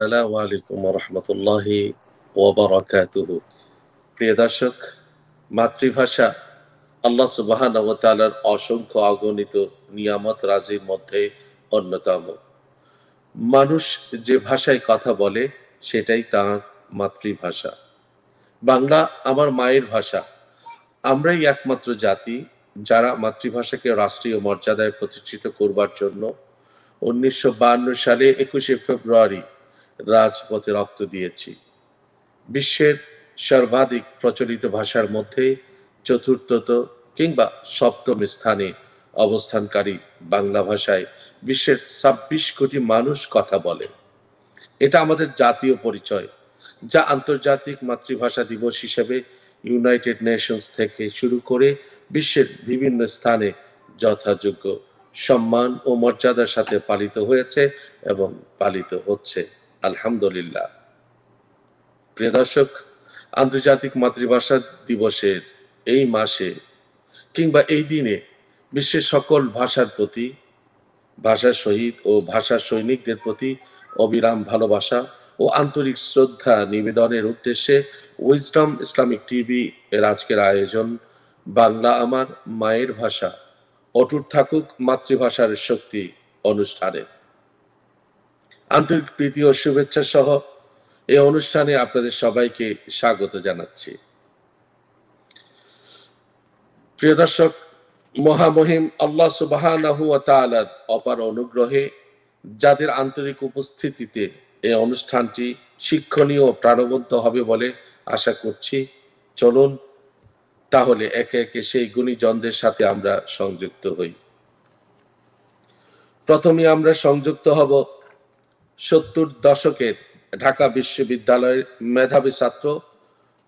আসসালামু আলাইকুম ওয়া রাহমাতুল্লাহি ওয়া বারাকাতুহু। প্রিয় দর্শক, মাতৃভাষা আল্লাহ সুবহানাহু ওয়া তাআলার অসংখ্য অগণিত নিয়ামত রাজির মধ্যে অন্যতম। মানুষ যে ভাষায় কথা বলে সেটাই তার মাতৃভাষা। বাংলা আমার মায়ের ভাষা। আমরাই একমাত্র জাতি যারা মাতৃভাষাকে রাষ্ট্রীয় মর্যাদায় প্রতিষ্ঠিত করবার জন্য ১৯৫২ সালে ২১শে ফেব্রুয়ারি রাজপথে রক্ত দিয়েছি। বিশ্বের সর্বাধিক প্রচলিত ভাষার মধ্যে চতুর্থত কিংবা সপ্তম স্থানে অবস্থানকারী বাংলা ভাষায় বিশ্বের ২৬ কোটি মানুষ কথা বলে। এটা আমাদের জাতীয় পরিচয়, যা আন্তর্জাতিক মাতৃভাষা দিবস হিসেবে ইউনাইটেড নেশনস থেকে শুরু করে বিশ্বের বিভিন্ন স্থানে যথাযোগ্য সম্মান ও মর্যাদার সাথে পালিত হয়েছে এবং পালিত হচ্ছে, আলহামদুলিল্লাহ। প্রিয় দর্শক, আন্তর্জাতিক মাতৃভাষা দিবসের এই মাসে কিংবা এই দিনে বিশ্বের সকল ভাষার প্রতি, ভাষার শহীদ ও ভাষার সৈনিকদের প্রতি অবিরাম ভালোবাসা ও আন্তরিক শ্রদ্ধা নিবেদনের উদ্দেশ্যে উইজডম ইসলামিক টিভি এর আজকের আয়োজন বাংলা আমার মায়ের ভাষা, অটুট থাকুক মাতৃভাষার শক্তি অনুষ্ঠানে। আন্তরিক প্রীতি ও শুভেচ্ছা সহ এই অনুষ্ঠানে আপনাদের সবাইকে স্বাগত জানাচ্ছি। প্রিয় দর্শক, মহামহিম আল্লাহ সুবহানাহু ওয়া তাআলার অপার অনুগ্রহে যাদের আন্তরিক উপস্থিতিতে এই অনুষ্ঠানটি শিক্ষণীয় ও প্রাণবন্ত হবে বলে আশা করছি, চলুন তাহলে একে একে সেই গুণীজনদের সাথে আমরা সংযুক্ত হই। প্রথমে আমরা সংযুক্ত হব ৭০ দশকের ঢাকা বিশ্ববিদ্যালয়ের মেধাবী ছাত্র,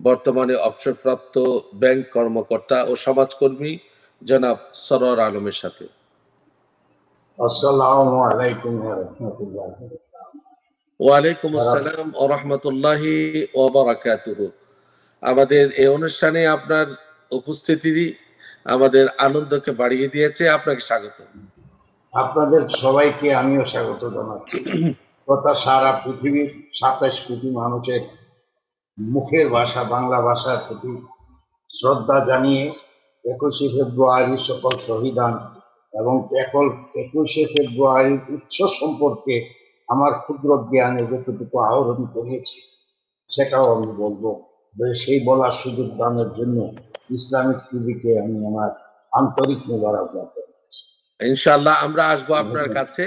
বর্তমানে অবসরপ্রাপ্ত ব্যাংক কর্মকর্তা ও সমাজকর্মী জনাব সরোয়ার আলমের সাথে। আসসালামু আলাইকুম ওয়া রাহমাতুল্লাহ। ওয়ালাইকুম আসসালাম ওয়া রাহমাতুল্লাহি ওয়া বারাকাতুহু। আমাদের এই অনুষ্ঠানে আপনার উপস্থিতি আমাদের আনন্দকে বাড়িয়ে দিয়েছে। আপনাকে স্বাগত। আপনাদের সবাইকে আমিও স্বাগত জানাচ্ছি। তথা সারা পৃথিবীর ২৭ কোটি মানুষের মুখের ভাষা বাংলা ভাষার প্রতি শ্রদ্ধা জানিয়ে ২১শে ফেব্রুয়ারি সকল শহীদান এবং ২১শে ফেব্রুয়ারির উৎস সম্পর্কে আমার ক্ষুদ্র জ্ঞানে যতটুকু আহরণ করেছি সেটাও আমি বলবো। সেই বলার সুযোগ দানের জন্য ইসলামিক টিভিকে আমি আমার আন্তরিক মোবারকবাদ জানাচ্ছি। ইনশাআল্লাহ আমরা আসবো আপনার কাছে।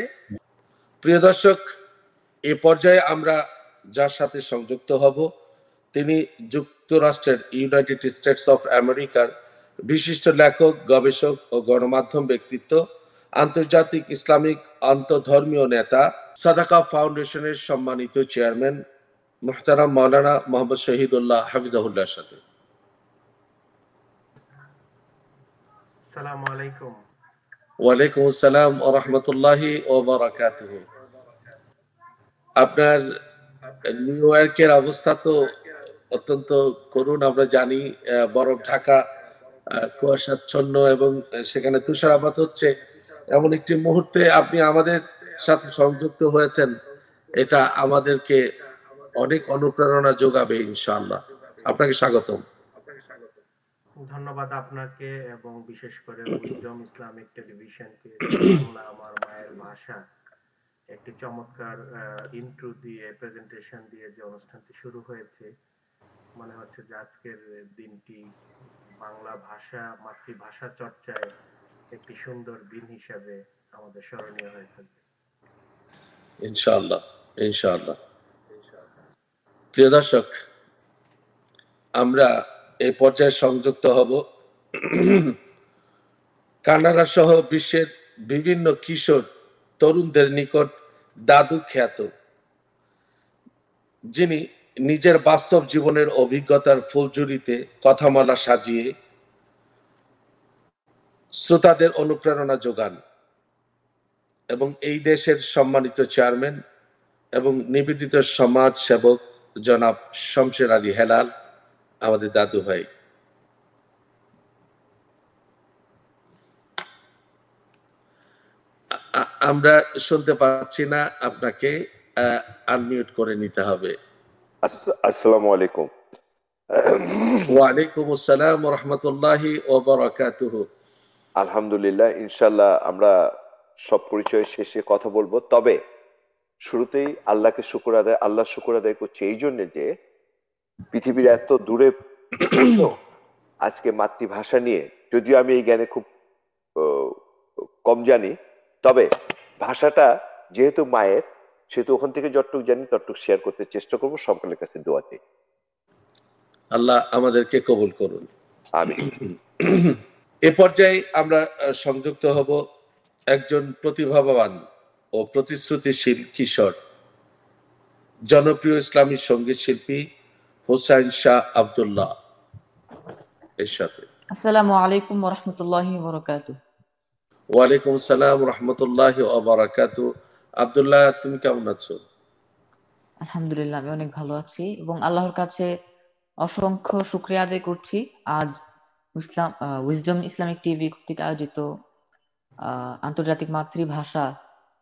প্রিয় দর্শক, এ পর্যায়ে আমরা যার সাথে সংযুক্ত হব তিনি যুক্তরাষ্ট্রের ইউনাইটেড স্টেটস অফ আমেরিকার বিশিষ্ট লেখক, গবেষক ও গণমাধ্যম ব্যক্তিত্ব, আন্তর্জাতিক ইসলামিক আন্তঃধর্মীয় নেতা, সাদাকা ফাউন্ডেশনের সম্মানিত চেয়ারম্যান মুহতারাম মাওলানা মোহাম্মদ শহীদুল্লাহ হাফিজাহুল্লাহর সাথে। আসসালামু আলাইকুম। ওয়ালাইকুম আসসালাম ওয়া রাহমাতুল্লাহি ওয়া বারাকাতুহু। আপনার নিউ ইয়র্কের অবস্থা তো অত্যন্ত করুণ, আমরা জানি। বরফ ঢাকা, কুয়াশাচ্ছন্ন এবং সেখানে তুষারপাত হচ্ছে। এমন একটি মুহূর্তে আপনি আমাদের সাথে সংযুক্ত হয়েছেন, এটা আমাদেরকে অনেক অনুপ্রেরণা যোগাবে ইনশাআল্লাহ। আপনাকে স্বাগতম। ধন্যবাদ আপনাকে এবং বিশেষ করে উইজডম ইসলামিক টেলিভিশনকে বাংলা আমার মায়ের ভাষা একটি চমৎকার ইন্ট্রো দিয়ে প্রেজেন্টেশন দিয়ে যে অনুষ্ঠানটি শুরু হয়েছে, মনে হচ্ছে যে আজকের দিনটি বাংলা ভাষা মাতৃভাষা চর্চায় একটি সুন্দর দিন হিসাবে আমাদের স্মরণীয় হয়ে থাকবে ইনশাআল্লাহ, ইনশাআল্লাহ। প্রিয় দর্শক, আমরা এই পর্যায়ে সংযুক্ত হব কানাডা সহ বিশ্বের বিভিন্ন কিশোর তরুণদের নিকট দাদু খ্যাত, যিনি নিজের বাস্তব জীবনের অভিজ্ঞতার ফুলঝুরিতে কথামালা সাজিয়ে শ্রোতাদের অনুপ্রেরণা যোগান এবং এই দেশের সম্মানিত চেয়ারম্যান এবং নিবেদিত সমাজ সেবক জনাব শমশের আলী হেলাল, আমাদের দাদু ভাই। আমরা শুনতে পাচ্ছি না আপনাকে। আনমিউট করে নিতে হবে। আসসালামু আলাইকুম। ওয়ালাইকুম আসসালাম ওয়া রাহমাতুল্লাহি ওয়া বারাকাতুহু। আলহামদুলিল্লাহ, ইনশাল্লাহ আমরা সব পরিচয় শেষে কথা বলবো। তবে শুরুতেই আল্লাহ শুকর আদায় করছি এই জন্য যে পৃথিবীর এত দূরে বসেও আজকে মাতৃভাষা নিয়ে, যদিও আমি এই জ্ঞানে খুব আহ, কম জানি, তবে ভাষাটা যেহেতু মায়ের, সেহেতু ওখান থেকে যতটুকু জানি ততটুকু শেয়ার করতে চেষ্টা করবো। সকলের কাছে দোয়াতে আল্লাহ আমাদেরকে কবুল করুন। আমি এ পর্যায়ে আমরা সংযুক্ত হব একজন প্রতিভাবান ও প্রতিশ্রুতিশীল কিশোর, জনপ্রিয় ইসলামী সঙ্গীত শিল্পী হোসাইন শাহ আব্দুল্লাহ এর সাথে। আসসালামু আলাইকুম ওয়া রাহমাতুল্লাহি ওয়া বারাকাতুহু। ওয়ালাইকুম আসসালাম ওয়া রাহমাতুল্লাহি ওয়া বারাকাতুহু। আব্দুল্লাহ, তুমি কেমন আছো? আলহামদুলিল্লাহ, আমি অনেক ভালো আছি এবং আল্লাহর কাছে অসংখ্য শুকরিয়া আদায় করছি। আজ উইজডম ইসলামিক টিভি কর্তৃক আয়োজিত আন্তর্জাতিক মাতৃভাষা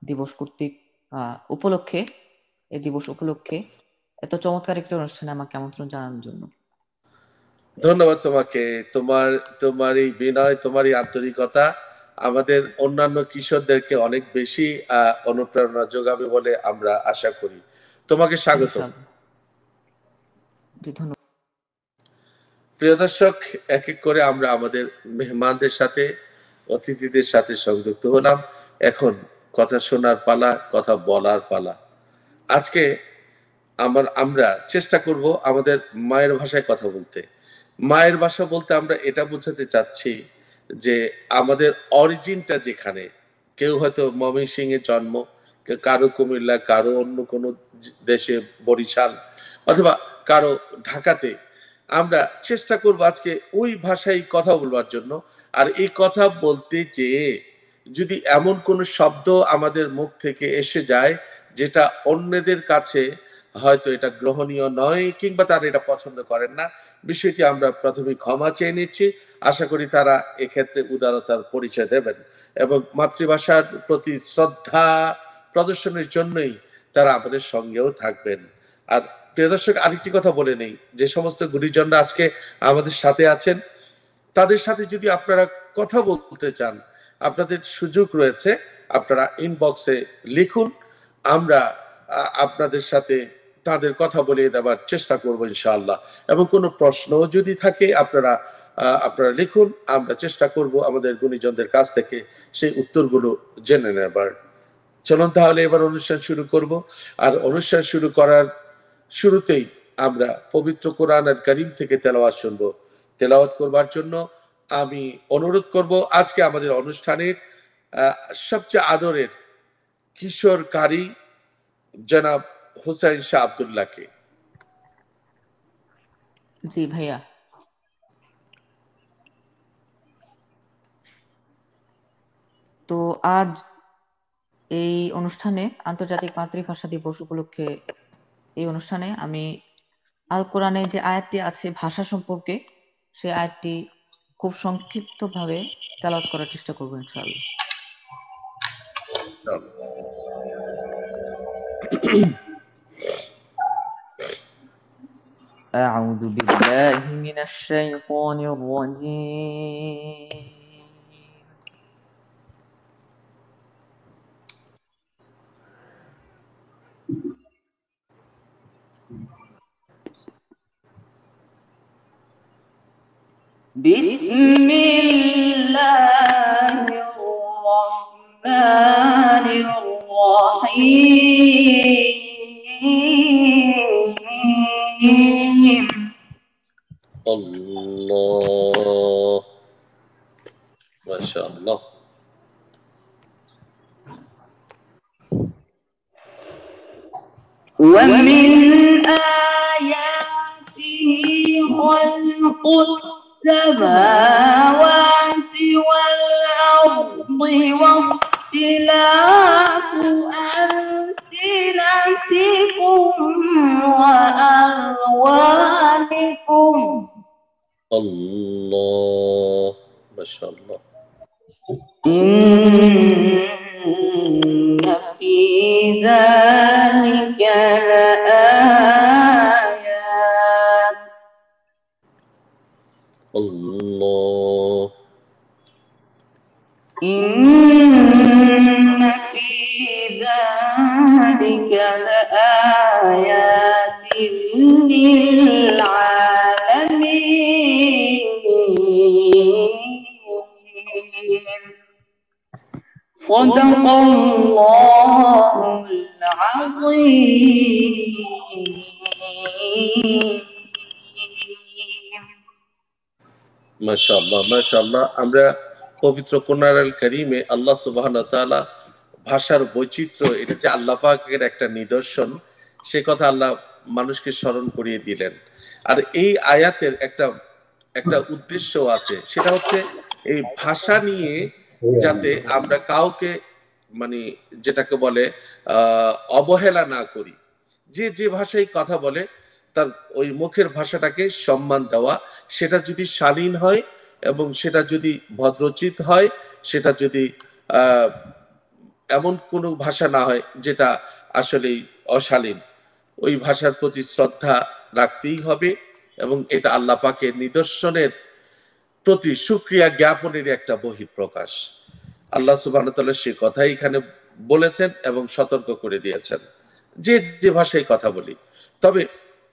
দিবস কর্তৃক উপলক্ষে এই দিবস উপলক্ষে এত চমৎকার একটি অনুষ্ঠানে আমাকে আমন্ত্রণ জানানোর জন্য। ধন্যবাদ তোমাকে। তোমার তোমার এই বিনয়, তোমার এই আন্তরিকতা আমাদের অন্যান্য কিশোরদেরকে অনেক বেশি অনুপ্রেরণা যোগাবে বলে আমরা আশা করি। তোমাকে স্বাগত। ইনশাআল্লাহ। জি, ধন্যবাদ। প্রিয় দর্শক, এক এক করে আমরা আমাদের মেহমানদের সাথে, অতিথিদের সাথে সংযুক্ত হলাম। এখন কথা শোনার পালা, কথা বলার পালা। আজকে আমরা চেষ্টা করব আমাদের মায়ের ভাষায় কথা বলতে। মায়ের ভাষা বলতে আমরা এটা বোঝাতে চাচ্ছি যে আমাদের অরিজিনটা যেখানে, কেউ হয়তো ময়মনসিংহে জন্ম, কারো কুমিল্লা, কারো অন্য কোনো দেশে বরিশাল, অথবা কারো ঢাকাতে। আমরা চেষ্টা করব আজকে ওই ভাষায় কথা বলবার জন্য। আর এই কথা বলতে যেয়ে যদি এমন কোনো শব্দ আমাদের মুখ থেকে এসে যায় যেটা অন্যদের কাছে হয়তো এটা গ্রহণীয় নয়, কিংবা তারা এটা পছন্দ করেন না, বিষয়টি আমরা প্রথমে ক্ষমা চেয়ে নিচ্ছি। আশা করি তারা এক্ষেত্রে উদারতার পরিচয় দেবেন এবং মাতৃভাষার প্রতি শ্রদ্ধা প্রদর্শনের জন্যই তারা আমাদের সঙ্গেও থাকবেন। আর প্রিয় দর্শক, আরেকটি কথা বলে নেই, যে সমস্ত গুরুজনরা আজকে আমাদের সাথে আছেন, তাদের সাথে যদি আপনারা কথা বলতে চান, আপনাদের সুযোগ রয়েছে। আপনারা ইনবক্সে লিখুন, আমরা আপনাদের সাথে তাদের কথা বলিয়ে দেওয়ার চেষ্টা করবো ইনশাআল্লাহ। এবং কোনো প্রশ্ন যদি থাকে আপনারা লিখুন, আমরা চেষ্টা করব আমাদের গুণীজনদের কাছ থেকে সেই উত্তরগুলো জেনে নেবার। চলুন তাহলে এবার অনুষ্ঠান শুরু করব। আর অনুষ্ঠান শুরু করার শুরুতেই আমরা পবিত্র কোরআন আর কারীম থেকে তেলাওয়াত শুনব। তেলাওয়াত করবার জন্য আমি অনুরোধ করব আজকে আমাদের অনুষ্ঠানের সবচেয়ে আদরের কিশোর কারি জনাব হোসাইন শাহ আব্দুল্লাহকে। জি ভাইয়া। তো আজ এই অনুষ্ঠানে আন্তর্জাতিক মাতৃভাষা দিবস উপলক্ষে এই অনুষ্ঠানে আমি আল কোরআনে যে আয়াতটি আছে ভাষা সম্পর্কে, সেই আয়াতটি খুব সংক্ষিপ্তভাবে তেলাওয়াত করার চেষ্টা করবো ইনশাআল্লাহ। أعوذ بالله من الشيطان الرجيم. بسم الله الرحمن الرحيم. الله ما شاء الله. ومن آياته خلق السماوات والأرض واختلاف ألسنتكم وألوانكم. الله ما شاء الله. إن في ذلك لآيات الله إن في ذلك لآيات للعالمين صدق الله العظيم মাশাআল্লাহ মাশাআল্লাহ। আমরা পবিত্র কোরআন আল কারীমে আল্লাহ সুবহানাহু ওয়া তাআলা ভাষার বৈচিত্র্য, এটা যে আল্লাহ পাকের একটা নিদর্শন, সে কথা আল্লাহ মানুষকে স্মরণ করিয়ে দিলেন। আর এই আয়াতের একটা একটা উদ্দেশ্য আছে, সেটা হচ্ছে এই ভাষা নিয়ে যাতে আমরা কাউকে মানে যেটাকে বলে অবহেলা না করি। যে যে ভাষায় কথা বলে তার ওই মুখের ভাষাটাকে সম্মান দেওয়া, সেটা যদি শালীন হয় এবং সেটা যদি ভদ্রচিত হয়, সেটা যদি আহ এমন কোনো ভাষা না হয় যেটা আসলে অশালীন, ওই ভাষার প্রতি শ্রদ্ধা রাখতেই হবে। এবং এটা আল্লাহ পাকের নিদর্শনের প্রতি সুক্রিয়া জ্ঞাপনের একটা বহিঃপ্রকাশ। আল্লাহ সুবহানাহু ওয়া তাআলা সে কথাই এখানে বলেছেন এবং সতর্ক করে দিয়েছেন যে যে ভাষায় কথা বলি। তবে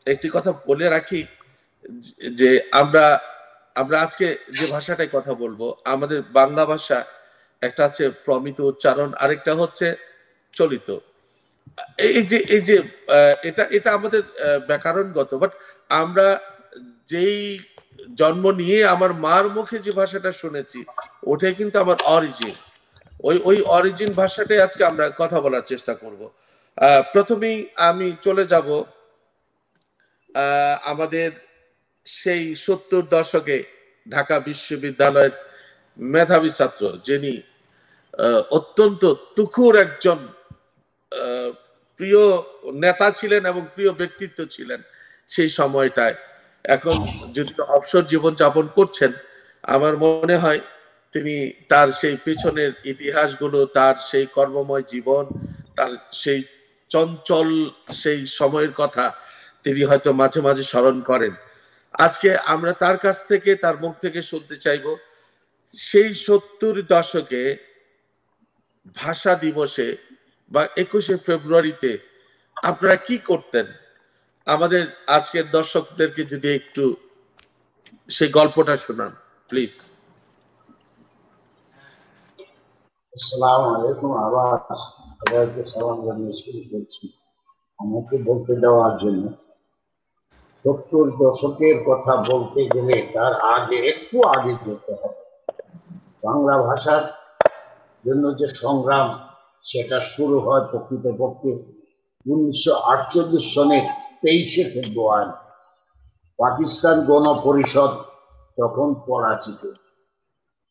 একটি কথা বলে রাখি যে আমরা আমরা আজকে যে ভাষাটায় কথা বলবো, আমাদের বাংলা ভাষা একটা আছে প্রমিত উচ্চারণ, আরেকটা হচ্ছে চলিত। এই যে এটা এটা আমাদের ব্যাকরণগত, বাট আমরা যেই জন্ম নিয়ে আমার মার মুখে যে ভাষাটা শুনেছি, ওটাই কিন্তু আমার অরিজিন। ওই অরিজিন ভাষাটাই আজকে আমরা কথা বলার চেষ্টা করব। প্রথমেই আমি চলে যাব আমাদের সেই 70 দশকে ঢাকা বিশ্ববিদ্যালয়ের মেধাবী ছাত্র, যিনি অত্যন্ত তুখুর একজন প্রিয় নেতা ছিলেন এবং প্রিয় ব্যক্তিত্ব ছিলেন সেই সময়টায়। এখন যদি অবসর জীবন যাপন করছেন, আমার মনে হয় তিনি তার সেই পেছনের ইতিহাসগুলো, তার সেই কর্মময় জীবন, তার সেই চঞ্চল সেই সময়ের কথা তিনি হয়তো মাঝে মাঝে স্মরণ করেন। আজকে আমরা তার কাছ থেকে, তার মুখ থেকে শুনতে চাইব সেই 70 দশকে ভাষা দিবসে বা 21শে ফেব্রুয়ারিতে আপনারা কি করতেন। আমাদের আজকের দর্শকদেরকে যদি একটু সেই গল্পটা শোনান প্লিজ। আসসালামু আলাইকুম। আবার সবাইকে সালাম জানিয়ে শুরু করছি আমাকে বলতে দেওয়ার জন্য। 70 দশকের কথা বলতে গেলে তার আগে, একটু আগে যেতে হবে। বাংলা ভাষার জন্য যে সংগ্রাম, সেটা শুরু হয় প্রকৃতপক্ষে 1948 সনের 23শে ফেব্রুয়ারি। পাকিস্তান গণপরিষদ তখন করাচিতে,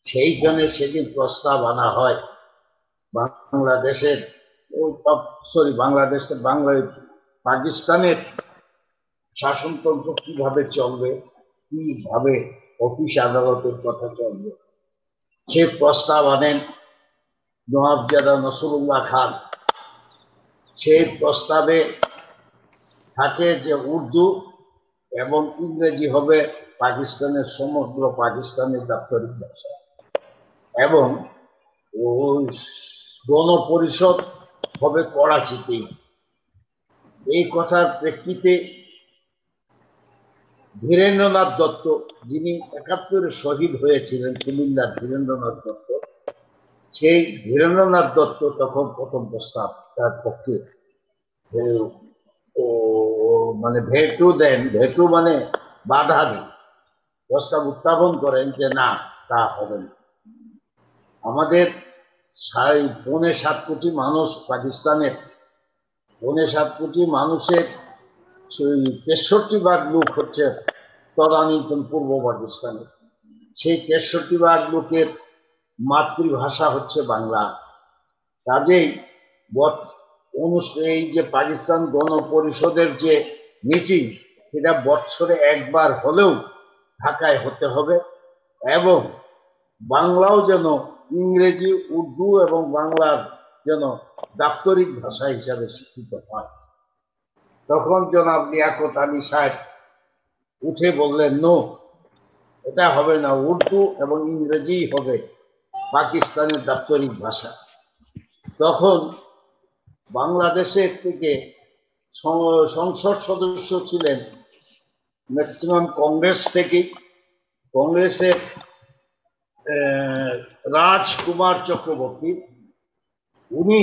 সেইখানে সেদিন প্রস্তাব আনা হয় বাংলাদেশের পাকিস্তানের শাসনতন্ত্র কিভাবে চলবে, কিভাবে অফিস আদালতের কথা চলবে। সে প্রস্তাব আনেন নওয়াবজাদা নসরুল্লাহ খান। সেই প্রস্তাবে থাকে যে উর্দু এবং ইংরেজি হবে পাকিস্তানের, সমগ্র পাকিস্তানের দাপ্তরিক ভাষা, এবং ওই গণপরিষদ হবে করাচিতেই। এই কথার প্রেক্ষিতে ধীরেন্দ্রনাথ দত্ত, যিনি 71-এ শহীদ হয়েছিলেন, কুমিল্লার ধীরেন্দ্রনাথ দত্ত, সেই ধীরেন্দ্রনাথ দত্ত তখন প্রথম প্রস্তাব তার পক্ষে মানে ভেটু দেন, ভেটু মানে বাধা দেন, প্রস্তাব উত্থাপন করেন যে না, তা হবে না। আমাদের 7.5 কোটি মানুষ পাকিস্তানের, 7.5 কোটি মানুষের 63% লোক হচ্ছে তদানীন্তন পূর্ব পাকিস্তানের। সেই 63% লোকের মাতৃভাষা হচ্ছে বাংলা। কাজেই এই যে পাকিস্তান গণপরিষদের যে মিটিং, সেটা বৎসরে একবার হলেও ঢাকায় হতে হবে, এবং বাংলাও যেন ইংরেজি, উর্দু এবং বাংলার যেন দাপ্তরিক ভাষা হিসাবে স্বীকৃত হয়। তখন জনাব লিয়াকত আলী সাহেব উঠে বললেন, নো, এটা হবে না, উর্দু এবং ইংরেজি হবে পাকিস্তানের দাপ্তরিক ভাষা। তখন বাংলাদেশের থেকে সংসদ সদস্য ছিলেন ম্যাক্সিমাম কংগ্রেস থেকে। কংগ্রেসের রাজকুমার চক্রবর্তী, উনি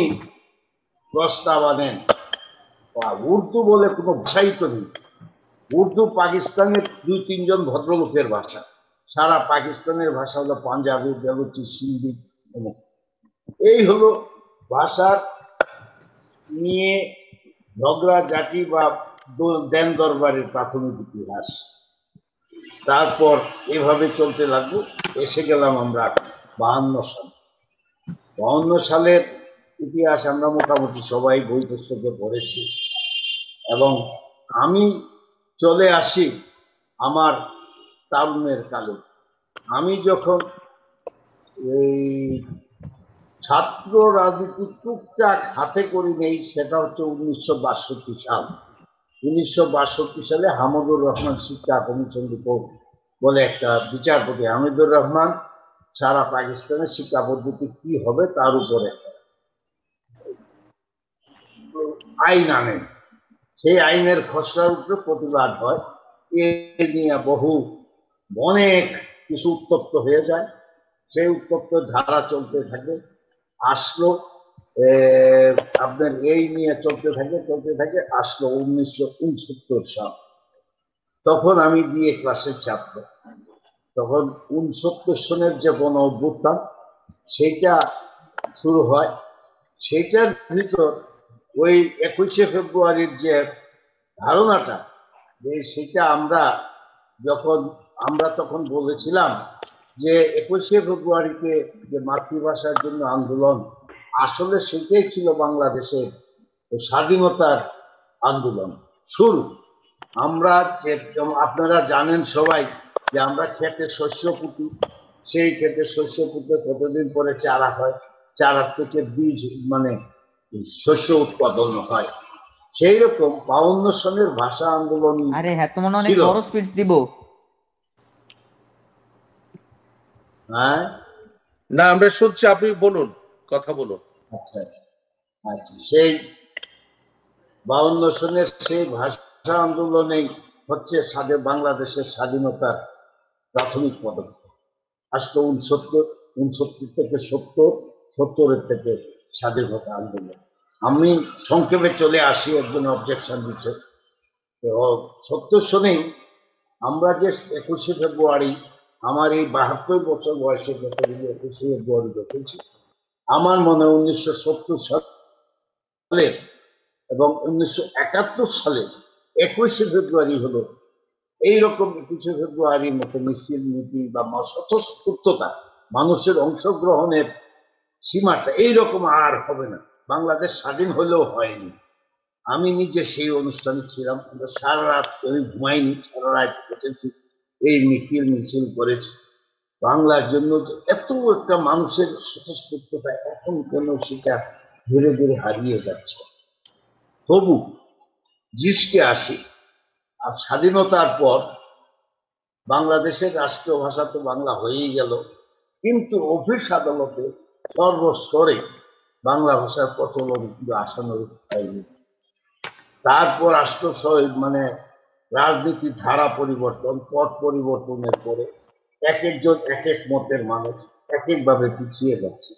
প্রস্তাব আনেন উর্দু বলে কোনো ভাষাই তো নেই, উর্দু পাকিস্তানের 2-3 জন ভদ্রলোকের ভাষা, সারা পাকিস্তানের ভাষা হলো পাঞ্জাবি, বেলুচি, সিন্ধি। এই হলো ভাষার নিয়ে ঝগড়া জাতি বা দেন দরবারের প্রাথমিক ইতিহাস। তারপর এভাবে চলতে লাগলো, এসে গেলাম আমরা 52 সাল। 52 সালের ইতিহাস আমরা মোটামুটি সবাই বই পুস্তকে পড়েছি। এবং আমি চলে আসি আমার তারুণ্যের কালে। আমি যখন এই ছাত্র রাজনীতি টুকটাক হাতে করি নেই, সেটা হচ্ছে 1962 সাল। 1962 সালে হামিদুর রহমান শিক্ষা কমিশন রিপোর্ট বলে একটা বিচারপতি, হামিদুর রহমান সারা পাকিস্তানের শিক্ষা পদ্ধতি কি হবে তার উপরে আইন আনেন। সেই আইনের খসড়ার উপরে প্রতিবাদ হয়, এ নিয়ে বহু অনেক কিছু উত্তপ্ত হয়ে যায়। সেই উত্তপ্ত ধারা চলতে থাকে, আসলো আপনার এই নিয়ে চলতে থাকে আসলো 1969 সাল। তখন আমি বিএ ক্লাসের ছাত্র। তখন 69 সনের যে গণ অভ্যুত্থান সেইটা শুরু হয়। সেইটার ভিতর ওই 21শে ফেব্রুয়ারির যে ধারণাটা, যে সেটা আমরা তখন বলেছিলাম যে 21শে ফেব্রুয়ারিতে যে মাতৃভাষার জন্য আন্দোলন, আসলে সেটাই ছিল বাংলাদেশের স্বাধীনতার আন্দোলন শুরু। আমরা আপনারা জানেন সবাই যে আমরা ক্ষেতে শস্য পুঁতি, সেই ক্ষেতে শস্য পুঁতে কতদিন পরে চারা হয়, চারা থেকে বীজ মানে শস্য উৎপাদন হয়। সেই রকম 52 সনের ভাষা আন্দোলন ছিল। হ্যাঁ, না, আমরা শুনছি, আপনি বলুন, কথা বলুন। আচ্ছা আচ্ছা, সেই 52 সনের সেই ভাষা আন্দোলনেই হচ্ছে বাংলাদেশের স্বাধীনতার প্রাথমিক পদক্ষেপ। আসলে 69 থেকে 70 থেকে স্বাধীনতা আন্দোলন। আমি সংক্ষেপে চলে আসি, একজন অবজেকশন দিচ্ছে। 70 সনেই আমরা যে 21শে ফেব্রুয়ারি, আমার এই 72 বছর বয়সে যতগুলো 21শে ফেব্রুয়ারি দেখেছি, আমার মনে হয় 1970 সালে এবং 1971 সালে 21শে ফেব্রুয়ারি হলো এইরকম 21শে ফেব্রুয়ারির মতো মিছিল মিটিং বা স্বতঃস্ফূর্ততা, মানুষের অংশগ্রহণের সীমাটা এইরকম আর হবে না। বাংলাদেশ স্বাধীন হলেও হয়নি। আমি নিজে সেই অনুষ্ঠানে ছিলাম, সারা রাত আমি ঘুমাইনি, সারা রাত বসেছি, এই মিছিল করেছি বাংলার জন্য। এত একটা মানুষের স্বতঃস্ফূর্ততা এখন কেন সেটা ধীরে ধীরে হারিয়ে যাচ্ছে। তবু জিসকে আসি, আর স্বাধীনতার পর বাংলাদেশের রাষ্ট্রীয় ভাষা তো বাংলা হয়েই গেল, কিন্তু অফিস আদালতে সর্বস্তরে বাংলা ভাষার প্রচলন কিন্তু আশানুরূপ হয়নি। তারপর মানে রাজনীতির ধারা পরিবর্তন, পথ পরিবর্তনের পরে এক একজন এক এক মতের মানুষ এক একভাবে পিছিয়ে যাচ্ছে।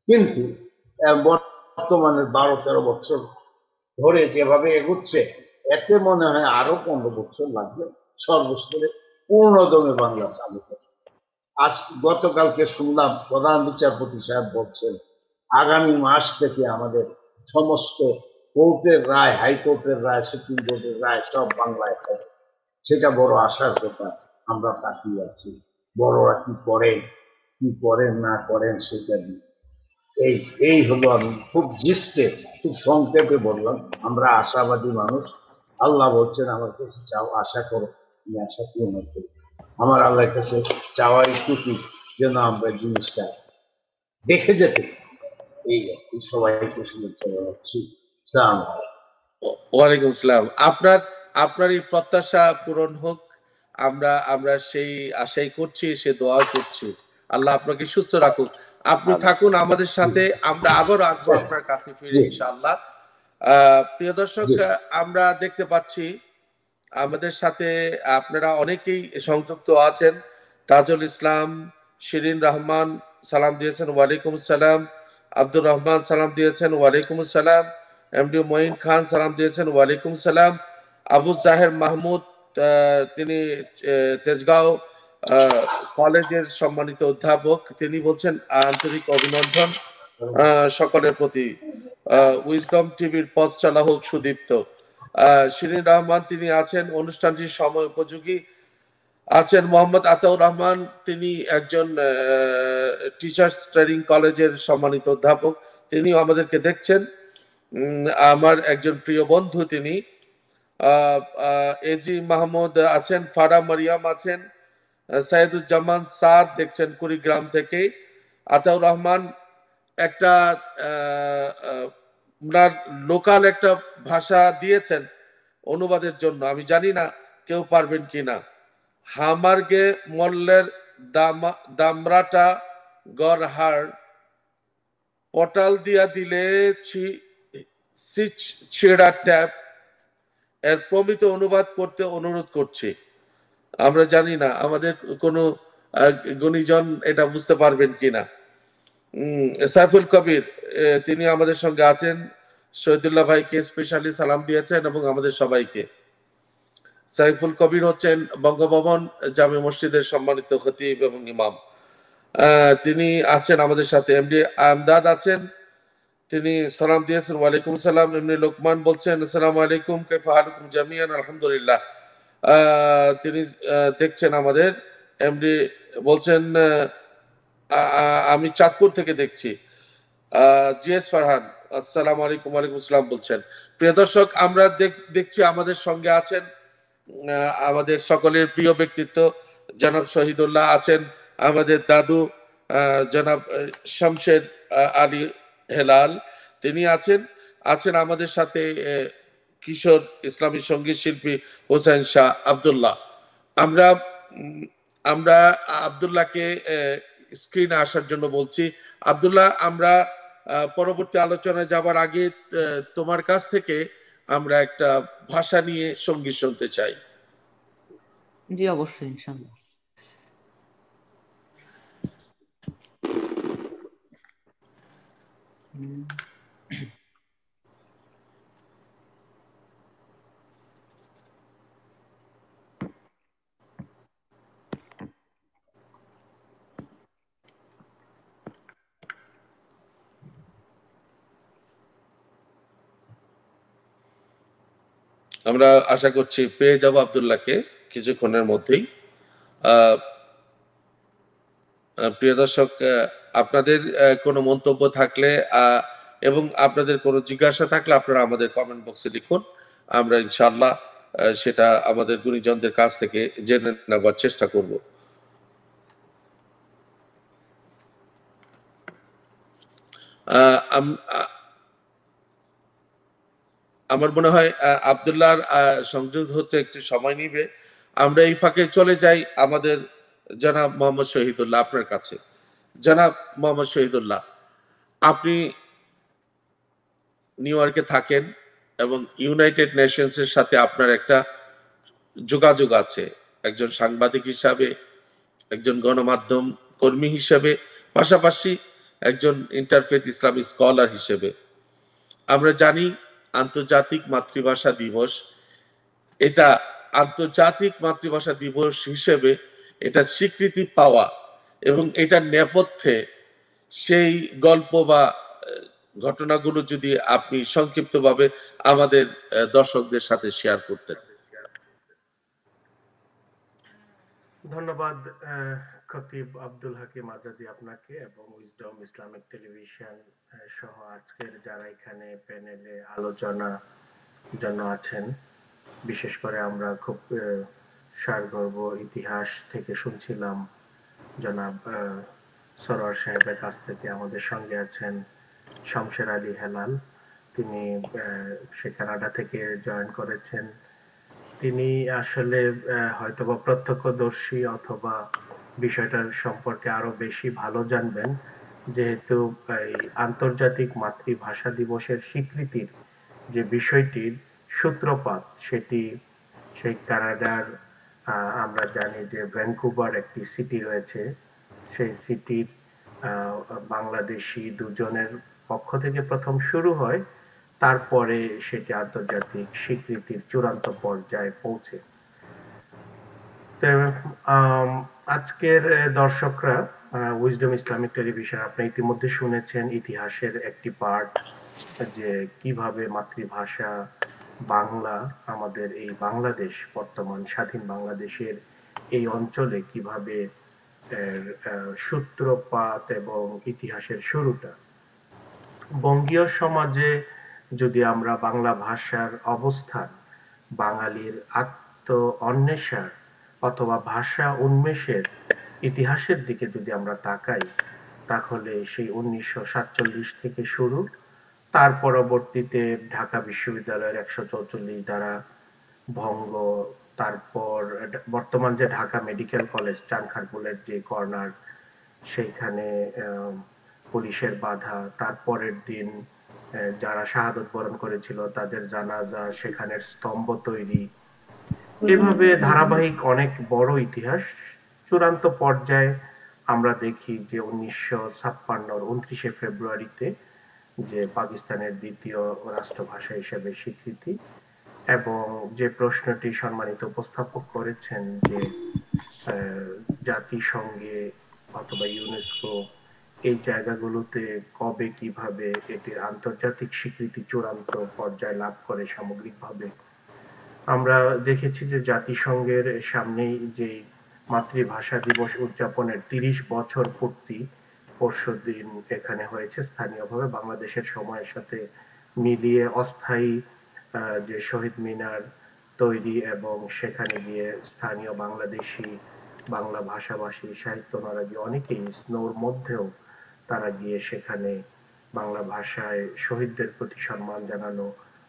কিন্তু বর্তমানে 12-13 বছর ধরে যেভাবে এগুচ্ছে, এতে মনে হয় আরো 15 বছর লাগবে সর্বস্তরে পূর্ণদমে বাংলা চালু করে। গতকালকে শুনলাম প্রধান বিচারপতি সাহেব বলছেন আগামী মাস থেকে আমাদের সমস্ত কোর্টের রায়, হাইকোর্টের রায়, সুপ্রিম কোর্টের রায় সব বাংলায় হবে। সেটা বড় আশার কথা। আমরা তাকিয়ে আছি বড়রা কি করেন না করেন সেটা নিয়ে। এই হলো, আমি খুব খুব সংক্ষেপে বললাম। আমরা আশাবাদী মানুষ। আল্লাহ বলছেন আমার কাছে চাও, আশা করো, আমি আশা পূর্ণ করি। আমার আল্লাহর কাছে চাওয়ার একটু যেন আমরা জিনিসটা দেখে যেতে, এই আর কি, সবাইকে শুভেচ্ছা জানাচ্ছি। আসসালামু আলাইকুম। ওয়ালাইকুম আসসালাম। আপনার আপনার এই প্রত্যাশা পূরণ হোক। আমরা আমরা সেই আশাই করছি, সে দোয়াও করছি। আল্লাহ আপনাকে সুস্থ রাখুক। আপনি আমিন। থাকুন আমাদের জি সাথে। আমরা আবারও আসবো হ্যাঁ, আপনার কাছে ফিরে জি ইনশাআল্লাহ। প্রিয় দর্শক, জি আমরা দেখতে পাচ্ছি আমাদের সাথে আপনারা অনেকেই সংযুক্ত আছেন। তাজুল ইসলাম, শিরিন রহমান সালাম দিয়েছেন, ওয়ালাইকুম আসসালাম। আব্দুর রহমান সালাম দিয়েছেন, ওয়ালাইকুম আসসালাম। এমডি মঈন খান সালাম দিয়েছেন, ওয়ালাইকুম সালাম। আবু জাহের মাহমুদ, তিনি তেজগাঁও কলেজের সম্মানিত অধ্যাপক, তিনি বলছেন আন্তরিক অভিনন্দন সকলের প্রতি। উইজডম টিভির পথ চলা হোক সুদীপ্ত। শিরিন রহমান, তিনি আছেন অনুষ্ঠানটির সময় উপযোগী। আছেন মোহাম্মদ আতাউর রহমান, তিনি একজন টিচার্স ট্রেনিং কলেজের সম্মানিত অধ্যাপক, তিনিও আমাদেরকে দেখছেন। আমার একজন প্রিয় বন্ধু তিনি। এজি মাহমুদ আছেন, ফারা মারিয়াম আছেন, সাইদুজ্জামান সাদ দেখছেন কুড়িগ্রাম থেকে। আতাউর রহমান একটা ওনার লোকাল একটা ভাষা দিয়েছেন অনুবাদের জন্য, আমি জানি না কেউ পারবেন কিনা। হামারগে মল্লের দামরাটা গড়হাড় পটাল দিয়া দিলে ছেঁড়া ট্যাপ, এর প্রমিত অনুবাদ করতে অনুরোধ করছি। আমরা জানি না আমাদের কোনো গুণীজন এটা বুঝতে পারবেন কিনা। সাইফুল কবির, তিনি আমাদের সঙ্গে আছেন, শহীদুল্লাহ ভাইকে স্পেশালি সালাম দিয়েছেন এবং আমাদের সবাইকে। সাইফুল কবির হচ্ছেন বঙ্গভবন জামে মসজিদের সম্মানিত খতিব এবং ইমাম। তিনি আছেন আমাদের সাথে। এমডি আমদাদ আছেন, তিনি সালাম দিয়েছেন, ওয়ালাইকুম সালাম। এমনি লোকমান বলছেন, আসসালামু আলাইকুম, কাইফা হালুকুম জামিয়ান, আলহামদুলিল্লাহ। তিনি দেখছেন আমাদের। এমডি বলছেন, আমি চাঁদপুর থেকে দেখছি। জিএস ফারহান, আসসালামু আলাইকুম, ওয়ালাইকুম আসসালাম বলছেন। প্রিয় দর্শক, আমরা দেখছি আমাদের সঙ্গে আছেন আমাদের সকলের প্রিয় ব্যক্তিত্ব জনাব শহীদুল্লাহ আছেন, আমাদের দাদু জনাব শামশের আলী হেলাল, তিনি আছেন। আছেন আমাদের সাথে কিশোর ইসলামী সঙ্গীত শিল্পী হোসেন শাহ আবদুল্লাহ। আমরা আমরা আবদুল্লাহকে স্ক্রিনে আসার জন্য বলছি। আবদুল্লাহ, আমরা পরবর্তী আলোচনায় যাবার আগে তোমার কাছ থেকে আমরা একটা ভাষা নিয়ে সঙ্গীত শুনতে চাই। জি অবশ্যই, ইনশাআল্লাহ। উম, আমরা আশা করছি পেয়ে যাব আবদুল্লাহকে কিছুক্ষণের মধ্যেই। আহ, প্রিয় দর্শক, আপনাদের কোনো মন্তব্য থাকলে এবং আপনাদের কোনো জিজ্ঞাসা থাকলে আপনারা আমাদের কমেন্ট বক্সে লিখুন। আমরা ইনশাআল্লাহ সেটা আমাদের গুণীজনদের কাছ থেকে জেনে নেবার চেষ্টা করব। আমার মনে হয় আবদুল্লাহর সংযোগ হতে একটু সময় নিবে। আমরা এই ফাঁকে চলে যাই আমাদের জনাব মোহাম্মদ শহীদুল্লাহ আপনার কাছে। জনাব মোহাম্মদ শহীদুল্লাহ, আপনি নিউ ইয়র্কে থাকেন এবং ইউনাইটেড নেশনসের সাথে আপনার একটা যোগাযোগ আছে, একজন সাংবাদিক হিসাবে, একজন গণমাধ্যম কর্মী হিসেবে, পাশাপাশি একজন ইন্টারফেথ ইসলামিক স্কলার হিসেবে। আমরা জানি আন্তর্জাতিক মাতৃভাষা দিবস, এটা আন্তর্জাতিক মাতৃভাষা দিবস হিসেবে এটা স্বীকৃতি পাওয়া এবং এটার নেপথ্যে সেই গল্প বা ঘটনাগুলো যদি আপনি সংক্ষিপ্তভাবে আমাদের দর্শকদের সাথে শেয়ার করতেন। ধন্যবাদ খতিব আব্দুল হাকিম আজাদি আপনাকে এবং উইজডম ইসলামিক টেলিভিশন সহ আজকের যারা এখানে প্যানেলে আলোচনা জন্য আছেন। বিশেষ করে আমরা খুব সারগর্ভ ইতিহাস থেকে শুনছিলাম জনাব সরোয়ার সাহেবের কাছ থেকে। আমাদের সঙ্গে আছেন শমশের আলী হেলাল, তিনি সে কানাডা থেকে জয়েন করেছেন। তিনি আসলে হয়তোবা প্রত্যক্ষদর্শী অথবা বিষয়টার সম্পর্কে আরো বেশি ভালো জানবেন, যেহেতু এই আন্তর্জাতিক মাতৃভাষা দিবসের স্বীকৃতির যে বিষয়টির সূত্রপাত সেটি সেই কানাডার আমরা জানি যে ভ্যানকুভার একটি সিটি রয়েছে, সেই সিটির বাংলাদেশি দুজনের পক্ষ থেকে প্রথম শুরু হয়, তারপরে সেটি আন্তর্জাতিক স্বীকৃতির চূড়ান্ত পর্যায়ে পৌঁছে। তো আজকের দর্শকরা উইজডম ইসলামিক টেলিভিশন, আপনি ইতিমধ্যে শুনেছেন ইতিহাসের একটি পার্ট, যে কিভাবে মাতৃভাষা বাংলা আমাদের এই বাংলাদেশ, বর্তমান স্বাধীন বাংলাদেশের এই অঞ্চলে কিভাবে এর সূত্রপাত এবং ইতিহাসের শুরুটা। বঙ্গীয় সমাজে যদি আমরা বাংলা ভাষার অবস্থান, বাঙালির আত্ম অন্বেষার অথবা ভাষা উন্মেষের ইতিহাসের দিকে যদি আমরা তাকাই, তাহলে সেই 1947 থেকে শুরু, তার পরবর্তীতে ঢাকা বিশ্ববিদ্যালয়ের 144 ধারা ভঙ্গ, তারপর বর্তমান যে ঢাকা মেডিকেল কলেজ চানখারপুলের যে কর্নার, সেইখানে পুলিশের বাধা, তারপরের দিন যারা শাহাদত বরণ করেছিল তাদের জানাজা, সেখানের স্তম্ভ তৈরি, এভাবে ধারাবাহিক অনেক বড় ইতিহাস। চূড়ান্ত পর্যায়ে আমরা দেখি যে 1956 29শে ফেব্রুয়ারিতে যে পাকিস্তানের দ্বিতীয় রাষ্ট্রভাষা হিসেবে স্বীকৃতি, এবং যে প্রশ্নটি সম্মানিত উপস্থাপক করেছেন যে জাতিসংঘে অথবা ইউনেস্কো এই জায়গাগুলোতে কবে কিভাবে এটির আন্তর্জাতিক স্বীকৃতি চূড়ান্ত পর্যায়ে লাভ করে সামগ্রিকভাবে, আমরা দেখেছি যে জাতিসংঘের সামনেই যে মাতৃভাষা দিবস উদযাপনের 30 বছর পূর্তি পরশুদিন এখানে হয়েছে স্থানীয়ভাবে বাংলাদেশের সময়ের সাথে মিলিয়ে, অস্থায়ী যে শহীদ মিনার তৈরি এবং সেখানে গিয়ে স্থানীয় বাংলাদেশি বাংলা ভাষাভাষী সাহিত্য নারাজি অনেকেই স্নোর মধ্যেও তারা গিয়ে সেখানে বাংলা ভাষায় শহীদদের প্রতি সম্মান জানানো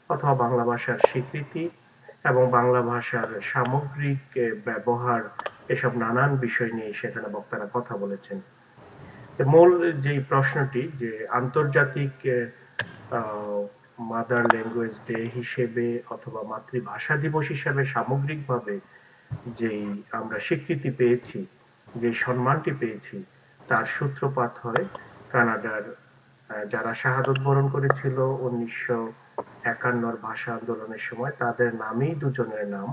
অথবা বাংলা ভাষার স্বীকৃতি এবং বাংলা ভাষার সামগ্রিক ব্যবহার, এসব নানান বিষয় নিয়ে সেখানে বক্তারা কথা বলেছেন। মূল যে প্রশ্নটি যে আন্তর্জাতিক মাদার ল্যাঙ্গুয়েজ ডে হিসেবে অথবা মাতৃভাষা দিবস হিসেবে সামগ্রিকভাবে যেই আমরা স্বীকৃতি পেয়েছি, যে সম্মানটি পেয়েছি, তার সূত্রপাত হয় কানাডার যারা শাহাদত বরণ করেছিল 1951 ভাষা আন্দোলনের সময়, তাদের নামেই দুজনের নাম।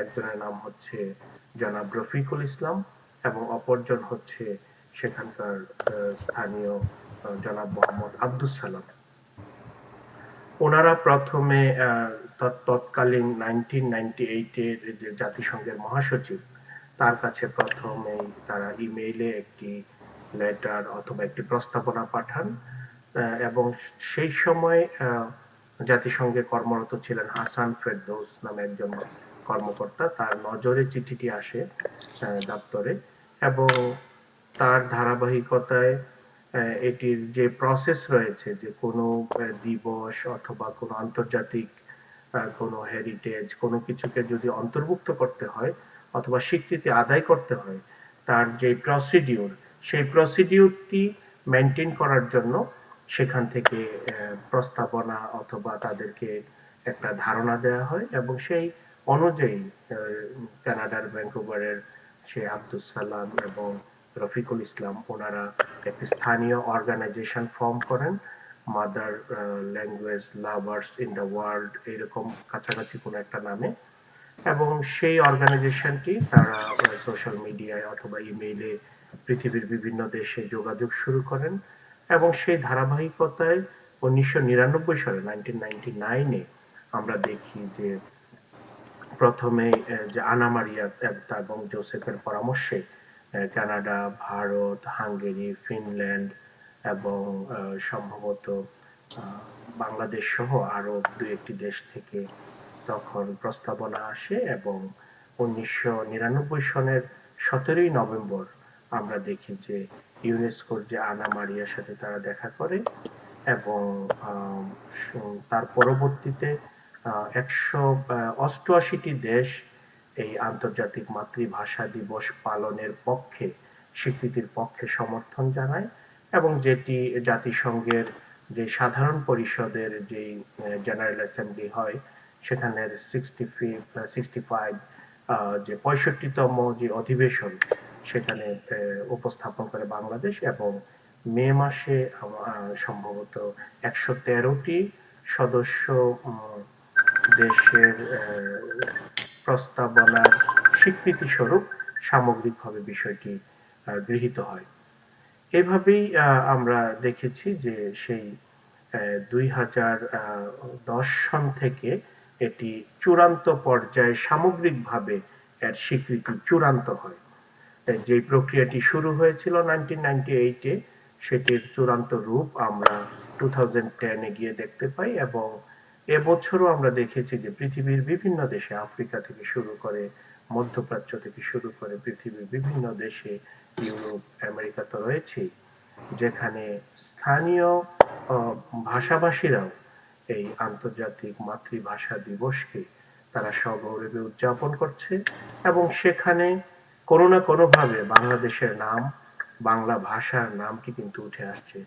একজনের নাম হচ্ছে জনাব রফিকুল ইসলাম এবং অপরজন হচ্ছে সেখানকার স্থানীয় জনাব মোহাম্মদ আব্দুস সালাম। ওনারা প্রথমে তৎকালীন 1998 এর যে জাতিসংঘের মহাসচিব, তার কাছে প্রথমেই তারা ইমেইলে একটি লেটার অথবা একটি প্রস্তাবনা পাঠান, এবং সেই সময় জাতিসংঘে কর্মরত ছিলেন হাসান ফেরদৌস নামে একজন কর্মকর্তা। তার নজরে চিঠিটি আসে দপ্তরে, এবং তার ধারাবাহিকতায় এটির যে প্রসেস রয়েছে, যে কোনো দিবস অথবা কোনো আন্তর্জাতিক কোনো হেরিটেজ কোনো কিছুকে যদি অন্তর্ভুক্ত করতে হয় অথবা স্বীকৃতি আদায় করতে হয়, তার যে প্রসিডিউর, সেই প্রসিডিউরটি মেনটেন করার জন্য সেখান থেকে প্রস্তাবনা অথবা তাদেরকে একটা ধারণা দেওয়া হয়, এবং সেই অনুযায়ী কানাডার ভ্যানকুভারের সে আব্দুস সালাম এবং রফিকুল ইসলাম ওনারা একটি স্থানীয় অর্গানাইজেশন ফর্ম করেন, mother language lovers in the world, এরকম কাছাকাছি কোনো একটা নামে। এবং সেই অর্গানাইজেশনটি তারা সোশ্যাল মিডিয়ায় অথবা ইমেইলে পৃথিবীর বিভিন্ন দেশে যোগাযোগ শুরু করেন, এবং সেই ধারাবাহিকতায় 1999 সালে 1999-এ আমরা দেখি যে প্রথমে যে আনা মারিয়া এবং জোসেফের পরামর্শে কানাডা, ভারত, হাঙ্গেরি, ফিনল্যান্ড এবং সম্ভবত বাংলাদেশ সহ আরো দু একটি দেশ থেকে তখন প্রস্তাবনা আসে, এবং 1999 সনের 17 নভেম্বর আমরা দেখি যে ইউনেস্কোর যে আনা মারিয়ার সাথে তারা দেখা করে এবং তার পরবর্তীতে 188টি দেশ এই আন্তর্জাতিক মাতৃভাষা দিবস পালনের পক্ষে, স্বীকৃতির পক্ষে সমর্থন জানায়, এবং যেটি জাতিসংঘের যে সাধারণ পরিষদের যে জেনারেল অ্যাসেম্বলি হয় সেখানে 65 যে 65তম যে অধিবেশন সেখানে উপস্থাপন করে বাংলাদেশ, এবং মে মাসে সম্ভবত 113টি সদস্য দেশের প্রস্তাবনার স্বীকৃতি স্বরূপ সামগ্রিকভাবে বিষয়টি গৃহীত হয়। এভাবেই আমরা দেখেছি যে সেই 2010 সন থেকে এটি চূড়ান্ত পর্যায়ে সামগ্রিকভাবে এর স্বীকৃতি চূড়ান্ত হয়। যে প্রক্রিয়াটি শুরু হয়েছিল 1998-এ সেটির চূড়ান্ত রূপ আমরা 2010-এ গিয়ে দেখতে পাই, এবং এবছরও আমরা দেখেছি যে পৃথিবীর বিভিন্ন দেশে, আফ্রিকা থেকে শুরু করে মধ্যপ্রাচ্য থেকে শুরু করে পৃথিবীর বিভিন্ন দেশে, ইউরোপ, আমেরিকা তো রয়েছেই, যেখানে স্থানীয় ভাষাভাষীরাও এই আন্তর্জাতিক মাতৃভাষা দিবসকে তারা সগৌরবে উদযাপন করছে, এবং সেখানে কোনো না কোনো ভাবে বাংলাদেশের নাম, বাংলা ভাষার নামটি কিন্তু উঠে আসছে,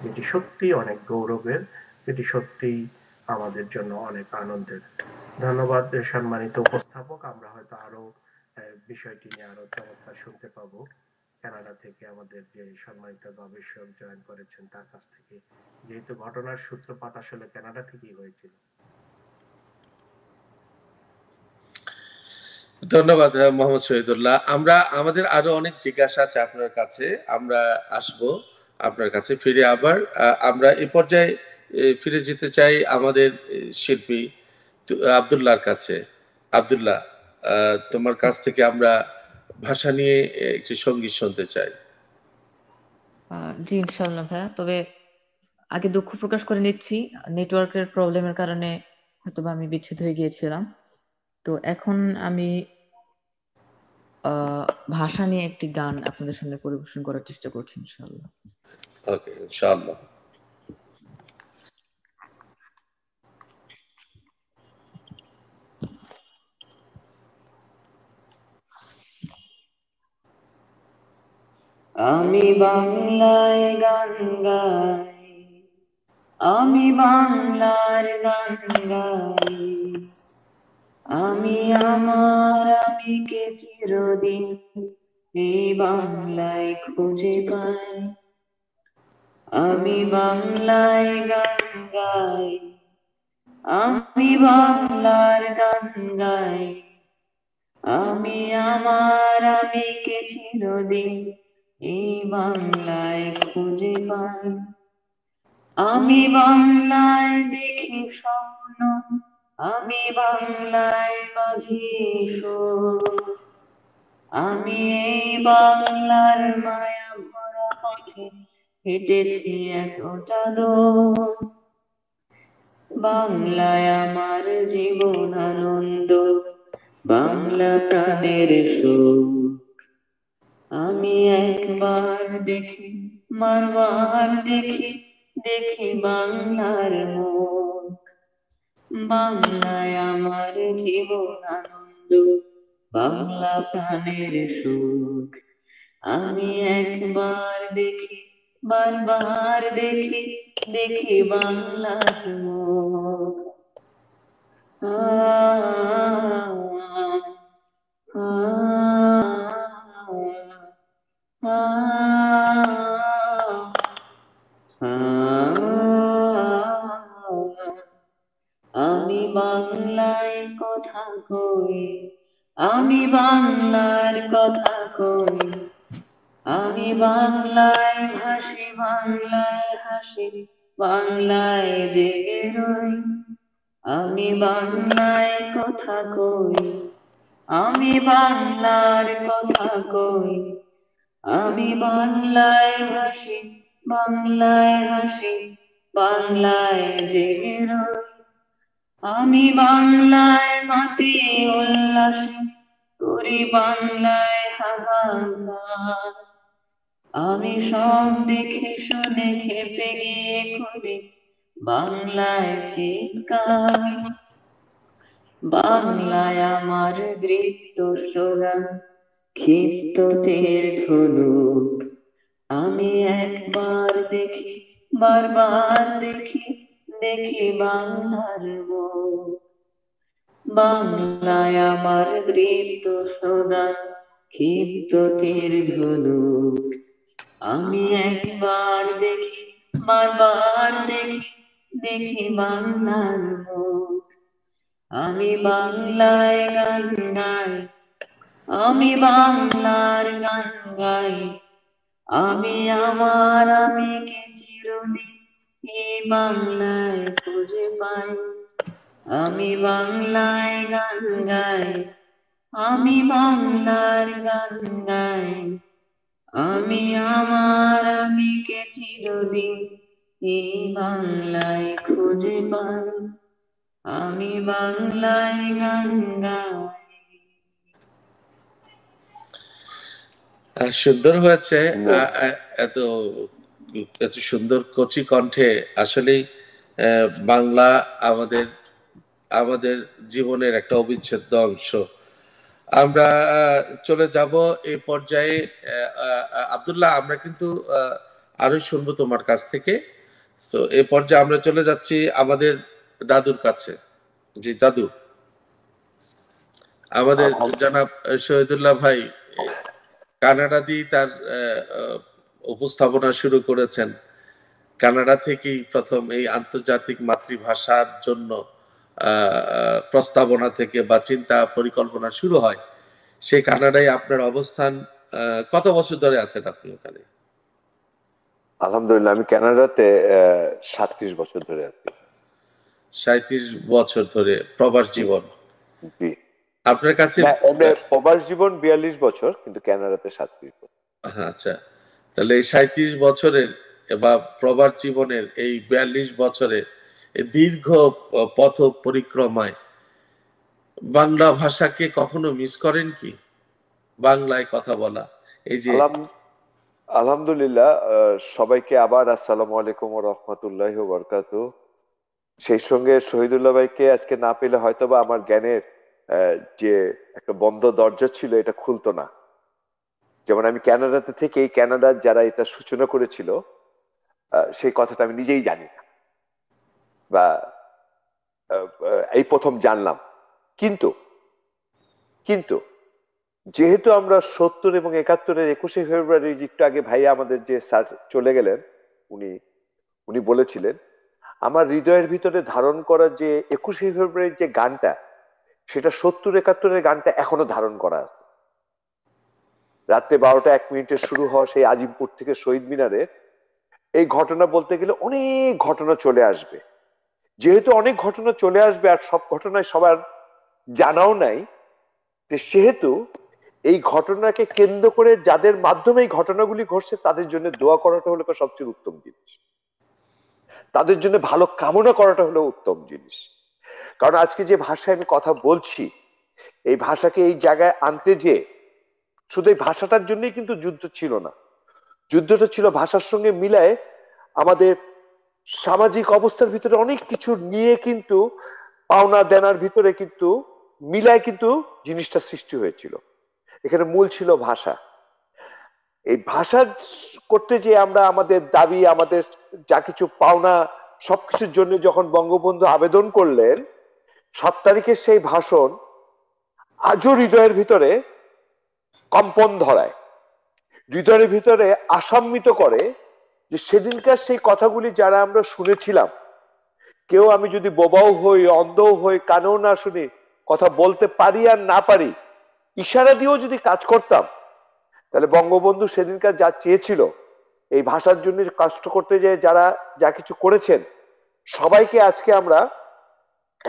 যেটি সত্যি অনেক গৌরবের, যেটি সত্যি আমাদের জন্য অনেক আনন্দের। ধন্যবাদ সম্মানিত উপস্থাপক। আমরা হয়তো আরো বিষয়টি নিয়ে আরো চমৎকার শুনতে পাবো কানাডা থেকে আমাদের যে সম্মানিত গবেষক জয়েন করেছেন তার কাছ থেকে, যেহেতু ঘটনার সূত্রপাত আসলে কানাডা থেকেই হয়েছিল। ধন্যবাদ মোহাম্মদ শহীদুল্লাহ। আমাদের আরো অনেক জিজ্ঞাসা আছে আপনার কাছে, আমরা আসব আপনার কাছে ফিরে আবার। আমরা এই পর্যায়ে ফিরে যেতে চাই আমাদের শিল্পী আব্দুল্লাহর কাছে। আব্দুল্লাহ, তোমার কাছ থেকে আমরা ভাষা নিয়ে একটি সঙ্গীত শুনতে চাই। জি ইনশাল্লাহ ভাইয়া, তবে আগে দুঃখ প্রকাশ করে নিচ্ছি, নেটওয়ার্কের প্রবলেমের কারণে হয়তোবা আমি বিচ্ছেদ হয়ে গিয়েছিলাম। তো এখন আমি ভাষা নিয়ে একটি গান আপনাদের সামনে পরিবেশন করার চেষ্টা করছি ইনশাল্লাহ। ওকে, ইনশাআল্লাহ। আমি বাংলায় গান গাই, আমি বাংলার গান গাই, আমি আমার আমিকে চিরদিন এই বাংলায় খুঁজে পাই। আমি বাংলায় গান গাই, আমি বাংলার গান গাই, আমি আমার আমিকে চিরদিন এই বাংলায় খুঁজে পাই। আমি বাংলায় দেখি স্বপ্ন, আমি বাংলায় বাঁধি সুর, আমি এই বাংলার মায়া ভরা পথে হেঁটেছি এতটা দূর। বাংলায় আমার জীবন আনন্দ, বাংলা প্রাণের সুখ। আমি একবার দেখি, বারবার দেখি, দেখি বাংলার মুখ। বাংলায় আমার জীবন আনন্দ, বাংলা প্রাণের সুখ। আমি একবার দেখি, বারবার দেখি, দেখি বাংলার মুখ। আমি বাংলায় কথা কই, আমি বাংলার কথা কই, আমি বাংলায় ভাসি, বাংলায় হাসি, বাংলায় জেগে রই। আমি বাংলায় কথা কই, আমি বাংলার কথা কই, আমি বাংলায় ভাসি, বাংলায় হাসি, বাংলায় জেগে রই। আমি বাংলায় মাতি উল্লাসে করি, বাংলায় হাহাকার। আমি সব দেখে শুনে খেপে গিয়ে করি বাংলায় চিৎকার। বাংলায় আমার দৃপ্ত স্লোগান, ক্ষিপ্ত তীর ধনুক। আমি একবার দেখি, বারবার দেখি, দেখি বাংলার মুখ। বাংলায় আমার দৃপ্ত স্লোগান, ক্ষিপ্ত তীর ধনুক। আমি একবার দেখি, বারবার দেখি, দেখি বাংলার মুখ। আমি বাংলায় গান গাই, আমি বাংলার গান গাই। আমি আমার আমিকে চিরদিন এই বাংলায় খুঁজে পাই। আমি বাংলায় গান গাই, আমি বাংলার গান গাই। আমি আমার আমিকে চিরদিন এই বাংলায় খুঁজে পাই। আমি বাংলায় গান গাই। সুন্দর হয়েছে। না, এত এত সুন্দর কচি কণ্ঠে আসলেই বাংলা আমাদের আমাদের জীবনের একটা অবিচ্ছেদ্য অংশ। আমরা চলে যাব এই পর্যায়ে। আব্দুল্লাহ, আমরা কিন্তু আরো শুনবো তোমার কাছ থেকে। সো এই পর্যায়ে আমরা চলে যাচ্ছি আমাদের দাদুর কাছে। জি দাদু, আমাদের জনাব শহীদুল্লাহ ভাই কানাডা দিয়ে তার উপস্থাপনা শুরু করেছেন। কানাডা থেকেই প্রথম এই আন্তর্জাতিক মাতৃভাষার জন্য প্রস্তাবনা থেকে বা চিন্তা পরিকল্পনা শুরু হয়। সেই কানাডায় আপনার অবস্থান। কত বছর ধরে আছেন আপনি ওখানে? আলহামদুলিল্লাহ আমি কানাডাতে 37 বছর ধরে আছি। 37 বছর ধরে প্রবাস জীবন জি, আপনার কাছে। না প্রবাস জীবন 42 বছর, কিন্তু কানাডাতে 37 বছর। আচ্ছা, তাহলে এই 37 বছরের বা প্রবাস জীবনের এই 42 বছরে এই দীর্ঘ পথ পরিক্রমায় বাংলা ভাষাকে কখনো মিস করেন কি? বাংলায় কথা বলা, এই যে। আলহামদুলিল্লাহ, সবাইকে আবার আসসালামু আলাইকুম ওয়া রাহমাতুল্লাহি ওয়া বারাকাতুহু। সেই সঙ্গে শহীদুল্লাহ ভাইকে আজকে না পেলে হয়তোবা আমার জ্ঞানের যে একটা বন্ধ দরজা ছিল এটা খুলতো না। যেমন আমি কানাডাতে থেকে এই কানাডার যারা এটা সূচনা করেছিল সেই কথাটা আমি নিজেই জানি না, বা এই প্রথম জানলাম। কিন্তু কিন্তু যেহেতু আমরা 70 এবং 71-এর 21শে ফেব্রুয়ারি, একটু আগে ভাইয়া আমাদের যে স্যার চলে গেলেন, উনি উনি বলেছিলেন আমার হৃদয়ের ভিতরে ধারণ করা যে 21শে ফেব্রুয়ারির যে গানটা, সেটা 70-71-এর গানটা এখনো ধারণ করা আছে। রাত্রে 12টা 1 মিনিটে শুরু হওয়া সেই আজিমপুর থেকে শহীদ মিনারে এই ঘটনা বলতে গেলে অনেক ঘটনা চলে আসবে। যেহেতু অনেক ঘটনা চলে আসবে আর সব ঘটনায় সবার জানাও নাই, সেহেতু এই ঘটনাকে কেন্দ্র করে যাদের মাধ্যমে এই ঘটনাগুলি ঘটছে তাদের জন্য দোয়া করাটা হলো সবচেয়ে উত্তম জিনিস, তাদের জন্য ভালো কামনা করাটা হলো উত্তম জিনিস। কারণ আজকে যে ভাষায় আমি কথা বলছি, এই ভাষাকে এই জায়গায় আনতে যে শুধু এই ভাষাটার জন্যই কিন্তু যুদ্ধ ছিল না, যুদ্ধটা ছিল ভাষার সঙ্গে মিলায় আমাদের সামাজিক অবস্থার ভিতরে অনেক কিছু নিয়ে, কিন্তু পাওনা দেনার ভিতরে কিন্তু মিলায় কিন্তু জিনিসটা সৃষ্টি হয়েছিল। এখানে মূল ছিল ভাষা। এই ভাষা করতে যে আমরা আমাদের দাবি, আমাদের যা কিছু পাওনা, সবকিছুর জন্য যখন বঙ্গবন্ধু আবেদন করলেন, 7 তারিখের সেই ভাষণ আজও হৃদয়ের ভিতরে কম্পন ধরায়, হৃদয়ের ভিতরে আশান্বিত করে যে সেদিনকার সেই কথাগুলি যারা আমরা শুনেছিলাম, কেউ আমি যদি বোবাও হই, অন্ধও হই, কানেও না শুনি, কথা বলতে পারি আর না পারি, ইশারা দিয়েও যদি কাজ করতাম, তাহলে বঙ্গবন্ধু সেদিনকার যা চেয়েছিল, এই ভাষার জন্য কষ্ট করতে যেয়ে যারা যা কিছু করেছেন, সবাইকে আজকে আমরা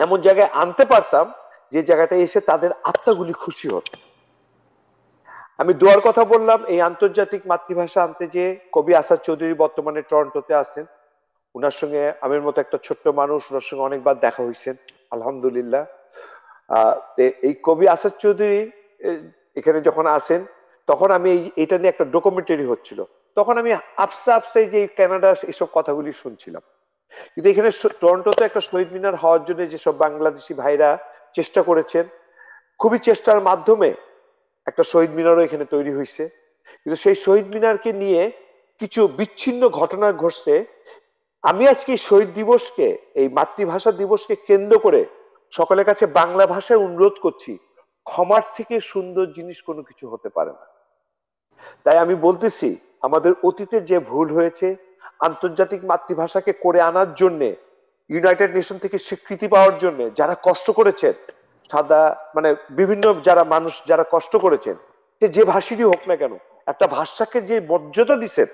এমন জায়গায় আনতে পারতাম যে জায়গাটা এসে তাদের আত্মাগুলি খুশি হতো। আমি দোয়ার কথা বললাম এই আন্তর্জাতিক মাতৃভাষা আনতে, যে কবি আসাদ চৌধুরী বর্তমানে টরন্টোতে আছেন, উনার সঙ্গে আমের মতো একটা ছোট্ট মানুষ, ওনার সঙ্গে অনেকবার দেখা হয়েছেন আলহামদুলিল্লাহ। এই কবি আসাদ চৌধুরী এখানে যখন আসেন, তখন আমি এইটা নিয়ে একটা ডকুমেন্টারি হচ্ছিল, তখন আমি আপসা আপসাই যে কানাডা এসব কথাগুলি শুনছিলাম। কিন্তু এখানে টরন্টোতে একটা শহীদ মিনার হওয়ার জন্য যেসব বাংলাদেশি ভাইরা চেষ্টা করেছেন, খুবই চেষ্টার মাধ্যমে একটা শহীদ মিনারও এখানে তৈরি হয়েছে। কিন্তু সেই শহীদ মিনারকে নিয়ে কিছু বিচ্ছিন্ন ঘটনা ঘটছে। আমি আজকে এই শহীদ দিবসকে, এই মাতৃভাষা দিবসকে কেন্দ্র করে সকলের কাছে বাংলা ভাষায় অনুরোধ করছি, ক্ষমার থেকে সুন্দর জিনিস কোনো কিছু হতে পারে না। তাই আমি বলতেছি, আমাদের অতীতে যে ভুল হয়েছে, আন্তর্জাতিক মাতৃভাষাকে করে আনার জন্যে, ইউনাইটেড নেশন থেকে স্বীকৃতি পাওয়ার জন্য যারা কষ্ট করেছেন, সাদা মানে বিভিন্ন যারা মানুষ যারা কষ্ট করেছেন, সে যে ভাষীরই হোক না কেন, একটা ভাষাকে যে মর্যাদা দিচ্ছেন,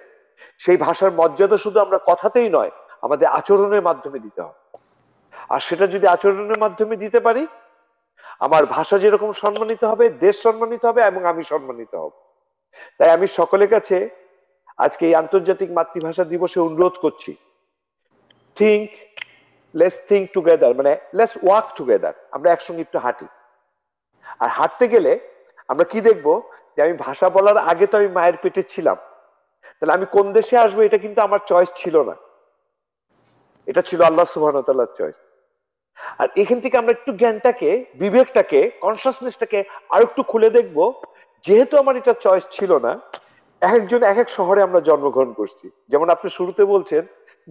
সেই ভাষার মর্যাদা শুধু আমরা কথাতেই নয়, আমাদের আচরণের মাধ্যমে দিতে হবে। আর সেটা যদি আচরণের মাধ্যমে দিতে পারি, আমার ভাষা যেরকম সম্মানিত হবে, দেশ সম্মানিত হবে এবং আমি সম্মানিত হব। তাই আমি সকলের কাছে আজকে এই আন্তর্জাতিক মাতৃভাষা দিবসে অনুরোধ করছি, থিঙ্ক, লেটস থিঙ্ক টুগেদার, মানে লেটস ওয়ার্ক টুগেদার, আমরা একসঙ্গে একটু হাঁটি। আর হাঁটতে গেলে আমরা কি দেখবো, যে আমি ভাষা বলার আগে তো আমি মায়ের পেটে ছিলাম, তাহলে আমি কোন দেশে আসবো এটা কিন্তু আমার চয়েস ছিল না, এটা ছিল আল্লাহ সুবহানাহু ওয়া তাআলার চয়েস। আর এখান থেকে আমরা একটু জ্ঞানটাকে, বিবেকটাকে, কনসাসনেসটাকে আর একটু খুলে দেখবো, যেহেতু আমার এটা চয়েস ছিল না, এক একজন এক এক শহরে আমরা জন্মগ্রহণ করছি। যেমন আপনি শুরুতে বলছেন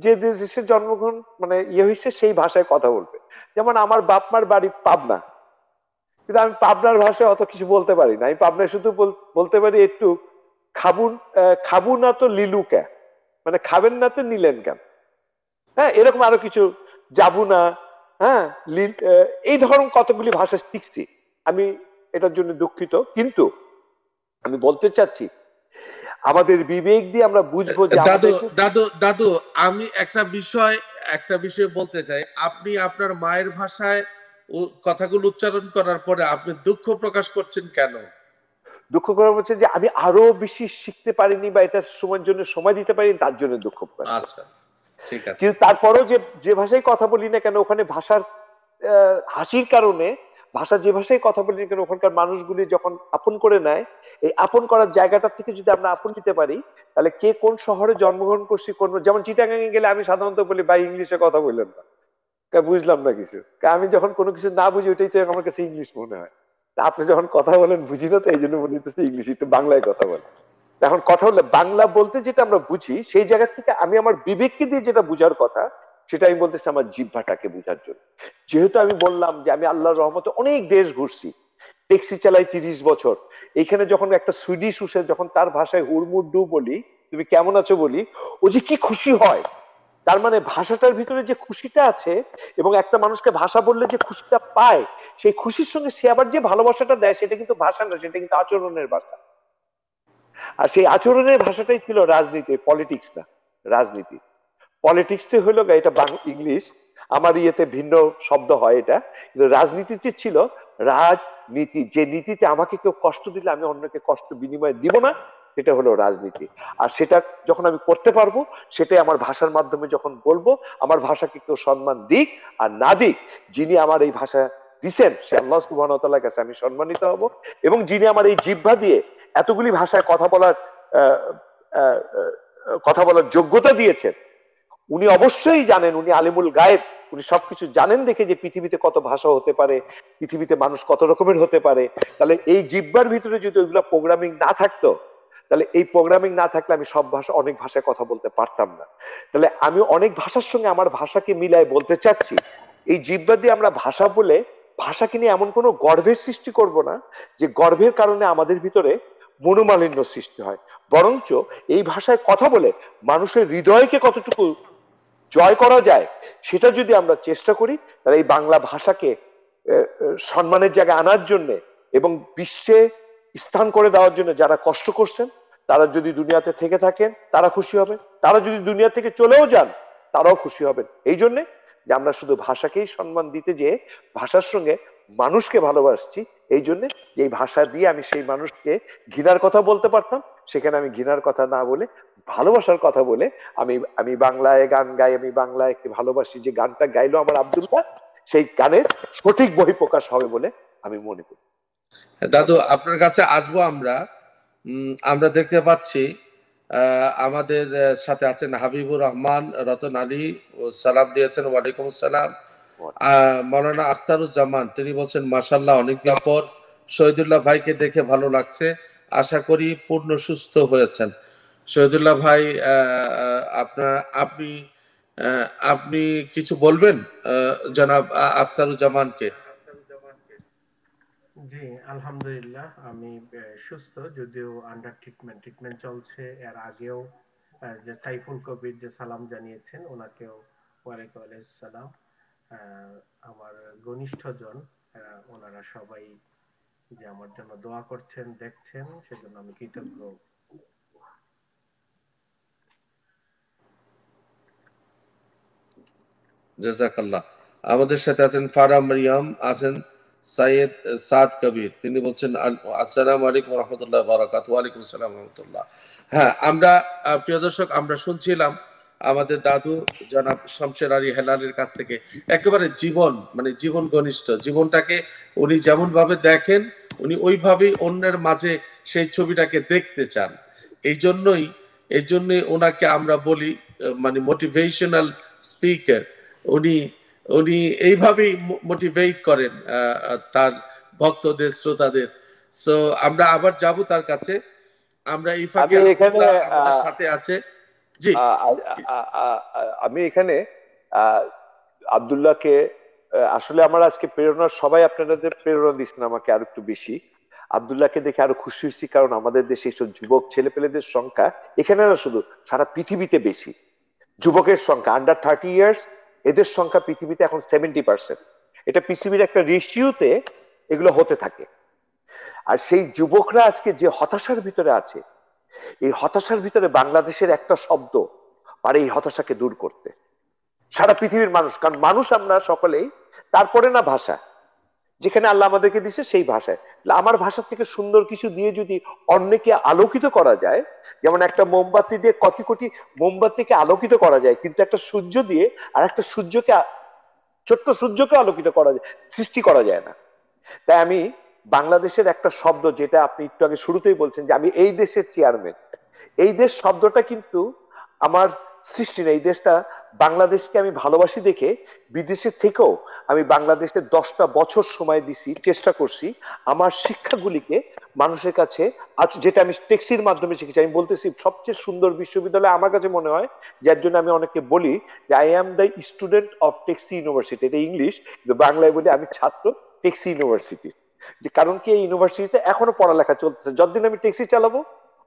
যে দেশে জন্মগ্রহণ মানে হয়েছে সেই ভাষায় কথা বলবে। যেমন আমার বাপ মার বাড়ি পাবনা, কিন্তু আমি পাবনার ভাষায় অত কিছু বলতে পারি না। আমি পাবনায় শুধু বলতে পারি একটু খাবুন, খাবু না তো লিলু কে, মানে খাবেন না তো নিলেন কেন, হ্যাঁ, এরকম আরো কিছু, যাবো না, হ্যাঁ, এই ধরনের কতগুলি ভাষা শিখছি। আমি এটার জন্য দুঃখিত, কিন্তু আমি বলতে চাচ্ছি আমাদের বিবেক দিয়ে আমরা বুঝবো যে দাদু দাদু দাদু আমি একটা বিষয় বলতে চাই। আপনি আপনার মায়ের ভাষায় কথাগুলো উচ্চারণ করার পরে আপনি দুঃখ প্রকাশ করছেন কেন? দুঃখ করা হচ্ছে যে আমি আরো বেশি শিখতে পারিনি বা এটার সময়ের জন্য সময় দিতে পারিনি, তার জন্য দুঃখ প্রকাশ। আচ্ছা, ঠিক আছে। কিন্তু তারপরেও যে ভাষায় কথা বলি না কেন, ওখানে ভাষার হাসির কারণে, ভাষা যে ভাষায় কথা বলি না কেন, ওখানকার মানুষগুলি যখন আপন করে নেয়, এই আপন করার জায়গাটা থেকে যদি আমরা আপন নিতে পারি, তাহলে কে কোন শহরে জন্মগ্রহণ করছি, কোন, যেমন চিটাগাঙে গেলে আমি সাধারণত বলি ভাই ইংলিশে কথা বললেন না, বুঝলাম না কিছু। আমি যখন কোনো কিছু না বুঝি, ওইটাই তো আমার কাছে ইংলিশ মনে হয়। আপনি যখন কথা বলেন বুঝি না, তো এই জন্য মনে হচ্ছে ইংলিশ, একটু বাংলায় কথা বলেন। এখন কথা হলে বাংলা বলতে যেটা আমরা বুঝি, সেই জায়গা থেকে আমি আমার বিবেককে দিয়ে যেটা বুঝার কথা, সেটা আমি বলতেছি আমার জিহ্বাটাকে বুঝার জন্য। যেহেতু আমি বললাম যে আমি আল্লাহর রহমতে অনেক দেশ ঘুরছি, ট্যাক্সি চালাই 30 বছর, এখানে যখন একটা সুইডিশ উসে যখন তার ভাষায় হুড়মুড় বলি, তুমি কেমন আছো বলি, ও যে কি খুশি হয়, তার মানে ভাষাটার ভিতরে যে খুশিটা আছে, এবং একটা মানুষকে ভাষা বললে যে খুশিটা পায়, সেই খুশির সঙ্গে সে আবার যে ভালোবাসাটা দেয়, সেটা কিন্তু ভাষা না, সেটা কিন্তু আচরণের ভাষা। আর সেই আচরণের ভাষাটাই ছিল রাজনীতি, পলিটিক্স না, রাজনীতি। পলিটিক্স হলো এটা ইংলিশ, আমার ইয়েতে ভিন্ন শব্দ হয় এটা, কিন্তু রাজনীতি ছিল রাজনীতি, যে নীতিতে আমাকে কেউ কষ্ট দিলে আমি অন্যকে কষ্ট বিনিময়ে দিব না, সেটা হলো রাজনীতি। আর সেটা যখন আমি করতে পারবো, সেটাই আমার ভাষার মাধ্যমে যখন বলবো, আমার ভাষাকে কেউ সম্মান দিক আর না দিক, যিনি আমার এই ভাষা দিচ্ছেন সে আল্লাহ সুবহানাহু ওয়া তাআলার কাছে আমি সম্মানিত হব। এবং যিনি আমার এই জিহ্বা দিয়ে এতগুলি ভাষায় কথা বলার যোগ্যতা দিয়েছেন, উনি অবশ্যই জানেন, উনি আলিমুল গায়েব, উনি সবকিছু জানেন দেখে যে পৃথিবীতে কত ভাষা হতে পারে, পৃথিবীতে মানুষ কত রকমের হতে পারে। তাহলে এই জিহ্বার ভিতরে যদি ওইগুলো প্রোগ্রামিং না থাকতো, তাহলে এই প্রোগ্রামিং না থাকলে আমি অনেক ভাষায় কথা বলতে পারতাম না। তাহলে আমি অনেক ভাষার সঙ্গে আমার ভাষাকে মিলাই বলতে চাচ্ছি, এই জিহ্বা দিয়ে আমরা ভাষা বলে ভাষাকে নিয়ে এমন কোনো গর্বের সৃষ্টি করব না, যে গর্বের কারণে আমাদের ভিতরে মনোমালিন্য সৃষ্টি হয়। বরঞ্চ এই ভাষায় কথা বলে মানুষের হৃদয়কে কতটুকু জয় করা যায়, সেটা যদি আমরা চেষ্টা করি, তাহলে এই বাংলা ভাষাকে সম্মানের জায়গায় আনার জন্য এবং বিশ্বে স্থান করে দেওয়ার জন্য যারা কষ্ট করছেন, তারা যদি দুনিয়াতে থেকে থাকেন তারা খুশি হবেন, তারা যদি দুনিয়া থেকে চলেও যান তারাও খুশি হবেন। এই জন্যে যে আমরা শুধু ভাষাকেই সম্মান দিতে যেয়ে ভাষার সঙ্গে মানুষকে ভালোবাসছি, এই জন্য যে এই ভাষা দিয়ে আমি সেই মানুষকে ঘৃণার কথা বলতে পারতাম, সেখানে আমি ঘৃণার কথা না বলে ভালোবাসার কথা বলে আমি বাংলায় গান গাই, আমি বাংলায় একটি ভালোবাসি, যে গানটা গাইলো আমার আব্দুল্লাহ, সেই গানের সঠিক বহিঃপ্রকাশ হবে বলে আমি মনে করি। দাদু আপনার কাছে আসবো আমরা। আমরা দেখতে পাচ্ছি আমাদের সাথে আছেন হাবিবুর রহমান রতন আলী, ও সালাম দিয়েছেন, ওয়ালাইকুম আসসালাম। মৌলানা আখতারুজ্জামান, তিনি বলছেন মাশাআল্লাহ, অনেকদিন পর শহীদুল্লাহ ভাইকে দেখে ভালো লাগছে, আশা করি পূর্ণ সুস্থ হয়েছেন। শহীদুল্লাহ ভাই, আপনি আপনি কিছু বলবেন জনাব আখতারুজ্জামানকে? জি, আলহামদুলিল্লাহ আমি সুস্থ, যদিও আন্ডার ট্রিটমেন্ট চলছে। এর আগেও যে সাইফুল কবির যে সালাম জানিয়েছেন, ওনাকেও ওয়ালাইকুম সালাম। আমার ঘনিষ্ঠজন, ওনারা সবাই যে আমার জন্য দোয়া করছেন, দেখছেন, সেজন্য আমি কৃতজ্ঞ। জাযাকাল্লাহ। আমাদের সাথে আছেন ফারা মারিয়াম, আছেন সাইয়েদ সাদ কবির, তিনি বলছেন আসসালামু আলাইকুম রহমতুল্লাহ বারাকাতুহু। ওয়ালাইকুম আসসালাম রহমতুল্লাহ। হ্যাঁ, আমরা প্রিয় দর্শক, আমরা শুনছিলাম আমাদের দাদু জনাব শমশের আলী হেলালের কাছ থেকে একেবারে জীবন, মানে জীবন ঘনিষ্ঠ জীবনটাকে উনি যেমন ভাবে দেখেন, উনি ওইভাবেই অন্যের মাঝে সেই ছবিটাকে দেখতে চান। এই জন্যই ওনাকে আমরা বলি মানে মোটিভেশনাল স্পিকার। উনি উনি এইভাবেই মোটিভেট করেন তার ভক্তদের, শ্রোতাদের। সো আমরা আবার যাব তার কাছে। আমরা আমি ইফাকে এখানে আমাদের সাথে আছে। জি, আমি এখানে আব্দুল্লাহকে আসলে আমার আজকে প্রেরণা, সবাই আপনাদের প্রেরণা দিচ্ছেন আমাকে আরো একটু বেশি। আব্দুল্লাহকে দেখে আরো খুশি হয়েছি, কারণ আমাদের দেশে এইসব যুবক ছেলেপেলেদের সংখ্যা এখানে না, শুধু সারা পৃথিবীতে বেশি। যুবকের সংখ্যা আন্ডার 30 ইয়ার্স, এদের সংখ্যা পৃথিবীতে এখন 70%। এটা পৃথিবীর একটা রেশিওতে এগুলো হতে থাকে। আর সেই যুবকরা আজকে যে হতাশার ভিতরে আছে, এই হতাশার ভিতরে বাংলাদেশের একটা শব্দ পারে এই হতাশাকে দূর করতে। সারা পৃথিবীর মানুষ, কারণ মানুষ আমরা সকলেই, তারপরে না ভাষা, যেখানে আল্লাহ আমাদেরকে দিছে সেই ভাষায়। আমার ভাষা থেকে সুন্দর কিছু দিয়ে যদি অন্যকে আলোকিত করা যায়, যেমন একটা মোমবাতি দিয়ে কোটি কোটি মোমবাতিকে আলোকিত করা যায়, কিন্তু একটা সূর্য দিয়ে আর একটা সূর্যকে, ছোট্ট সূর্যকে আলোকিত করা যায়, সৃষ্টি করা যায় না। তাই আমি বাংলাদেশের একটা শব্দ, যেটা আপনি একটু আগে শুরুতেই বলছেন যে আমি এই দেশের চেয়ারম্যান, এই দেশ শব্দটা কিন্তু আমার সৃষ্টি না। এই দেশটা, বাংলাদেশকে আমি ভালোবাসি দেখে বিদেশের থেকেও আমি বাংলাদেশে 10টা বছর সময় দিছি, চেষ্টা করছি আমার শিক্ষাগুলিকে মানুষের কাছে। আজ যেটা আমি ট্যাক্সির মাধ্যমে শিখেছি, আমি বলতেছি সবচেয়ে সুন্দর বিশ্ববিদ্যালয় আমার কাছে মনে হয়, যার জন্য আমি অনেককে বলি যে I am the student of taxi university. এটা ইংলিশ, কিন্তু বাংলায় বলি আমি ছাত্র ট্যাক্সি ইউনিভার্সিটি। যে কারণ কি, এই ইউনিভার্সিটিতে এখনো পড়ালেখা চলতেছে। যতদিন আমি ট্যাক্সি চালাবো,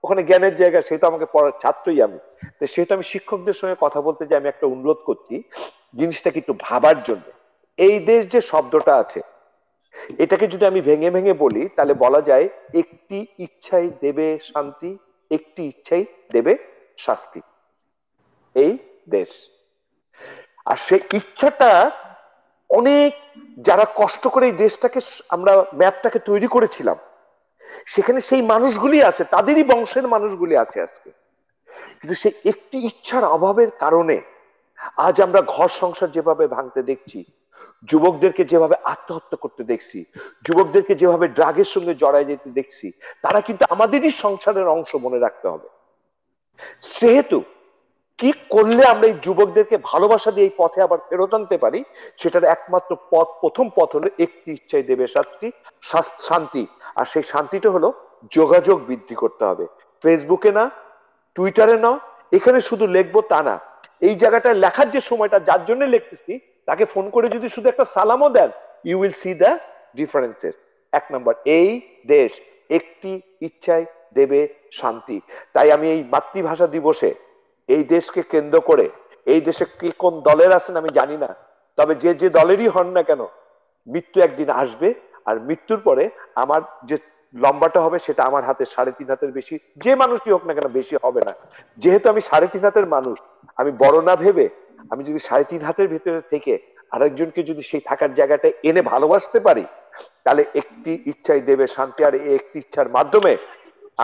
ওখানে জ্ঞানের জায়গা, সেটা আমাকে পড়ার ছাত্রই আমি। তো সেটা আমি শিক্ষকদের সঙ্গে কথা বলতে যে আমি একটা অনুরোধ করছি জিনিসটাকে একটু ভাবার জন্য। এই দেশ যে শব্দটা আছে, এটাকে যদি আমি ভেঙে ভেঙে বলি, তাহলে বলা যায় একটি ইচ্ছাই দেবে শান্তি, একটি ইচ্ছাই দেবে শাস্তি। এই দেশ, আর সেই ইচ্ছাটা অনেক, যারা কষ্ট করে এই দেশটাকে, আমরা ম্যাপটাকে তৈরি করেছিলাম, সেখানে সেই মানুষগুলি আছে, তাদেরই বংশের মানুষগুলি আছে আজকে। কিন্তু সেই একটি ইচ্ছার অভাবের কারণে আজ আমরা ঘর সংসার যেভাবে ভাঙতে দেখছি, যুবকদেরকে যেভাবে আত্মহত্যা করতে দেখছি, যুবকদেরকে যেভাবে ড্রাগের সঙ্গে জড়ায় যেতে দেখছি, তারা কিন্তু আমাদেরই সংসারের অংশ, মনে রাখতে হবে। সেহেতু কি করলে আমরা এই যুবকদেরকে ভালোবাসা দিয়ে এই পথে আবার ফেরত আনতে পারি, সেটার একমাত্র পথ, প্রথম পথ হলো একটি ইচ্ছাই দেবে শান্তি। আর সেই শান্তিটা হলো যোগাযোগ বৃদ্ধি করতে হবে। ফেসবুকে না, টুইটারে না, এখানে শুধু লিখবো তা না, এই জায়গাটায় লেখার যে সময়টা, যার জন্য লিখতেছি তাকে ফোন করে যদি শুধু একটা সালামও দেন, you will see the differences. 1 নম্বর, এই দেশ একটি ইচ্ছায় দেবে শান্তি। তাই আমি এই মাতৃভাষা দিবসে এই দেশকে কেন্দ্র করে, এই দেশে কে কোন দলের আছেন আমি জানি না, তবে যে যে দলেরই হন না কেন, মৃত্যু একদিন আসবে। আর মৃত্যুর পরে আমার যে লম্বাটা হবে, সেটা আমার হাতে 3.5 হাতের বেশি, যে মানুষই হোক না কেন, বেশি হবে না। যেহেতু আমি 3.5 হাতের মানুষ, আমি বড় না ভেবে, আমি যদি 3.5 হাতের ভিতরে থেকে আরেকজনকে যদি সেই থাকার জায়গাটা এনে ভালোবাসতে পারি, তাহলে একটি ইচ্ছাই দেবে শান্তি। আর এই একটি ইচ্ছার মাধ্যমে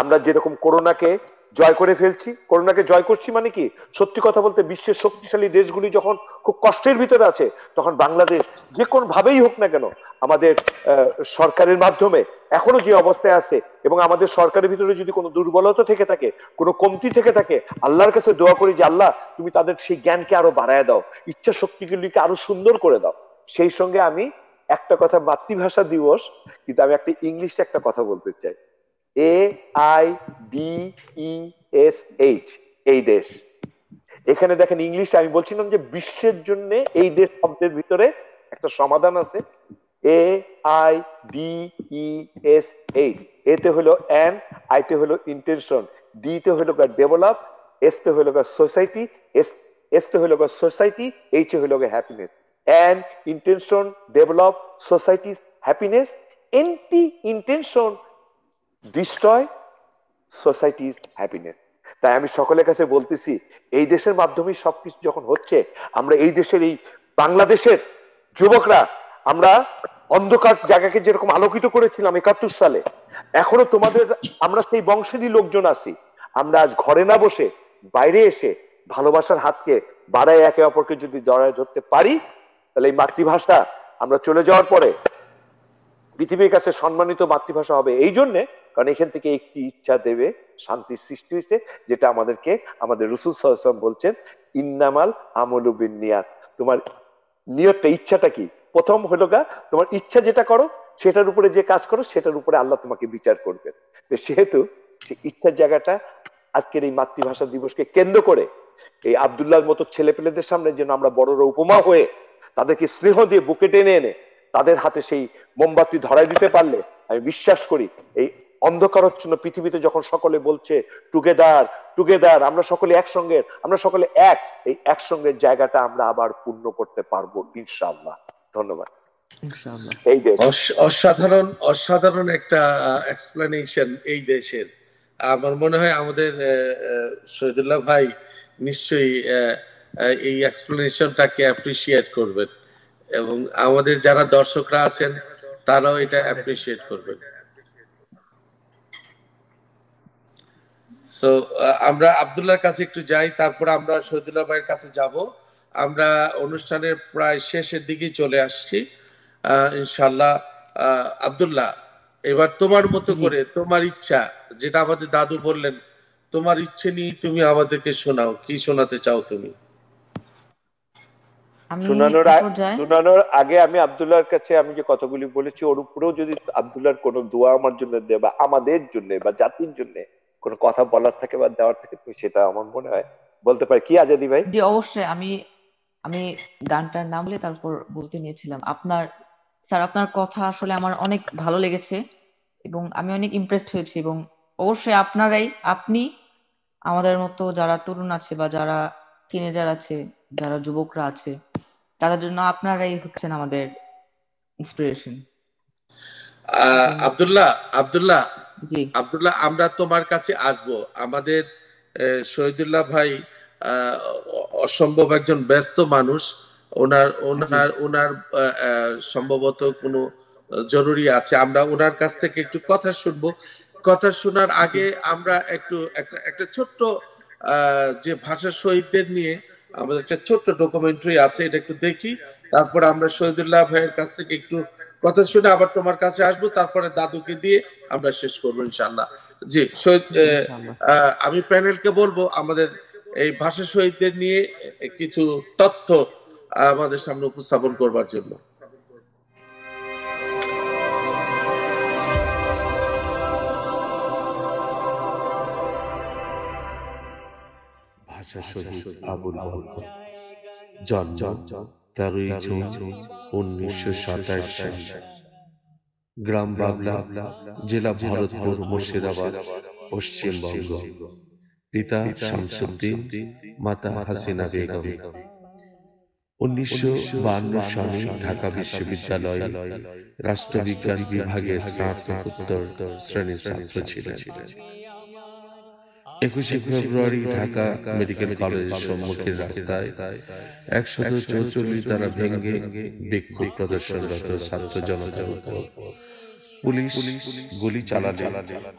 আমরা যেরকম করোনাকে জয় করে ফেলছি, করোনাকে জয় করছি। মানে কি, সত্যি কথা বলতে বিশ্বের শক্তিশালী দেশগুলি যখন খুব কষ্টের ভিতরে আছে, তখন বাংলাদেশ যে কোন ভাবেই হোক না কেন আমাদের সরকারের মাধ্যমে এখনো যে অবস্থায় আছে, এবং আমাদের সরকারের ভিতরে যদি কোনো দুর্বলতা থেকে থাকে, কোনো কমতি থেকে থাকে, আল্লাহর কাছে দোয়া করি যে আল্লাহ তুমি তাদের সেই জ্ঞানকে আরো বাড়ায় দাও, ইচ্ছা শক্তিগুলিকে আরো সুন্দর করে দাও। সেই সঙ্গে আমি একটা কথা, মাতৃভাষা দিবস, কিন্তু আমি একটা ইংলিশে একটা কথা বলতে চাই। AIDS, এই দেশ। এখানে দেখেন ইংলিশে আমি বলছিলাম যে বিশ্বের জন্য এই দেশ শব্দের ভিতরে একটা সমাধান আছে। AIDS, এতে হলো অ্যান, আইতে হলো ইন্টেনশন, ডি তে হলো ডেভেলপ, এস তে হলো সোসাইটি, এস তে হলো সোসাইটি, এইচ এ হলো happiness. An, intention, develop, society, happiness. Anti intention destroy, societies happiness. তাই আমি সকলের কাছে বলতেছি, এই দেশের মাধ্যমে সবকিছু যখন হচ্ছে, আমরা এই দেশের, এই বাংলাদেশের যুবকরা, আমরা অন্ধকার জায়গাকে যেরকম আলোকিত করেছিলাম 71 সালে, এখনো তোমাদের, আমরা সেই বংশেরই লোকজন আছি। আমরা আজ ঘরে না বসে বাইরে এসে ভালোবাসার হাতকে বাড়ায় একে অপরকে যদি জড়ায় ধরতে পারি, তাহলে এই মাতৃভাষা আমরা চলে যাওয়ার পরে পৃথিবীর কাছে সম্মানিত মাতৃভাষা হবে। এই জন্যে কারণ এখান থেকে একটি ইচ্ছা দেবে শান্তির সৃষ্টি হয়েছে, যেটা আমাদেরকে আমাদের রাসূল সাল্লাল্লাহু আলাইহি ওয়াসাল্লাম বলছেন, ইন্নামাল আমালু বিন্নিয়াত। তোমার নিয়তটা, ইচ্ছাটা কি? প্রথম হলো তোমার ইচ্ছা যেটা করো, সেটার উপরে যে কাজ করো, সেটার উপরে আল্লাহ তোমাকে বিচার করবেন। সেহেতু ইচ্ছার জায়গাটা আজকের এই মাতৃভাষা দিবসকে কেন্দ্র করে এই আব্দুল্লাহর মতো ছেলে পেলেদের সামনে যেন আমরা বড়রা উপমা হয়ে তাদেরকে স্নেহ দিয়ে বুকে টেনে এনে তাদের হাতে সেই মোমবাতি ধরাই দিতে পারলে, আমি বিশ্বাস করি এই অন্ধকারচ্ছন্ন পৃথিবীতে যখন সকলে বলছে টুগেদার টুগেদার, আমরা সকলে একসঙ্গে, আমরা সকলে এক, এই একসঙ্গের জায়গাটা আমরা আবার পূর্ণ করতে পারবো ইনশাআল্লাহ। ধন্যবাদ। এই দেশ অসাধারণ অসাধারণ একটা এক্সপ্লেনেশন এই দেশের। আমার মনে হয় আমাদের শহীদুল্লাহ ভাই নিশ্চয়ই এই এক্সপ্লেনেশনটাকে অ্যাপ্রিসিয়েট করবেন, এবং আমাদের যারা দর্শকরা আছেন তারাও এটা অ্যাপ্রিসিয়েট করবেন। সো আমরা আব্দুল্লাহর কাছে একটু যাই, তারপর আমরা শহীদুল্লাহ ভাইয়ের কাছে যাব। আমরা অনুষ্ঠানের প্রায় শেষের দিকেই চলে আসছি ইনশাল্লাহ। আব্দুল্লাহ, এবার তোমার মতো করে তোমার ইচ্ছা, যেটা আমাদের দাদু বললেন, তোমার ইচ্ছে নিয়ে তুমি আমাদেরকে শোনাও, কি শোনাতে চাও তুমি? শোনানোর আগে আমি আব্দুল্লাহর কাছে আমি যে কথাগুলি বলেছি ওর উপরেও যদি আব্দুল্লাহর কোনো দোয়া আমার জন্য দেয়, বা আমাদের জন্য বা জাতির জন্য কোনো কথা বলার থাকে বা দেওয়ার থাকে, তো সেটা আমার মনে হয় বলতে পারি। কি আজাদি ভাই? জি অবশ্যই। আমি আমি গানটার নাম বলে তারপর বলতে নিয়েছিলাম। স্যার আপনার কথা আসলে আমার অনেক ভালো লেগেছে এবং আমি অনেক ইমপ্রেসড হয়েছি, এবং অবশ্যই আপনি আমাদের মতো যারা তরুণ আছে বা যারা টিনেজার আছে, যারা যুবকরা আছে, তাদের জন্য আপনারাই হচ্ছেন আমাদের ইন্সপিরেশন। আব্দুল্লাহ আব্দুল্লাহ জি আব্দুল্লাহ, আমরা তোমার কাছে আসবো। আমাদের শহীদুল্লাহ ভাই অসম্ভব একজন ব্যস্ত মানুষ। ওনার ওনার ওনার সম্ভবত কোনো জরুরি আছে। আমরা ওনার কাছ থেকে একটু কথা শুনবো। কথা শোনার আগে আমরা একটা ছোট্ট যে ভাষা শহীদদের নিয়ে আমাদের একটা ছোট্ট ডকুমেন্টারি আছে, এটা একটু দেখি, তারপর আমরা শহীদুল্লাহ ভাইয়ের কাছ থেকে একটু কথা শুনে আবার তোমার কাছে আসবো, তারপরে দাদুকে দিয়ে আমরা শেষ করবো ইনশাআল্লাহ। জি শহীদ, আমি প্যানেলকে বলবো আমাদের এই ভাষা শহীদদের নিয়ে কিছু তথ্য আমাদের সামনে উপস্থাপন করবার জন্য। ভাষা শহীদ আবুল বরকত, জন্ম 13ই জুন 1927 সাল, গ্রাম বাবলা, জেলা ভরতপুর, মুর্শিদাবাদ, পশ্চিমবঙ্গ। পিতা শামসুদ্দিন, মাতা হাসিনা বেগম। 1952 সালে ঢাকা বিশ্ববিদ্যালয়ে রাষ্ট্রবিজ্ঞান বিভাগে স্নাতকোত্তর শ্রেণীর ছাত্র ছিলেন। 21শে ফেব্রুয়ারি ঢাকা মেডিকেল কলেজের সম্মুখের রাস্তায় 144 দ্বারা ভেঙে বিক্ষোভ প্রদর্শনরত ছাত্র জনতার উপর পুলিশ গুলি চালালে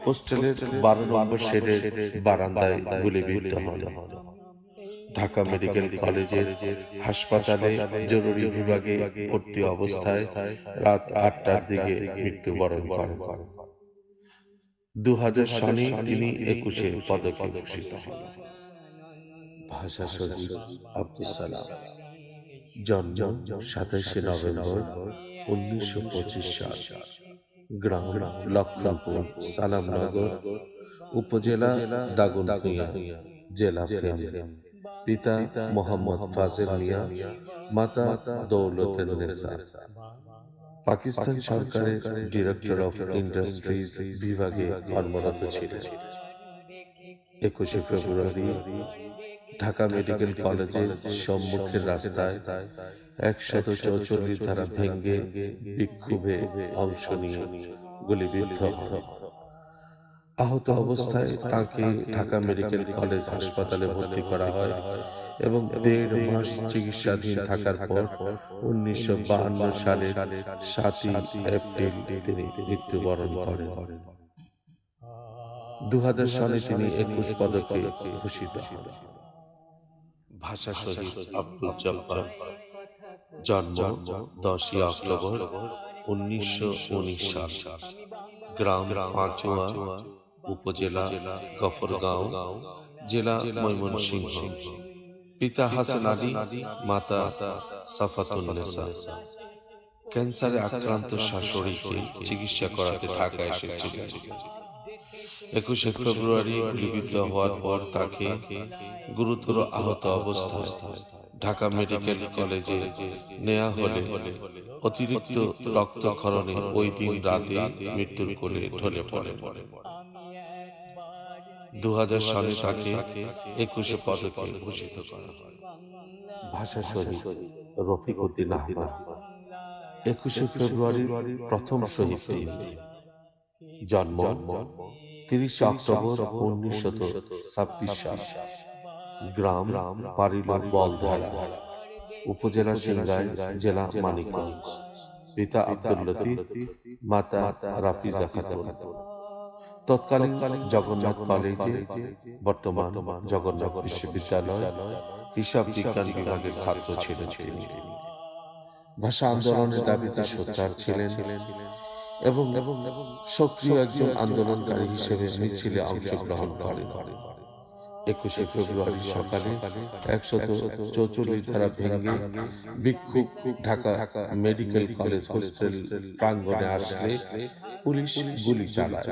হোস্টেলের 12 নম্বর শেডের বারান্দায় গুলিবিদ্ধ হন। ঢাকা মেডিকেল কলেজের হাসপাতালে জরুরি বিভাগে ভর্তি অবস্থায় রাত 8টার দিকে মৃত্যুবরণ করেন। 2000 সনে তিনি 21 পদকে ভূষিত হন। ভাষা শহীদ আব্দুস সালাম, জন্ম 27 নভেম্বর 1925 সাল, গ্রাম লক্ষ্মণপুর, সালামনগর, উপজেলা দাগনভূঞা, জেলা ফেনী। পিতা মোহাম্মদ ফাজেল মিয়া, মাতা দৌলতুন্নেসা। পাকিস্তান সরকারের ডিরেক্টর অফ ইন্ডাস্ট্রিজ বিভাগে কর্মরত ছিলেন। 21 ফেব্রুয়ারি ঢাকা মেডিকেল কলেজের সম্মুখের রাস্তায় 144 ধারা ভেঙ্গে বিক্ষোভে অংশ নিয়ে গুলিবিদ্ধ হন। আহত অবস্থায় তাকে ঢাকা মেডিকেল কলেজ হাসপাতালে ভর্তি করা হয় এবং 1.5 মাস চিকিৎসাধীন থাকার পর 1952 সালের 7 এপ্রিল তিনি মৃত্যুবরণ করেন। 2000 সালে তিনি 21 পদকে ভূষিত হন। ভাষা শহীদ আব্দুল জব্বার, জন্ম 10 অক্টোবর 1919 সাল, গ্রাম পাঁচুয়া, উপজেলা গফরগাঁও, জেলা ময়মনসিংহ। পিতা হাসান আলী, মাতা সাফাতুন্নেসা। ক্যান্সারে আক্রান্ত শাশুড়িকে চিকিৎসা করাতে ঢাকা এসেছিলেন। 21 ফেব্রুয়ারি গুলিবিদ্ধ হওয়ার পর তাকে গুরুতর আহত অবস্থায় ঢাকা মেডিকেল কলেজে নেওয়া হলে অতিরিক্ত রক্তক্ষরণে ওই দিন রাতে মৃত্যুর কোলে ঢলে পড়েন। 2000 সালে তাকে 21 পদকে ভূষিত করা হয়। ভাষা শহীদ রফিক উদ্দিন আহমদ, 21 ফেব্রুয়ারি প্রথম শহীদ তিনি। জন্ম 30 অক্টোবর 1926 সাল, গ্রাম পারিল বলধারা, উপজেলা সিংগাই, জেলা মানিকগঞ্জ। পিতা আব্দুল লতিফ, মাতা রাফিজা খাতুন। তৎকালীন জগন্নাথ কলেজে, বর্তমান জগন্নাথ বিশ্ববিদ্যালয়, হিসাব বিজ্ঞান বিভাগের ছাত্র ছিলেন তিনি। ভাষা আন্দোলনের দাবিতে সোচ্চার ছিলেন এবং সক্রিয় একজন আন্দোলনকারী হিসেবে মিছিলে অংশগ্রহণ করেন। 21 ফেব্রুয়ারি সকালে 144 ধারা ভেঙে বিক্ষোভ ঢাকা মেডিকেল কলেজ হোস্টেল প্রাঙ্গণে আসলে পুলিশ গুলি চালায়।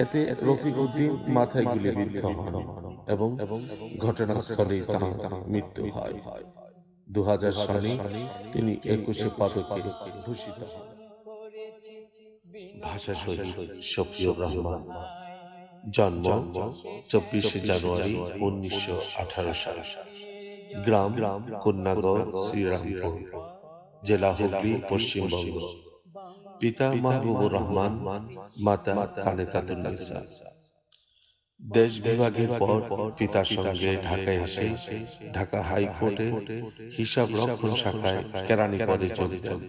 এতে রফিক উদ্দিন মাথায় গুলিবিদ্ধ হন এবং ঘটনাস্থলেই তাঁর মৃত্যু হয়। 2000 সালে তিনি 21 পদকে ভূষিত হন। ভাষা শহীদ শফিউর রহমান, জন্ম 24 জানুয়ারি 1918 সাল, গ্রাম কন্যাগড়, শ্রীরামপুর, জেলা হুগলি, পশ্চিমবঙ্গ। পিতা মাহবুবুর রহমান, মাতা কানেতাতুন্নেসা। দেশ বিভাগের পর পিতার সঙ্গে ঢাকায় এসে ঢাকা হাইকোর্টে হিসাব রক্ষণ শাখায় কেরানি পদে যোগ দেন।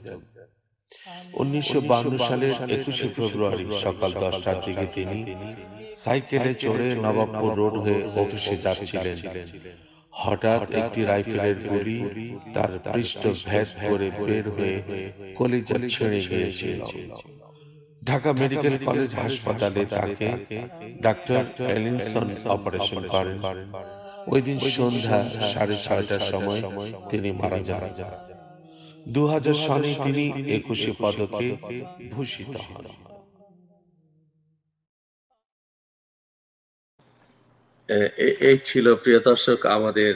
1952 সালের 21 ফেব্রুয়ারি সকাল 10টার দিকে তিনি সাইকেলে চড়ে নবাবপুর রোড হয়ে অফিসে যাচ্ছিলেন। হঠাৎ একটি রাইফেলের গুলি তার পৃষ্ঠভেদ করে বের হয়ে কলিজা ছিঁড়ে গিয়েছিল। ঢাকা মেডিকেল কলেজ হাসপাতালে তাকে ডাক্তার এলিনসন অপারেশন করেন। ওই দিন সন্ধ্যা 6:30টার সময় তিনি মারা যান। 2000 সালে তিনি 21 পদকে ভূষিত হন। এই ছিল প্রিয় দর্শক আমাদের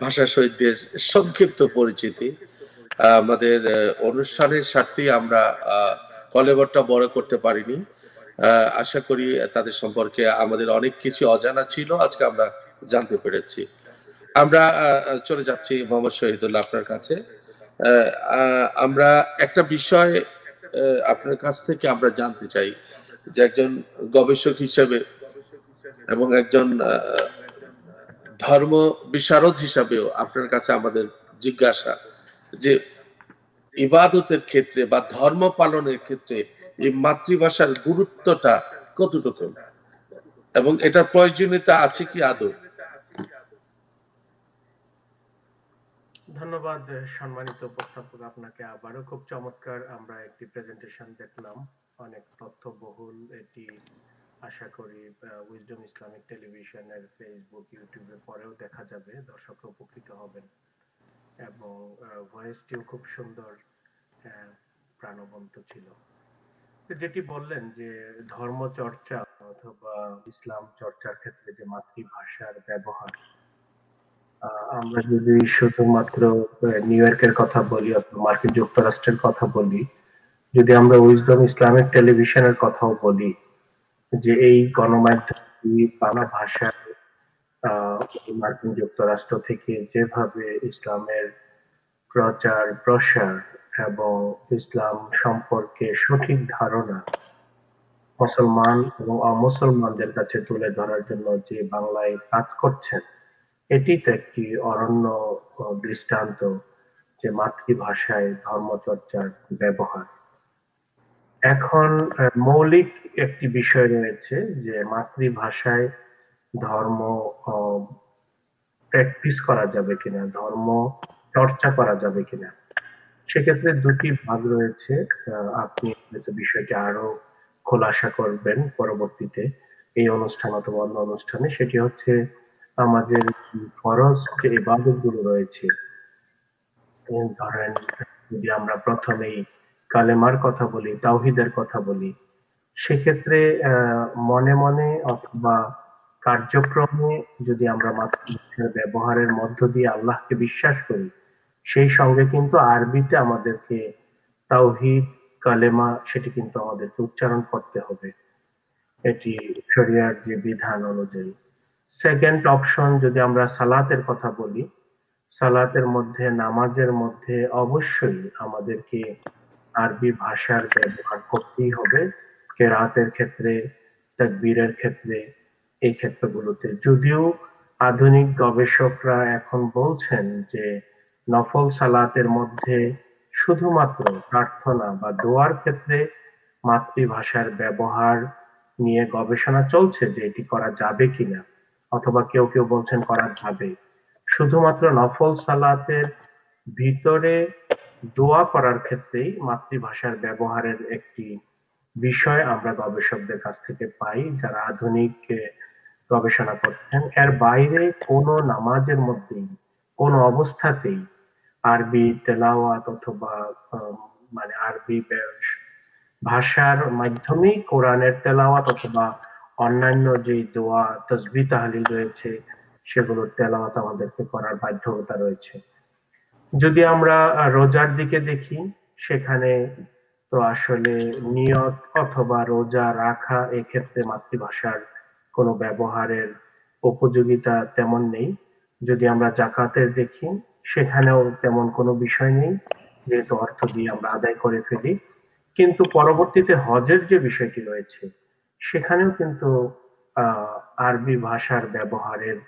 ভাষা শহীদদের সংক্ষিপ্ত পরিচিতি। আমাদের অনুষ্ঠানের স্বার্থে আমরা কলেবরটা বড় করতে পারিনি। আশা করি তাদের সম্পর্কে আমাদের অনেক কিছু অজানা ছিল, আজকে আমরা জানতে পেরেছি। আমরা চলে যাচ্ছি মোহাম্মদ শহীদুল্লাহ আপনার কাছে। আমরা একটা বিষয় আপনার কাছ থেকে আমরা জানতে চাই যে একজন গবেষক হিসেবে এবং একজন ধর্ম বিশারদ হিসাবেও আপনার কাছে আমাদের জিজ্ঞাসা যে ইবাদতের ক্ষেত্রে বা ধর্ম পালনের ক্ষেত্রে এই মাতৃভাষার গুরুত্বটা কতটুকু এবং এটার প্রয়োজনীয়তা আছে কি আদৌ? ধন্যবাদ সম্মানিত উপস্থাপক, আপনাকে আবারও খুব চমৎকার আমরা একটি প্রেজেন্টেশন দেখলাম, অনেক তথ্যবহুল এটি। আশা করি উইজডম ইসলামিক টেলিভিশনের ফেসবুক, ইউটিউবে পরেও দেখা যাবে, দর্শকরা উপকৃত হবেন এবং ভয়েসটিও খুব সুন্দর, প্রাণবন্ত ছিল। যেটি বললেন যে ধর্ম চর্চা অথবা ইসলাম চর্চার ক্ষেত্রে যে মাতৃভাষার ব্যবহার, আমরা যদি শুধুমাত্র নিউ ইয়র্কের কথা বলি অথবা মার্কিন যুক্তরাষ্ট্রের কথা বলি, যদি আমরা উইজডম ইসলামিক টেলিভিশনের কথাও বলি, যে এই গণমাধ্যমটি বাংলা ভাষায় মার্কিন যুক্তরাষ্ট্র থেকে যেভাবে ইসলামের প্রচার প্রসার এবং ইসলাম সম্পর্কে সঠিক ধারণা মুসলমান এবং অমুসলমানদের কাছে তুলে ধরার জন্য যে বাংলায় কাজ করছেন, এটি তো একটি অনন্য দৃষ্টান্ত যে মাতৃভাষায় ধর্মচর্চার ব্যবহার। এখন মৌলিক একটি বিষয় রয়েছে যে মাতৃভাষায় ধর্ম প্র্যাকটিস করা যাবে কিনা, ধর্ম চর্চা করা যাবে কিনা। সেক্ষেত্রে দুটি ভাগ রয়েছে। আপনি হয়তো বিষয়টি আরো খোলাসা করবেন পরবর্তীতে এই অনুষ্ঠান অথবা অন্য অনুষ্ঠানে। সেটি হচ্ছে আমাদের ফরজ যে ইবাদত গুলো রয়েছে, ধরেন যদি আমরা প্রথমেই কালেমার কথা বলি, তাওহীদের কথা বলি, সেক্ষেত্রে মনে মনে অথবা কার্যক্রমে যদি আমরা মাতৃভাষার ব্যবহারের মধ্য দিয়ে আল্লাহকে বিশ্বাস করি, সেই সঙ্গে কিন্তু আরবিতে আমাদেরকে তাওহীদ কালেমা সেটি কিন্তু আমাদেরকে উচ্চারণ করতে হবে, এটি শরিয়ার যে বিধান অনুযায়ী। সেকেন্ড অপশন যদি আমরা সালাতের কথা বলি, সালাতের মধ্যে, নামাজের মধ্যে অবশ্যই আমাদেরকে আরবি ভাষার ব্যবহার করতেই হবে, কেরাতের ক্ষেত্রে, তাকবীরের ক্ষেত্রে, এই ক্ষেত্রগুলোতে। যদিও আধুনিক গবেষকরা এখন বলছেন যে নফল সালাতের মধ্যে শুধুমাত্র প্রার্থনা বা দোয়ার ক্ষেত্রে মাতৃভাষার ব্যবহার নিয়ে গবেষণা চলছে যে এটি করা যাবে কিনা, অথবা কেউ কেউ বলছেন করা যাবে। শুধুমাত্র নফল সালাতের ভিতরে দোয়া করার ক্ষেত্রেই মাতৃভাষার ব্যবহারের একটি বিষয় আমরা গবেষকদের কাছ থেকে পাই, যারা আধুনিক গবেষণা করছেন। এর বাইরে কোনো নামাজের মধ্যেই, কোনো অবস্থাতেই আরবি তেলাওয়াত অথবা মানে আরবি ভাষার মাধ্যমেই কোরআনের তেলাওয়াত অথবা অন্যান্য যে দোয়া, তাসবিহ, তাহলিল রয়েছে, সেগুলোর তেলাওয়াত আমাদেরকে করার বাধ্যতা রয়েছে। যদি আমরা রোজার দিকে দেখি, সেখানে তো আসলে নিয়ত অথবা রোজা রাখা এক্ষেত্রে মাতৃভাষার কোনো ব্যবহারের উপযোগিতা তেমন নেই। যদি আমরা জাকাতের দেখি, সেখানেও তেমন কোনো বিষয় নেই, যেহেতু অর্থ দিয়ে আমরা আদায় করে ফেলি। কিন্তু পরবর্তীতে হজের যে বিষয়টি রয়েছে, সেখানেও কিন্তু আরবি ভাষার ব্যবহারের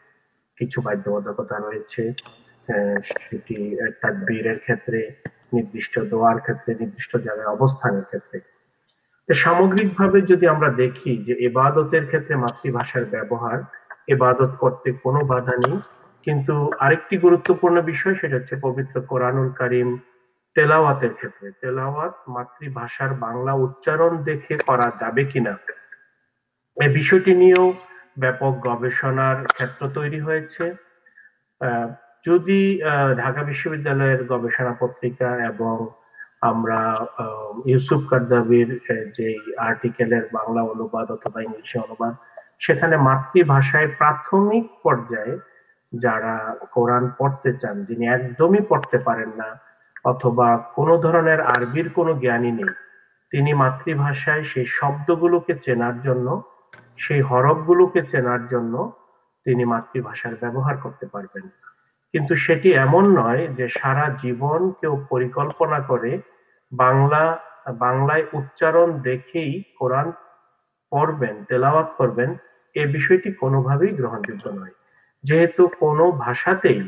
কিছু বাধ্যবাধকতা রয়েছে। সেটি তাকবীরের ক্ষেত্রে, নির্দিষ্ট দোয়ার ক্ষেত্রে, নির্দিষ্ট জায়গায় অবস্থানের ক্ষেত্রে। সামগ্রিকভাবে যদি আমরা দেখি যে ইবাদতের ক্ষেত্রে মাতৃভাষার ব্যবহার, ইবাদত করতে কোনো বাধা নেই। কিন্তু আরেকটি গুরুত্বপূর্ণ বিষয়, সেটা হচ্ছে পবিত্র কোরআনুল কারীম তেলাওয়াতের ক্ষেত্রে তেলাওয়াত মাতৃভাষার বাংলা উচ্চারণ দেখে করা যাবে কিনা, এই বিষয়টি নিয়েও ব্যাপক গবেষণার ক্ষেত্র তৈরি হয়েছে। যদি ঢাকা বিশ্ববিদ্যালয়ের গবেষণা পত্রিকা এবং আমরা ইউসুফ কারদাবির যে আর্টিকেলের বাংলা অনুবাদ অথবা ইংলিশে অনুবাদ, সেখানে মাতৃভাষায় প্রাথমিক পর্যায়ে যারা কোরআন পড়তে চান, যিনি একদমই পড়তে পারেন না অথবা কোনো ধরনের আরবির কোনো জ্ঞানই নেই, তিনি মাতৃভাষায় সেই শব্দগুলোকে চেনার জন্য, সেই হরফগুলোকে চেনার জন্য তিনি মাতৃভাষার ব্যবহার করতে পারবেন। কিন্তু সেটি এমন নয় যে সারা জীবন কেউ পরিকল্পনা করে বাংলায় উচ্চারণ দেখেই কোরআন পড়বেন, তেলাওয়াত করবেন, এই বিষয়টি কোনোভাবেই গ্রহণযোগ্য নয়। যেহেতু কোনো ভাষাতেই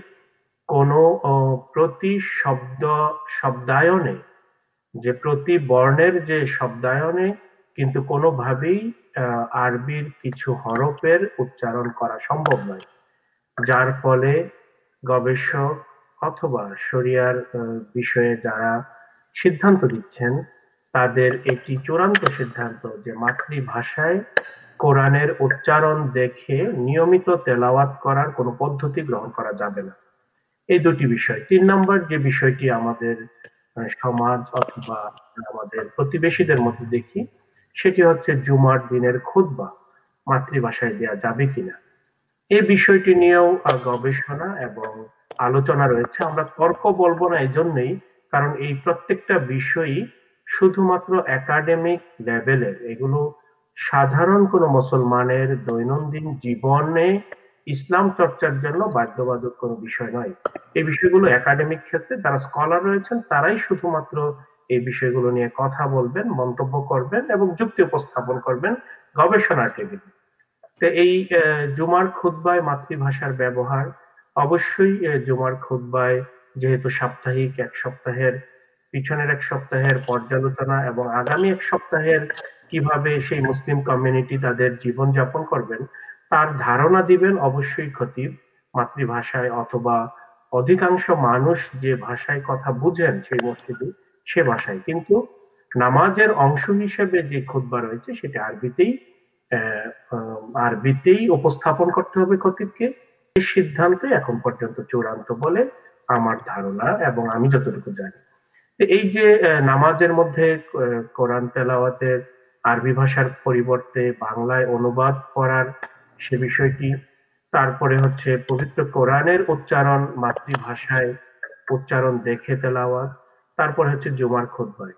কোনো প্রতি শব্দায়নে, যে প্রতি বর্ণের যে শব্দায়নে কিন্তু কোনোভাবেই আরবির কিছু হরফের উচ্চারণ করা সম্ভব নয়, যার ফলে গবেষক অথবা শরিয়ার বিষয়ে যারা সিদ্ধান্ত দিচ্ছেন তাদের এটি চূড়ান্ত সিদ্ধান্ত যে মাতৃভাষায় কোরআনের উচ্চারণ দেখে নিয়মিত তেলাওয়াত করার কোনো পদ্ধতি গ্রহণ করা যাবে না। এই দুটি বিষয়। ৩ নম্বর যে বিষয়টি আমাদের সমাজ অথবা আমাদের প্রতিবেশীদের মধ্যে দেখি, সেটি হচ্ছে জুমার দিনের খুতবা মাতৃভাষায় দেয়া যাবে কিনা। এই বিষয়টি নিয়েও গবেষণা এবং আলোচনা রয়েছে। আমরা তর্ক বলবো না এই জন্যই, কারণ এই প্রত্যেকটা বিষয়ই শুধুমাত্র একাডেমিক লেভেলের, এগুলো সাধারণ কোনো মুসলমানের দৈনন্দিন জীবনে ইসলাম চর্চার জন্য বাধ্যবাধক কোনো বিষয় নয়। এই বিষয়গুলো একাডেমিক ক্ষেত্রে যারা স্কলার রয়েছেন তারাই শুধুমাত্র এই বিষয়গুলো নিয়ে কথা বলবেন, মন্তব্য করবেন এবং যুক্তি উপস্থাপন করবেন গবেষণার টেবিলে। তো এই জুমার খুতবায় মাতৃভাষার ব্যবহার অবশ্যই জুমার খুতবায়, যেহেতু সাপ্তাহিক, এক সপ্তাহের পিছনের এক সপ্তাহের পর্যালোচনা এবং আগামী এক সপ্তাহের কিভাবে সেই মুসলিম কমিউনিটি তাদের জীবন যাপন করবেন তার ধারণা দিবেন অবশ্যই খতিব মাতৃভাষায়, অথবা অধিকাংশ মানুষ যে ভাষায় কথা বুঝেন সেই মসজিদে সে ভাষায়। কিন্তু নামাজের অংশ হিসেবে যে খুতবা রয়েছে সেটা আরবিতেই উপস্থাপন করতে হবে খতিবকে। এই সিদ্ধান্ত এখন পর্যন্ত চূড়ান্ত বলে আমার ধারণা এবং আমি যতটুকু জানি। এই যে নামাজের মধ্যে কোরআন তেলাওয়াতের আরবি ভাষার পরিবর্তে বাংলায় অনুবাদ করার সে বিষয়টি, তারপরে হচ্ছে পবিত্র কোরআনের উচ্চারণ মাতৃভাষায় উচ্চারণ দেখে তেলাওয়াত, তারপর হচ্ছে জুমার খুতবায়।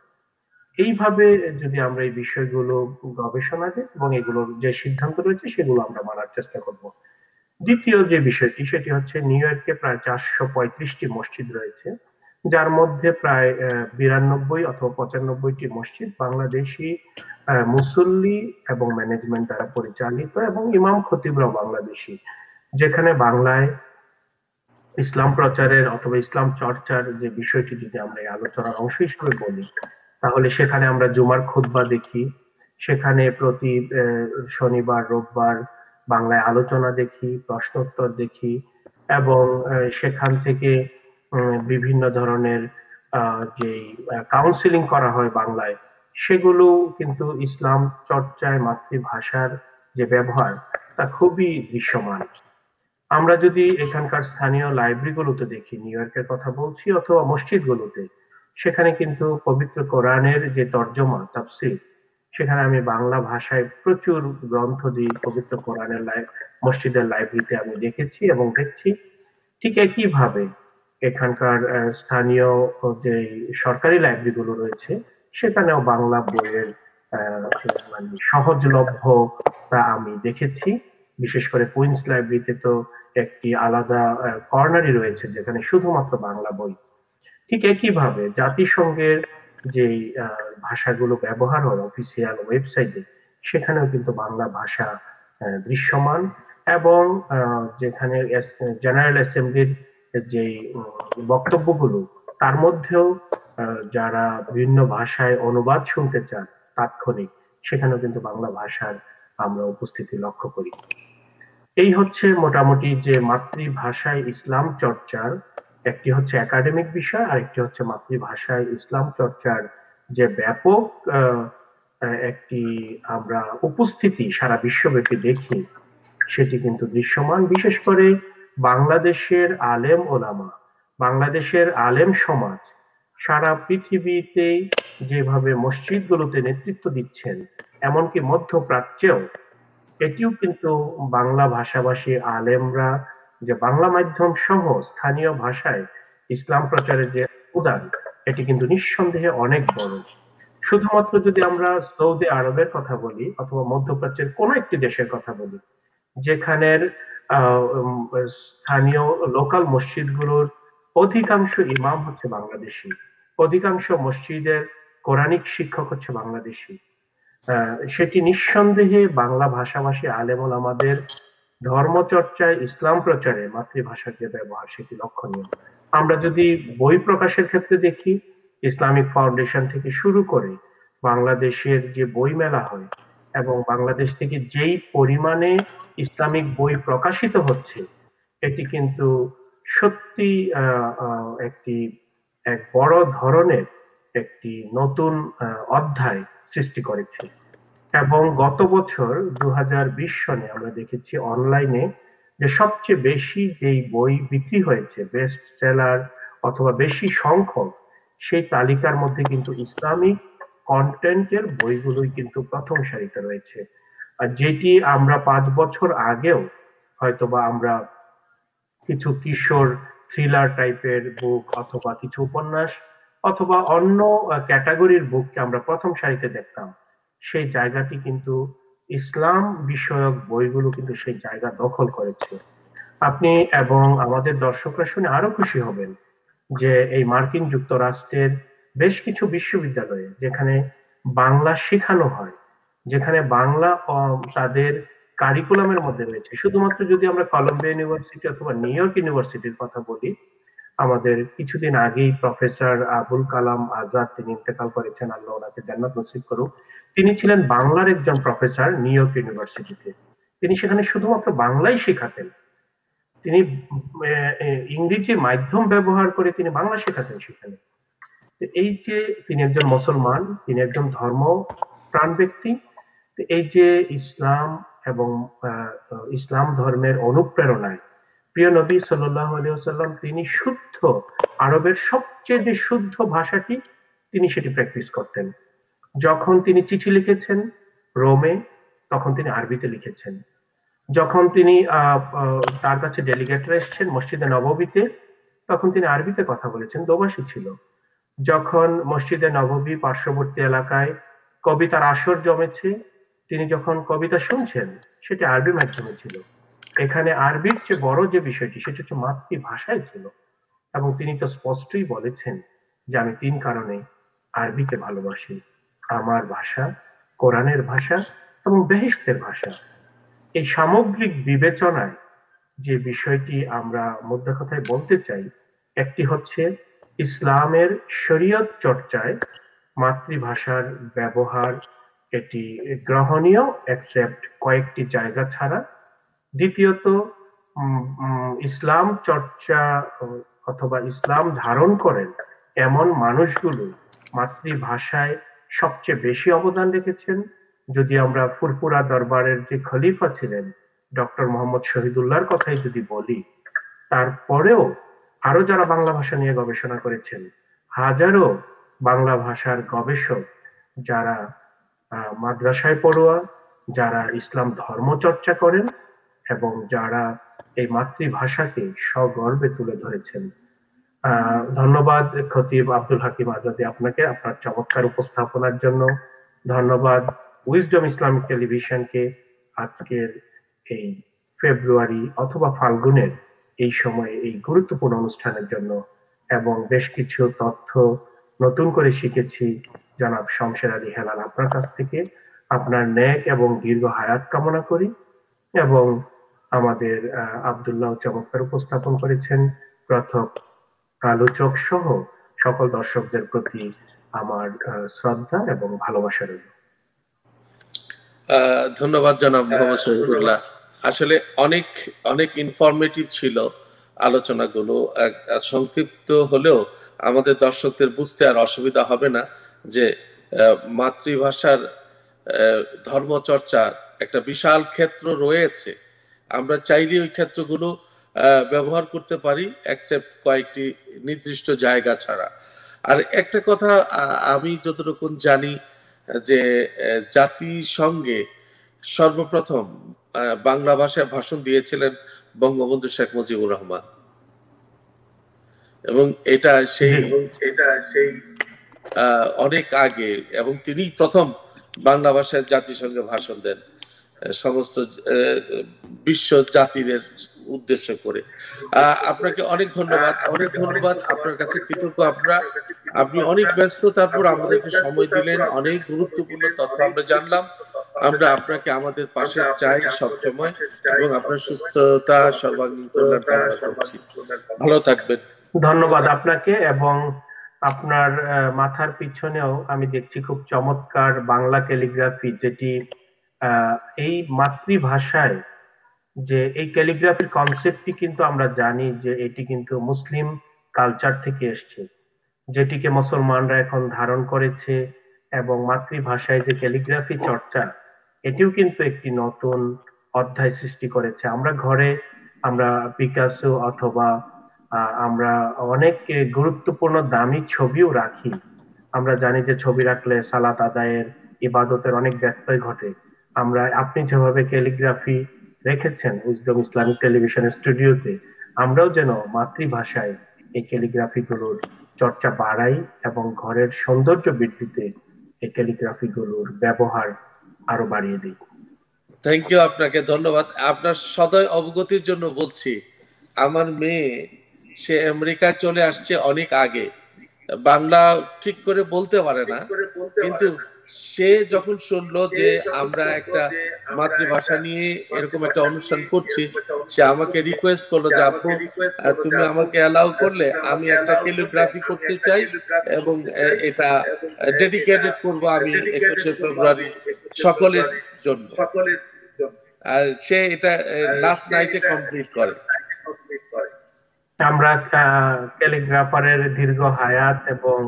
এইভাবে যদি আমরা এই বিষয়গুলো গবেষণা করি এবং এগুলোর যে সিদ্ধান্ত রয়েছে সেগুলো আমরা মানার চেষ্টা করব। দ্বিতীয় যে বিষয়টি সেটি হচ্ছে নিউ ইয়র্কে প্রায় 435টি মসজিদ রয়েছে, যার মধ্যে প্রায় 92 অথবা 95টি মসজিদ বাংলাদেশি মুসল্লি এবং ম্যানেজমেন্ট দ্বারা পরিচালিত এবং ইমাম খতিবরাও বাংলাদেশি, যেখানে বাংলায় ইসলাম প্রচারের অথবা ইসলাম চর্চার যে বিষয়টি যদি আমরা এই আলোচনার অংশ হিসেবে বলি, তাহলে সেখানে আমরা জুমার খুতবা দেখি, সেখানে প্রতি শনিবার রোববার বাংলায় আলোচনা দেখি, প্রশ্নোত্তর দেখি এবং সেখান থেকে বিভিন্ন ধরনের যে কাউন্সিলিং করা হয় বাংলায়, সেগুলো কিন্তু ইসলাম চর্চায় মাতৃভাষার যে ব্যবহার তা খুবই দৃশ্যমান। আমরা যদি এখানকার স্থানীয় লাইব্রেরিগুলোতে দেখি, নিউ ইয়র্কের কথা বলছি, অথবা মসজিদগুলোতে, সেখানে কিন্তু পবিত্র কোরআনের যে তর্জমা তাফসীর, সেখানে আমি বাংলা ভাষায় প্রচুর গ্রন্থ দিয়ে পবিত্র কোরআনের মসজিদের লাইব্রেরিতে আমি দেখেছি এবং দেখছি। ঠিক একইভাবে এখানকার স্থানীয় যে সরকারি লাইব্রেরিগুলো রয়েছে সেখানেও বাংলা বইয়ের মানে সহজলভ্য তা আমি দেখেছি। বিশেষ করে কুইন্স লাইব্রেরিতে তো একটি আলাদা কর্নারই রয়েছে যেখানে শুধুমাত্র বাংলা বই। ঠিক একইভাবে জাতিসংঘের যে ভাষাগুলো ব্যবহার হয় অফিসিয়াল ওয়েবসাইটে, সেখানেও কিন্তু বাংলা ভাষা দৃশ্যমান এবং যেখানে জেনারেল অ্যাসেম্বলির যে বক্তব্যগুলো তার মধ্যেও যারা বিভিন্ন ভাষায় অনুবাদ শুনতে চান তাৎক্ষণিক, সেখানেও কিন্তু বাংলা ভাষার আমরা উপস্থিতি লক্ষ্য করি। এই হচ্ছে মোটামুটি যে মাতৃভাষায় ইসলাম চর্চার একটি হচ্ছে একাডেমিক বিষয়, আর একটি হচ্ছে মাতৃভাষায় ইসলাম চর্চার যে ব্যাপক একটি আমরা উপস্থিতি সারা বিশ্বব্যাপী দেখি, সেটি কিন্তু দৃশ্যমান। বিশেষ করে বাংলাদেশের আলেম ওলামা, বাংলাদেশের আলেম সমাজ সারা পৃথিবীতে যেভাবে মসজিদগুলোতে নেতৃত্ব দিচ্ছেন, এমনকি মধ্যপ্রাচ্যেও এটিও কিন্তু বাংলা ভাষাভাষী আলেমরা যে বাংলা মাধ্যম সহ স্থানীয় ভাষায় ইসলাম প্রচারের যে অবদান, এটি কিন্তু নিঃসন্দেহে অনেক বড়। শুধুমাত্র যদি আমরা সৌদি আরবের কথা বলি অথবা মধ্যপ্রাচ্যের কোন একটি দেশের কথা বলি, যেখানের স্থানীয় লোকাল মসজিদগুলোর অধিকাংশ ইমাম হচ্ছে বাংলাদেশি, অধিকাংশ মসজিদের কোরআনিক শিক্ষক হচ্ছে বাংলাদেশি, সেটি নিঃসন্দেহে বাংলা ভাষাভাষী আলেম ওলামাদের ধর্মচর্চায়, ইসলাম প্রচারে মাতৃভাষার যে ব্যবহার সেটি লক্ষণীয়। আমরা যদি বই প্রকাশের ক্ষেত্রে দেখি, ইসলামিক ফাউন্ডেশন থেকে শুরু করে বাংলাদেশের যে বই মেলা হয় এবং বাংলাদেশ থেকে যেই পরিমাণে ইসলামিক বই প্রকাশিত হচ্ছে, এটি কিন্তু সত্যি একটি এক বড় ধরনের একটি নতুন অধ্যায় সৃষ্টি করেছে। এবং গত বছর 2020 সনে আমরা দেখেছি অনলাইনে যে সবচেয়ে বেশি যেই বই বিক্রি হয়েছে, বেস্ট সেলার অথবা বেশি সংখ্যক, সেই তালিকার মধ্যে কিন্তু ইসলামিক কন্টেন্টের বইগুলোই কিন্তু প্রথম সারিতে রয়েছে। আর যেটি আমরা 5 বছর আগেও হয়তোবা আমরা কিছু কিশোর থ্রিলার টাইপের বুক অথবা কিছু উপন্যাস অথবা অন্য ক্যাটাগরির বুককে আমরা প্রথম সারিতে দেখতাম, সেই জায়গাটি কিন্তু ইসলাম বিষয়ক বইগুলো কিন্তু সেই জায়গা দখল করেছে। আপনি এবং আমাদের দর্শকরা শুনে আরো খুশি হবেন যে এই মার্কিন যুক্তরাষ্ট্রের বেশ কিছু বিশ্ববিদ্যালয়ে যেখানে বাংলা শেখানো হয়, যেখানে বাংলা তাদের কারিকুলামের মধ্যে রয়েছে। শুধুমাত্র যদি আমরা কলম্বিয়া ইউনিভার্সিটি অথবা নিউ ইয়র্ক ইউনিভার্সিটির কথা বলি, আমাদের কিছুদিন আগেই প্রফেসর আবুল কালাম আজাদ, তিনি ইন্তেকাল করেছেন, আল্লাহ ওনাকে জান্নাত নসিব করুক। তিনি ছিলেন বাংলার একজন প্রফেসর নিউ ইয়র্ক ইউনিভার্সিটিতে। তিনি সেখানে শুধুমাত্র বাংলাই শেখাতেন। তিনি ইংরেজি মাধ্যম ব্যবহার করে তিনি বাংলা শেখাতেন সেখানে। এই যে তিনি একজন মুসলমান, তিনি একজন ধর্ম প্রাণ ব্যক্তি, এই যে ইসলাম এবং ইসলাম ধর্মের অনুপ্রেরণায় প্রিয় নবী সাল্লাল্লাহু আলাইহি ওয়াসাল্লাম তিনি শুদ্ধ আরবের সবচেয়ে যে শুদ্ধ ভাষাটি তিনি সেটি প্র্যাকটিস করতেন। যখন তিনি চিঠি লিখেছেন রোমে, তখন তিনি আরবিতে লিখেছেন। যখন তিনি তার কাছে ডেলিগেটরা এসেছেন মসজিদে নববীতে, তখন তিনি আরবিতে কথা বলেছেন, দোভাষী ছিল। যখন মসজিদে নববী পার্শ্ববর্তী এলাকায় কবিতার আসর জমেছে, তিনি যখন কবিতা শুনছেন, সেটি আরবি মাধ্যমে ছিল। এখানে আরবির চেয়ে বড় যে বিষয়টি সেটা হচ্ছে মাতৃভাষায় ছিল। এবং তিনি তো স্পষ্টই বলেছেন যে আমি 3 কারণে আরবিকে ভালোবাসি: আমার ভাষা, কোরআনের ভাষা এবং বেহেশতের ভাষা। এই সামগ্রিক বিবেচনায় যে বিষয়টি আমরা মধ্য কথায় বলতে চাই, একটি হচ্ছে ইসলামের শরীয়ত চর্চায় মাতৃভাষার ব্যবহার এটি গ্রহণীয়, এক্সেপ্ট কয়েকটি জায়গা ছাড়া। দ্বিতীয়ত, ইসলাম চর্চা অথবা ইসলাম ধারণ করেন এমন মানুষগুলো মাতৃভাষায় সবচেয়ে বেশি অবদান রেখেছেন। যদি আমরা ফুরফুরা দরবারের যে খলিফা ছিলেন ডক্টর মোহাম্মদ শহীদুল্লাহর কথাই যদি বলি, তারপরেও আরো যারা বাংলা ভাষা নিয়ে গবেষণা করেছেন, হাজারো বাংলা ভাষার গবেষক যারা মাদ্রাসায় পড়ুয়া, যারা ইসলাম ধর্ম চর্চা করেন এবং যারা এই মাতৃভাষাকে সগর্বে তুলে ধরেছেন। ধন্যবাদ খতিব আব্দুল হাকিম আজাদী আপনাকে, আপনার চমৎকার উপস্থাপনার জন্য। ধন্যবাদ উইজডম ইসলামিক টেলিভিশনকে আজকের এই ফেব্রুয়ারি অথবা ফাল্গুনের এই সময়ে এই গুরুত্বপূর্ণ অনুষ্ঠানের জন্য। এবং বেশ কিছু তথ্য নতুন করে শিখেছি জনাব শমশের আলী হেলাল আপনার কাছ থেকে। আপনার নেক এবং দীর্ঘ হায়াত কামনা করি। এবং আমাদের আব্দুল্লাহ চমৎকার উপস্থাপন করেছেন। প্রথম আলোচক সহ সকল দর্শকদের প্রতি আমার শ্রদ্ধা এবং ভালোবাসা রইল। ধন্যবাদ জনাব মোহাম্মদ শহীদুল্লাহ। আসলে অনেক অনেক ইনফরমেটিভ ছিল আলোচনাগুলো। সংক্ষিপ্ত হলেও আমাদের দর্শকদের বুঝতে আর অসুবিধা হবে না যে মাতৃভাষার ধর্মচর্চার একটা বিশাল ক্ষেত্র রয়েছে। আমরা চাইলে ওই ক্ষেত্রগুলো ব্যবহার করতে পারি, এক্সেপ্ট কয়েকটি নির্দিষ্ট জায়গা ছাড়া। আর একটা কথা আমি যতটুকু জানি যে জাতিসংঘে সর্বপ্রথম বাংলা ভাষায় ভাষণ দিয়েছিলেন বঙ্গবন্ধু শেখ মুজিবুর রহমান, এবং এটা সেই অনেক আগে, এবং তিনি প্রথম বাংলা ভাষায় জাতিসংঘে ভাষণ দেন সমস্ত বিশ্ব জাতিদের উদ্দেশ্য করে। আপনাকে অনেক ধন্যবাদ, অনেক ধন্যবাদ। আপনার কাছে কৃতজ্ঞ আমরা। আপনি অনেক ব্যস্ত, তারপর আমাদেরকে সময় দিলেন, অনেক গুরুত্বপূর্ণ তথ্য আমরা জানলাম। আমরা আপনাকে আমাদের পাশে চাই সবসময়, এবং আপনার সুস্থতা সর্বাঙ্গীন কল্যাণ কামনা করছি। ভালো থাকবেন। ধন্যবাদ আপনাকে, এবং আপনার মাথার পিছনেও আমি দেখছি খুব চমৎকার বাংলা ক্যালিগ্রাফি, যেটি এই মাতৃভাষায়, যে এই ক্যালিগ্রাফির কনসেপ্টটি কিন্তু আমরা জানি যে এটি কিন্তু মুসলিম কালচার থেকে এসছে, যেটিকে মুসলমানরা এখন ধারণ করেছে, এবং মাতৃভাষায় যে ক্যালিগ্রাফি চর্চা, এটিও কিন্তু একটি নতুন অধ্যায় সৃষ্টি করেছে। আমরা ঘরে আমরা পিকাসো অথবা আমরা অনেক গুরুত্বপূর্ণ দামি ছবিও রাখি। আমরা জানি যে ছবি রাখলে সালাত আদায়ের, ইবাদতের অনেক ব্যত্যয় ঘটে। আপনি যেভাবে ক্যালিগ্রাফি রেখেছেন উইজডম ইসলামিক টেলিভিশনের স্টুডিওতে, আমরাও যেন মাতৃভাষায় এই ক্যালিগ্রাফি গুলোর চর্চা বাড়াই এবং ঘরের সৌন্দর্য বৃদ্ধিতে এই ক্যালিগ্রাফি গুলোর ব্যবহার আরো বাড়িয়ে দিই। থ্যাংক ইউ, আপনাকে ধন্যবাদ। আপনার সদয় অবগতির জন্য বলছি, আমার মেয়ে সে আমেরিকায় চলে আসছে অনেক আগে, বাংলা ঠিক করে বলতে পারে না, কিন্তু সে যখন শুনলো যে আমরা একটা মাতৃভাষা নিয়ে এরকম একটা অনুষ্ঠান করছি, সে আমাকে রিকোয়েস্ট করলো যে আপু তুমি আমাকে অ্যালাউ করলে আমি একটা ক্যালিগ্রাফি করতে চাই, এবং এটা ডেডিকেটেড করব আমি 21শে ফেব্রুয়ারি সকলের জন্য। আর সে এটা লাস্ট নাইটে কমপ্লিট করে। আমরা ক্যালিগ্রাফারের দীর্ঘ হায়াত এবং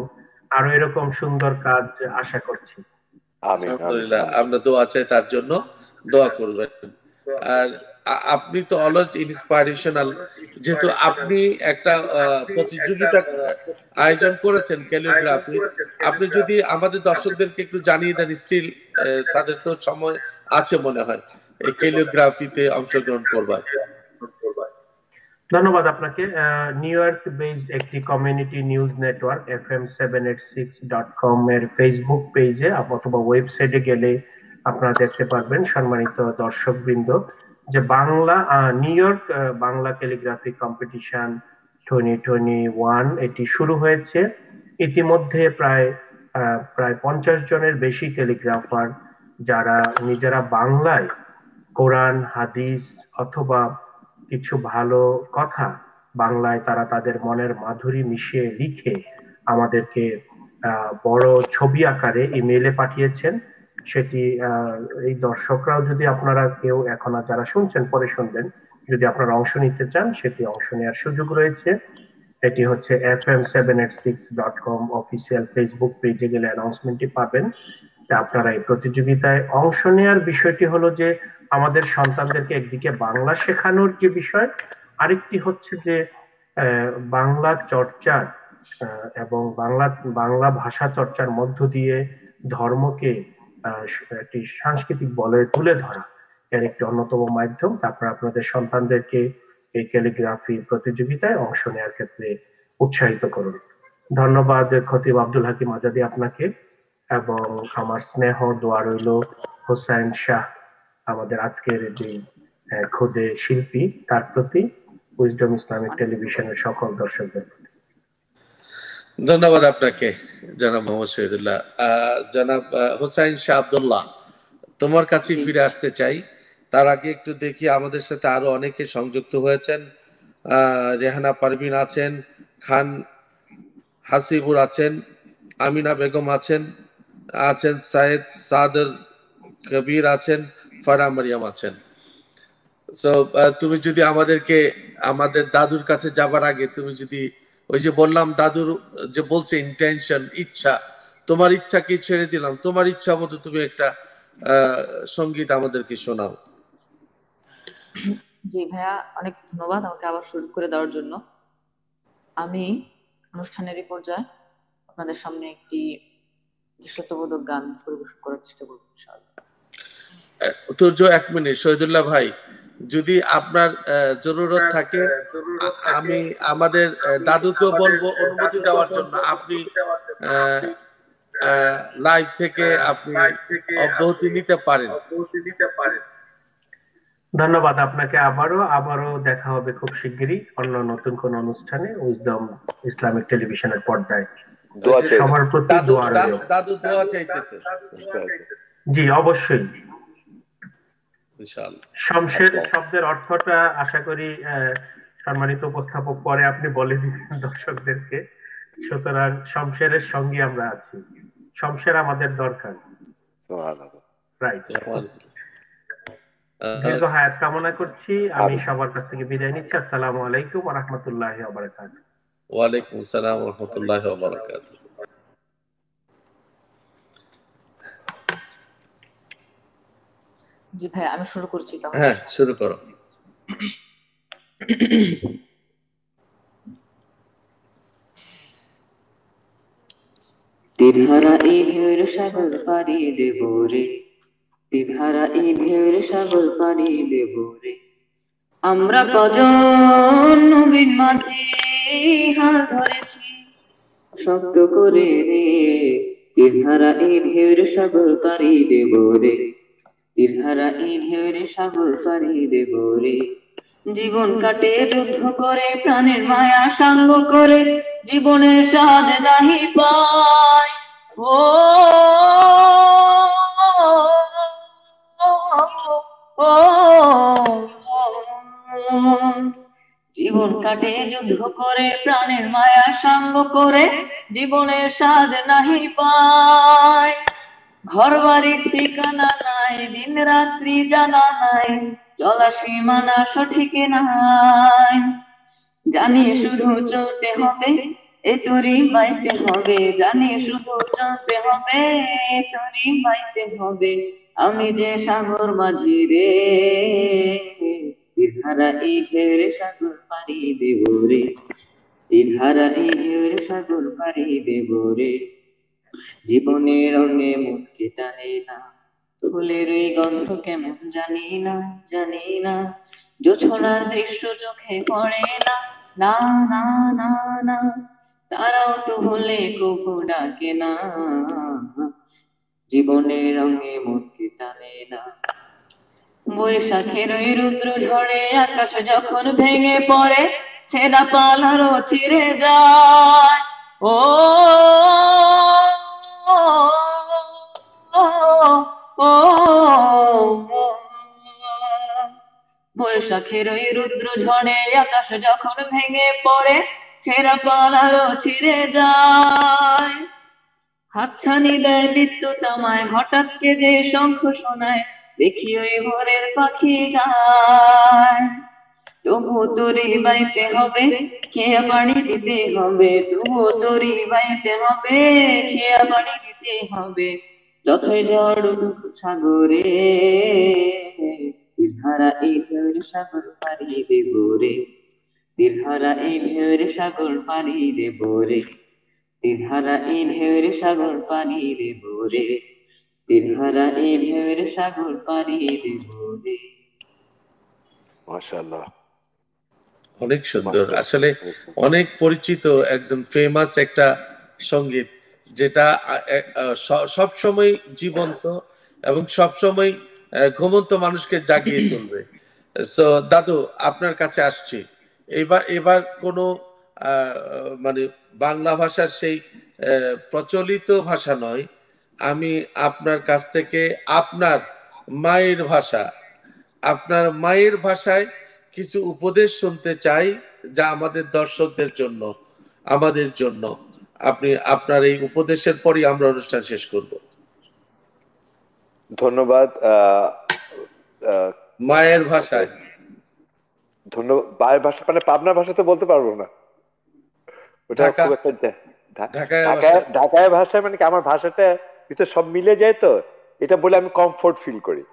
আরো এরকম সুন্দর কাজ আশা করছি। আলহামদুলিল্লাহ, আমরা দোয়া চাই, তার জন্য দোয়া করবেন। আর আপনি তো অলওয়েজ ইন্সপিরেশনাল, যেহেতু আপনি একটা প্রতিযোগিতা আয়োজন করেছেন ক্যালিগ্রাফি, আপনি যদি আমাদের দর্শকদেরকে একটু জানিয়ে দেন, স্টিল তাদের তো সময় আছে মনে হয় এই ক্যালিগ্রাফিতে অংশগ্রহণ করবার। ধন্যবাদ আপনাকে। নিউ ইয়র্ক বেসড একটি কমিউনিটি নিউজ নেটওয়ার্ক fm786.com এর ফেসবুক পেজে অথবা ওয়েবসাইটে গেলে আপনারা দেখতে পারবেন, সম্মানিত দর্শকবৃন্দ, যে new York Bangla calligraphy competition 2021 এটি শুরু হয়েছে। ইতিমধ্যে প্রায় 50 জনের বেশি ক্যালিগ্রাফার, যারা নিজেরা বাংলায় কোরআন, হাদিস অথবা কিছু ভালো কথা বাংলায় তারা তাদের মনের মাধুরী মিশিয়ে লিখে আমাদেরকে বড় ছবি আকারে ইমেইলে পাঠিয়েছেন। সেটি এই দর্শকরাও, যদি আপনারা কেউ এখন যারা শুনছেন পরে শুনবেন, যদি আপনারা অংশ নিতে চান সেটি অংশ নেওয়ার সুযোগ রয়েছে। এটি হচ্ছে fm786.com অফিসিয়াল ফেসবুক পেজে গেলে অ্যানাউন্সমেন্টটি পাবেন। আপনারা এই প্রতিযোগিতায় অংশ নেওয়ার বিষয়টি হলো যে আমাদের সন্তানদেরকে একদিকে বাংলা শেখানোর যে বিষয়, আরেকটি হচ্ছে যে বাংলা চর্চার এবং বাংলা ভাষা চর্চার মধ্য দিয়ে ধর্মকে একটি সাংস্কৃতিক বলয়ে তুলে ধরা, এর একটি অন্যতম মাধ্যম। আপনারা আপনাদের সন্তানদেরকে এই ক্যালিগ্রাফি প্রতিযোগিতায় অংশ নেওয়ার ক্ষেত্রে উৎসাহিত করুন। ধন্যবাদ খতিব আব্দুল হাকিম আজাদী আপনাকে, এবং আমার স্নেহ দোয়া রইল হোসাইন শাহ, আমাদের আজকের যে খুদে শিল্পী, তার প্রতি, উইজডম ইসলামিক টেলিভিশনের সকল দর্শকদের প্রতি। ধন্যবাদ আপনাকে জনাব মোহাম্মদ শহীদুল্লাহ। জনাব হোসাইন শাহ আব্দুল্লাহ, তোমার কাছে ফিরে আসতে চাই। তার আগে একটু দেখি আমাদের সাথে আরো অনেকে সংযুক্ত হয়েছেন। রেহানা পারভিন আছেন, খান হাসিবুর আছেন, আমিনা বেগম আছেন, সায়েদ সাদর কবির আছেন, ফারা মারিয়াম আছেন। সো তুমি যদি আমাদেরকে আমাদের দাদুর কাছে যাবার আগে তুমি যদি ওই যে বললাম, দাদুর যে বলছে ইন্টেনশন, ইচ্ছা, তোমার ইচ্ছা কি ছেড়ে দিলাম, তোমার ইচ্ছা মতো তুমি একটা সঙ্গীত আমাদেরকে শোনাও। জি ভাইয়া, অনেক ধন্যবাদ আমাকে আবার শুরু করে দেওয়ার জন্য। আমি অনুষ্ঠানেরই পর্যায়ে আপনাদের সামনে একটি দেশাত্মবোধক গান পরিবেশন করার চেষ্টা করব ইনশাআল্লাহ। তো এক মিনিট শহীদুল্লাহ ভাই, যদি আপনার জরুরত থাকে, আমি আমাদের দাদুকেও বলবো অনুমতি দেওয়ার জন্য, আপনি লাইভ থেকে আপনি অব্যাহতি নিতে পারেন। ধন্যবাদ আপনাকে। আবারও দেখা হবে খুব শিগগিরই অন্য নতুন কোন অনুষ্ঠানে উইজডম ইসলামিক টেলিভিশনের পর্দায়। সবার প্রতি দোয়া রইল। দাদু দোয়া চাইতেছে। জি অবশ্যই। ইনশাআল্লাহ। শমশের শব্দের অর্থটা আশা করি সম্মানিত উপস্থাপক পরে আপনি বলে দিবেন দর্শকদেরকে। সুতরাং শমশেরের সঙ্গে আমরা আছি, শমশের আমাদের দরকার। সুবহানাল্লাহ। রাইট। আহ, দীর্ঘ হায়াত কামনা করছি। আমি সবার কাছ থেকে বিদায় নিচ্ছি। আসসালামু আলাইকুম ওয়া রাহমাতুল্লাহি ওয়া বারাকাতুহু। ওয়ালাইকুম আসসালাম ওয়া রাহমাতুল্লাহি ওয়া বারাকাতুহু। জি ভাই, আমি শুরু করছি তাহলে। হ্যাঁ, শুরু করো। তীরহারা এই ঢেউয়ের সাগর পাড়ি দেব রে, তীরহারা এই ঢেউয়ের সাগর পাড়ি দেব রে, আমরা কজন নবীন মাঝে হাল ধরেছি শব্দ করে রে, তীরহারা এই ঢেউয়ের সাগর পাড়ি দেব রে, তীরহারা এই ঢেউয়ের সাগর পাড়ি দেব রে, জীবন কাটে যুদ্ধ করে প্রাণের মায়া সাঙ্গ করে, জীবনের স্বাদ নাহি পায় ও জীবন কাটে যুদ্ধ করে প্রাণের মায়া সাঙ্গ করে, জীবনের স্বাদ নাহি পায়, ঘর বাড়ির ঠিকানা নাই, দিন রাত্রি জানা নাই, চলা সীমানা সঠিক নাই, জানি শুধু চলতে হবে এ তোরই বাইতে হবে, জানি শুধু চলতে হবে এ তোরই বাইতে হবে, আমি যে সাগর মাঝি রে, তীরহারা এই ঢেউয়ের সাগর পাড়ি দেব রে, তীরহারা এই ঢেউয়ের সাগর পাড়ি দেব রে, জীবনের রঙে মুখকে টানে না, ফুলের ওই গন্ধ কেমন জানি না, জানি না, জোছনার দৃশ্য চোখে পড়ে না, না না না না, তারাও তো হলে কবু ডাকে না, জীবনের রঙে মুখকে টানে না, বৈশাখের ওই রুদ্র ঝড়ে আকাশ যখন ভেঙে পড়ে, ছেঁড়া পালারও ছিঁড়ে যায় ও বৈশাখের ওই রুদ্র ঝড়ে আকাশ যখন ভেঙে পড়ে, ছেঁড়া পালারও ছিঁড়ে যায়, হাতছানি দেয় বিদ্যুৎ আমায়, হঠাৎ কেঁদে শঙ্খ শোনায়, দেখি ওই ভোরের পাখি গায়, তবু তোরই বাইতে হবে খেয়া পানি দিতে হবে, তবু তোরই বাইতে হবে খেয়া পানি দিতে হবে, যতই ঝড় উঠুক সাগরে, তীরহারা এই ঢেউয়ের সাগর পাড়ি দেব রে, তীরহারা এই ঢেউয়ের সাগর পাড়ি দেব রে, তীরহারা এই ঢেউয়ের সাগর পাড়ি দেব রে, তীরহারা এই ঢেউয়ের সাগর পাড়ি দেব রে। মাশাআল্লাহ, অনেক সুন্দর। আসলে অনেক পরিচিত, একদম ফেমাস একটা সঙ্গীত, যেটা সব সময় জীবন্ত এবং সব সময় ঘুমন্ত মানুষকে জাগিয়ে তুলবে। সো দাদু, আপনার কাছে আসছি। এবার কোনো মানে বাংলা ভাষার সেই প্রচলিত ভাষা নয়, আমি আপনার কাছ থেকে আপনার মায়ের ভাষায় কিছু উপদেশ শুনতে চাই, যা আমাদের দর্শকদের জন্য, আমাদের জন্য। আপনি আপনার এই উপদেশের পরই আমরা অনুষ্ঠান শেষ করব। ধন্যবাদ। মায়ের ভাষায়। ধন্যবাদ। মায়ের ভাষা মানে পাবনার ভাষা তো বলতে পারবো না, ওটা খুব একটা ঢাকায় ভাষায়, মানে কি আমার ভাষাটা ভিতরে সব মিলে যায়, তো এটা বলে আমি কমফোর্ট ফিল করি।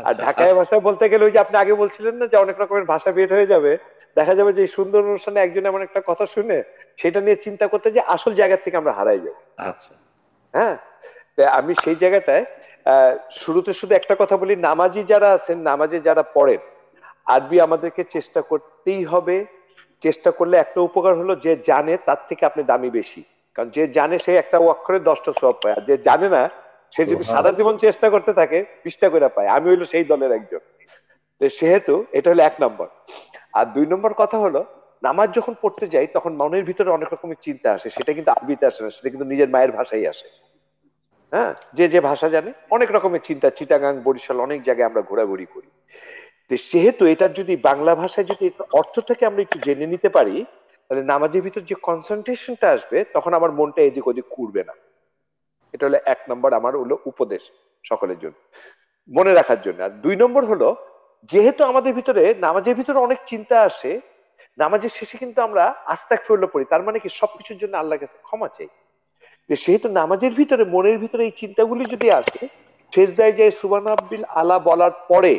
আর ঢাকায় ভাষা বলতে গেলে ওই যে আপনি আগে বলছিলেন না যে অনেক রকমের ভাষা বের হয়ে যাবে, দেখা যাবে যে এই সুন্দর অনুষ্ঠানে একজন এমন একটা কথা শুনে সেটা নিয়ে চিন্তা করতে যে আসল জায়গা থেকে আমরা হারাই যাবো। আচ্ছা, হ্যাঁ, আমি সেই জায়গাটায় শুরুতে শুধু একটা কথা বলি, নামাজি যারা আছেন, নামাজে যারা পড়েন, আরবি আমাদেরকে চেষ্টা করতেই হবে। চেষ্টা করলে একটা উপকার হলো, যে জানে তার থেকে আপনি দামি বেশি, কারণ যে জানে সে একটা অক্ষরে 10টা সওয়াব পায়, আর যে জানে না সে যদি সারা জীবন চেষ্টা করতে থাকে 20টা করে পায়। আমি হইলো সেই দলের একজন। তো সেহেতু এটা হলো 1 নম্বর। আর 2 নম্বর কথা হলো, নামাজ যখন পড়তে যাই তখন মনের ভিতরে অনেক রকমের চিন্তা আসে, সেটা কিন্তু আরবিতে আসে না, সেটা কিন্তু নিজের মায়ের ভাষায় আসে। হ্যাঁ, যে যে ভাষা জানে, অনেক রকমের চিন্তা, চিটাগাং বরিশাল অনেক জায়গায় আমরা ঘোরাঘুরি করি। তো সেহেতু এটার যদি বাংলা ভাষায় যদি অর্থটাকে আমরা একটু জেনে নিতে পারি, তাহলে নামাজের ভিতর যে কনসেন্ট্রেশনটা আসবে তখন আমার মনটা এদিক ওদিক ঘুরবে না। এটা হলো 1 নম্বর আমার হলো উপদেশ সকলের জন্য মনে রাখার জন্য। আর 2 নম্বর হলো, যেহেতু আমাদের ভিতরে নামাজের ভিতরে অনেক চিন্তা আসে, নামাজের শেষে কিন্তু আমরা আস্তাগফিরুল্লাহ পড়ি, তার মানে কি সবকিছুর জন্য আল্লাহর কাছে ক্ষমা চাই। যে সেহেতু নামাজের ভিতরে মনের ভিতরে এই চিন্তাগুলি যদি আসে, সেজদায় যায় সুবহান রাব্বিল আলা বলার পরে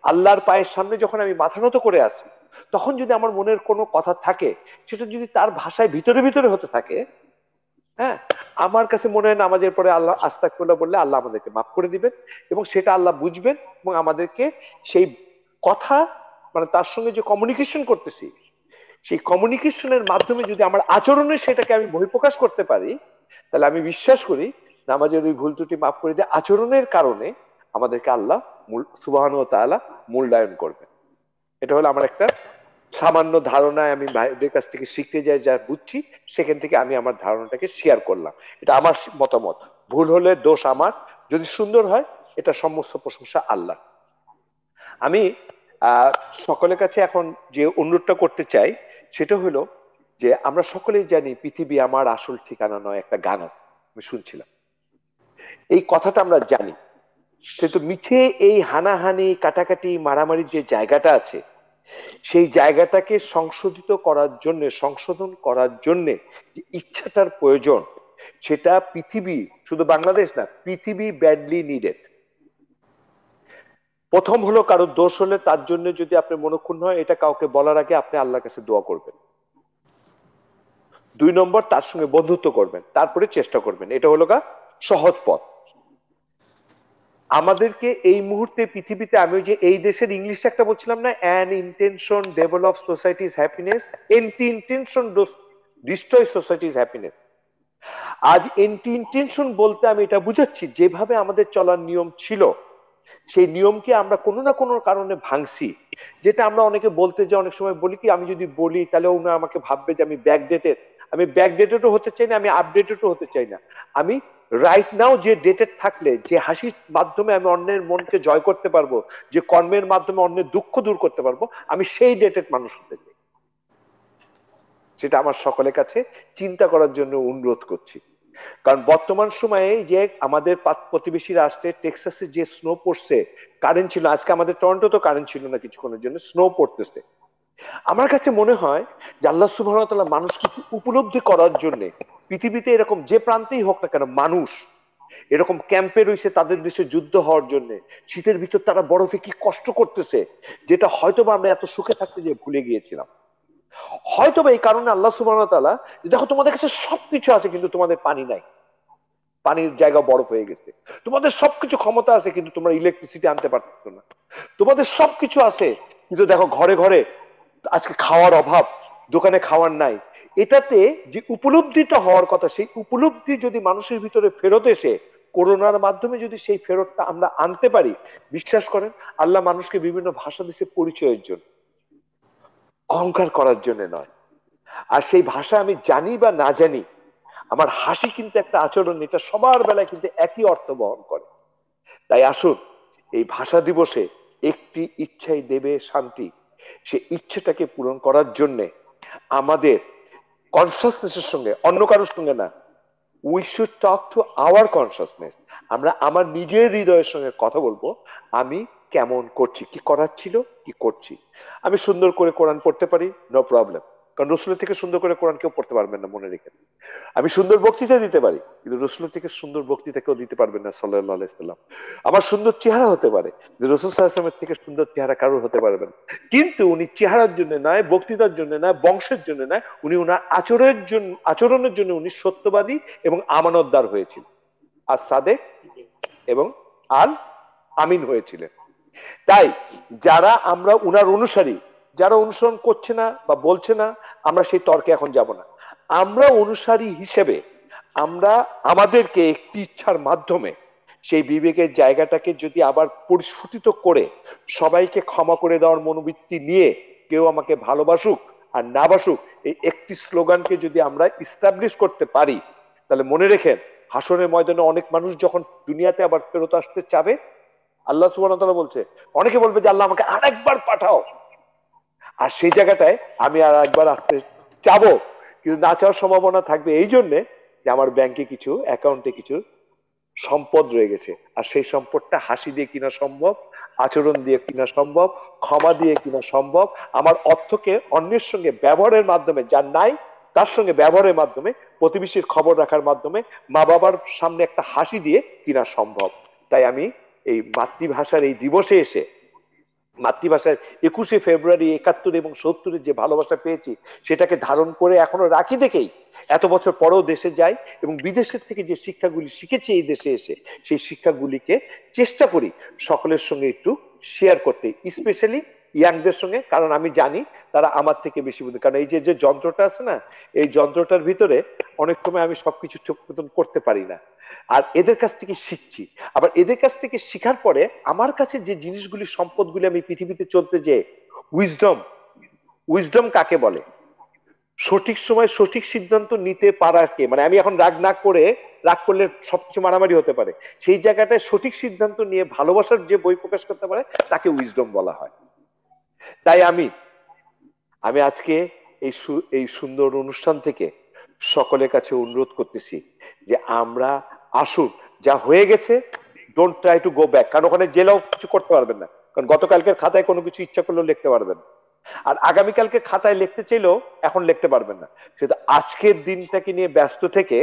আল্লাহর পায়ের সামনে যখন আমি মাথা নত করে আসি, তখন যদি আমার মনের কোনো কথা থাকে, সেটা যদি তার ভাষায় ভিতরে ভিতরে হতে থাকে, হ্যাঁ, আমার কাছে মনে হয় নামাজের পরে আল্লাহ আস্তাগফিরুল্লাহ বললে আল্লাহ আমাদেরকে মাফ করে দিবেন, এবং সেটা আল্লাহ বুঝবেন এবং আমাদেরকে সেই কথা, মানে তার সঙ্গে যে কমিউনিকেশন করতেছি, সেই কমিউনিকেশনের মাধ্যমে যদি আমার আচরণে সেটাকে আমি বহিঃপ্রকাশ করতে পারি, তাহলে আমি বিশ্বাস করি নামাজের ওই ভুল ত্রুটি মাফ করে দিয়ে আচরণের কারণে আমাদেরকে আল্লাহ সুবহানাহু ওয়া তাআলা মূল্যায়ন করবেন। এটা হলো আমার একটা সামান্য ধারণা, আমি ভাইদের কাছ থেকে শিখতে যাই, যা বুঝছি সেখান থেকে আমি আমার ধারণাটাকে শেয়ার করলাম। এটা আমার মতামত, ভুল হলে দোষ আমার, যদি সুন্দর হয় এটা সমস্ত প্রশংসা আল্লাহ। আমি সকলের কাছে এখন যে অনুরোধটা করতে চাই সেটা হলো যে, আমরা সকলেই জানি পৃথিবী আমার আসল ঠিকানা নয়, একটা গান আছে আমি শুনছিলাম, এই কথাটা আমরা জানি। সেহেতু মিছে এই হানাহানি কাটাকাটি মারামারির যে জায়গাটা আছে, সেই জায়গাটাকে সংশোধিত করার জন্য, সংশোধন করার জন্য যে ইচ্ছাটার প্রয়োজন, সেটা পৃথিবী, শুধু বাংলাদেশ না, পৃথিবী ব্যাডলি নিডেড। প্রথম হলো, কারোর দোষ হলে তার জন্য যদি আপনি মনক্ষুণ্ণ হয়, এটা কাউকে বলার আগে আপনি আল্লাহর কাছে দোয়া করবেন। 2 নম্বর, তার সঙ্গে বন্ধুত্ব করবেন, তারপরে চেষ্টা করবেন। এটা হলো সহজ পথ। আমাদেরকে এই মুহূর্তে পৃথিবীতে, আমি যে এই দেশের ইংলিশে একটা বলছিলাম না, an intention develop societies happiness, anti intention destroy societies happiness. আজ এন্টি ইন্টেনশন বলতে আমি এটা বুঝাচ্ছি, যেভাবে আমাদের চলার নিয়ম ছিল, সেই নিয়মকে আমরা কোনো না কোনো কারণে ভাঙছি। যেটা আমরা অনেকে বলতে যে অনেক সময় বলি কি, আমি যদি বলি তাহলে ওনারা আমাকে ভাববে যে আমি ব্যাকডেটেড। আমি ব্যাকডেটেডও হতে চাই না, আমি আপডেটেডও হতে চাই না। আমি রাইট নাও যে ডেটেড থাকলে, যে হাসির মাধ্যমে আমি অন্যের মনকে জয় করতে পারবো, যে কর্মের মাধ্যমে অন্যের দুঃখ দূর করতে পারবো, আমি সেই ডেটেড মানুষ হতে চাই। সেটা আমার সকলের কাছে চিন্তা করার জন্য অনুরোধ করছি। কারণ বর্তমান সময়ে যে আমাদের প্রতিবেশী রাষ্ট্রে টেক্সাসে যে স্নো পড়ছে, কারেন্ট ছিল, আজকে আমাদের টরন্টো তো কারেন্ট ছিল না কিছুক্ষণের জন্য, স্নো পড়তেছে। আমার কাছে মনে হয় যে আল্লাহ সুবহানাহু ওয়া তাআলা মানুষকে উপলব্ধি করার জন্য পৃথিবীতে এরকম যে প্রান্তেই হোক না কেন, মানুষ এরকম ক্যাম্পে রয়েছে তাদের দেশে যুদ্ধ হওয়ার জন্য। শীতের ভিতর তারা বরফে কি কষ্ট করতেছে, যেটা হয়তোবা আমরা এত সুখে থাকতে যে ভুলে গিয়েছিলাম। হয়তোবা এই কারণে আল্লাহ সুবহানাহু ওয়া তাআলা, দেখো তোমাদের কাছে সবকিছু আছে কিন্তু তোমাদের পানি নাই, পানির জায়গা বরফ হয়ে গেছে। তোমাদের সবকিছু ক্ষমতা আছে কিন্তু তোমরা ইলেকট্রিসিটি আনতে পারছো না। তোমাদের সবকিছু আছে কিন্তু দেখো ঘরে ঘরে আজকে খাওয়ার অভাব, দোকানে খাওয়ার নাই। এটাতে যে উপলব্ধিটা হওয়ার কথা, সেই উপলব্ধি যদি মানুষের ভিতরে ফেরত এসে করোনার মাধ্যমে যদি সেই ফেরতটা আমরা আনতে পারি, বিশ্বাস করেন আল্লাহ মানুষকে বিভিন্ন ভাষা দিচ্ছে পরিচয়ের জন্য, অহংকার করার জন্য নয়। আর সেই ভাষা আমি জানি বা না জানি, আমার হাসি কিন্তু একটা আচরণ, এটা সবার বেলায় কিন্তু একই অর্থ বহন করে। তাই আসুন এই ভাষা দিবসে একটি ইচ্ছাই দেবে শান্তি, সে ইচ্ছেটাকে পূরণ করার জন্য আমাদের কনসাসনেসের সঙ্গে, অন্য কারোর সঙ্গে না, we should talk to our consciousness. আমরা আমার নিজের হৃদয়ের সঙ্গে কথা বলবো, আমি কেমন করছি, কি করার ছিল, কি করছি। আমি সুন্দর করে কোরআন পড়তে পারি, নো প্রবলেম, কারণ রসুলের থেকে সুন্দর করে কোরআন কেউ পড়তে পারবেন না, মনে রেখে। আমি সুন্দর বক্তৃতা দিতে পারি, কিন্তু রসুলের থেকে সুন্দর বক্তৃতা কেউ দিতে পারবেন না সাল্লাল্লাহু আলাইহি সাল্লাম। আমার সুন্দর চেহারা হতে পারে, কিন্তু রসুল সাল্লাল্লাহু আলাইহি ওয়াসাল্লামের থেকে সুন্দর চেহারা কারোর হতে পারবেন। কিন্তু উনি চেহারার জন্য নয়, বক্তৃতার জন্য নয়, বংশের জন্য নয়, উনি ওনার আচরণের জন্য উনি সত্যবাদী এবং আমানতদার হয়েছিল, আর সাদেক এবং আল আমিন হয়েছিলেন। তাই যারা আমরা উনার অনুসারী, যারা অনুসরণ করছে না বা বলছে না, আমরা সেই তর্কে এখন যাব না। আমরা অনুসারী হিসেবে আমরা আমাদেরকে একটি ইচ্ছার মাধ্যমে সেই বিবেকের জায়গাটাকে যদি আবার পরিস্ফুটিত করে সবাইকে ক্ষমা করে দেওয়ার মনোবৃত্তি নিয়ে, কেউ আমাকে ভালোবাসুক আর না বাসুক, এই একটি স্লোগানকে যদি আমরা ইস্টাবলিশ করতে পারি, তাহলে মনে রেখেন হাসরের ময়দানে অনেক মানুষ যখন দুনিয়াতে আবার ফেরত আসতে চাবে, আল্লাহ সুবহানাহু ওয়া তাআলা বলছে, অনেকে বলবে যে আল্লাহ আমাকে আরেকবার পাঠাও। আর সেই জায়গাটায় আমি আর একবার আসতে চাবো, কিন্তু না চাওয়ার সম্ভাবনা থাকবে এই জন্যে যে আমার ব্যাংকে কিছু, অ্যাকাউন্টে কিছু সম্পদ রয়ে গেছে। আর সেই সম্পদটা হাসি দিয়ে কিনা সম্ভব, আচরণ দিয়ে কিনা সম্ভব, ক্ষমা দিয়ে কিনা সম্ভব, আমার অর্থকে অন্যের সঙ্গে ব্যবহারের মাধ্যমে, যার নাই তার সঙ্গে ব্যবহারের মাধ্যমে, প্রতিবেশীর খবর রাখার মাধ্যমে, মা বাবার সামনে একটা হাসি দিয়ে কিনা সম্ভব। তাই আমি এই মাতৃভাষার এই দিবসে এসে, মাতৃভাষার 21শে ফেব্রুয়ারি 71 এবং 70 যে ভালোবাসা পেয়েছি সেটাকে ধারণ করে এখনো রাখি দেখেই এত বছর পরেও দেশে যাই এবং বিদেশের থেকে যে শিক্ষাগুলি শিখেছি এই দেশে এসে সেই শিক্ষাগুলিকে চেষ্টা করি সকলের সঙ্গে একটু শেয়ার করতে, স্পেশালি ইয়াংদের সঙ্গে, কারণ আমি জানি তারা আমার থেকে বেশি বুঝে। কারণ এই যে যে যন্ত্রটা আছে না, এই যন্ত্রটার ভিতরে অনেক সময় আমি সবকিছু ঠিক মতন করতে পারি না, আর এদের কাছ থেকে শিখছি। আবার এদের কাছ থেকে শিখার পরে আমার কাছে যে জিনিসগুলি, সম্পদগুলি আমি পৃথিবীতে চলতে যে উইজডম, উইজডম কাকে বলে? সঠিক সময় সঠিক সিদ্ধান্ত নিতে পারাকে, মানে আমি এখন রাগ না করে, রাগ করলে সবকিছু মারামারি হতে পারে, সেই জায়গাটায় সঠিক সিদ্ধান্ত নিয়ে ভালোবাসার যে বই প্রকাশ করতে পারে তাকে উইজডম বলা হয়। তাই আমি আজকে এই সুন্দর অনুষ্ঠান থেকে সকলের কাছে অনুরোধ করতেছি যে আমরা আসুন, যা হয়ে গেছে don't try to go back, কারণ ওখানে জেলেও কিছু করতে পারবেন না, কারণ গতকালকের খাতায় কোনো কিছু ইচ্ছা করলেও লিখতে পারবেন না, আর আগামীকালকে খাতায় লিখতে চাইলেও এখন লিখতে পারবেন না। সেটা আজকের দিনটাকে নিয়ে ব্যস্ত থেকে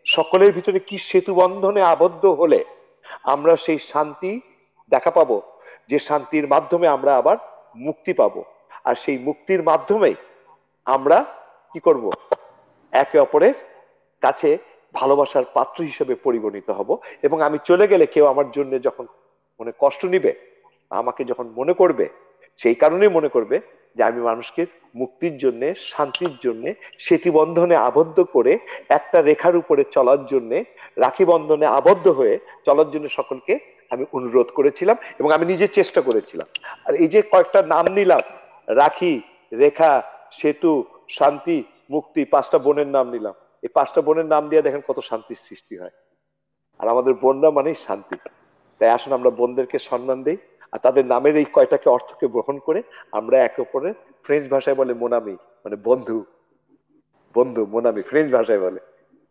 সকলের ভিতরে কি সেতু বন্ধনে আবদ্ধ হলে আমরা সেই শান্তি দেখা পাবো, যে শান্তির মাধ্যমে আমরা আবার মুক্তি পাবো, আর সেই মুক্তির মাধ্যমে আমরা কি করব, একে অপরের কাছে ভালোবাসার পাত্র হিসেবে পরিগণিত হব। এবং আমি চলে গেলে কেউ আমার জন্য যখন মনে কষ্ট নিবে, আমাকে যখন মনে করবে, সেই কারণেই মনে করবে যে আমি মানুষকে মুক্তির জন্য, শান্তির জন্য, সেতু বন্ধনে আবদ্ধ করে একটা রেখার উপরে চলার জন্য, রাখি বন্ধনে আবদ্ধ হয়ে চলার জন্য সকলকে আমি অনুরোধ করেছিলাম এবং আমি নিজে চেষ্টা করেছিলাম। আর এই যে কয়েকটা নাম নিলাম, রাখি, রেখা, সেতু, শান্তি, মুক্তি, 5টা বোনের নাম নিলাম, এই 5টা বোনের নাম দিয়ে দেখেন কত শান্তির সৃষ্টি হয়। আর আমাদের বোনরা মানেই শান্তি। তাই আসুন আমরা বোনদেরকে সম্মান দেই, আর তাদের নামের এই কয়টাকে অর্থকে গ্রহণ করে আমরা একে অপরের, ফ্রেঞ্চ ভাষায় বলে মোনামি, মানে বন্ধু, বন্ধু মোনামি ফ্রেঞ্চ ভাষায় বলে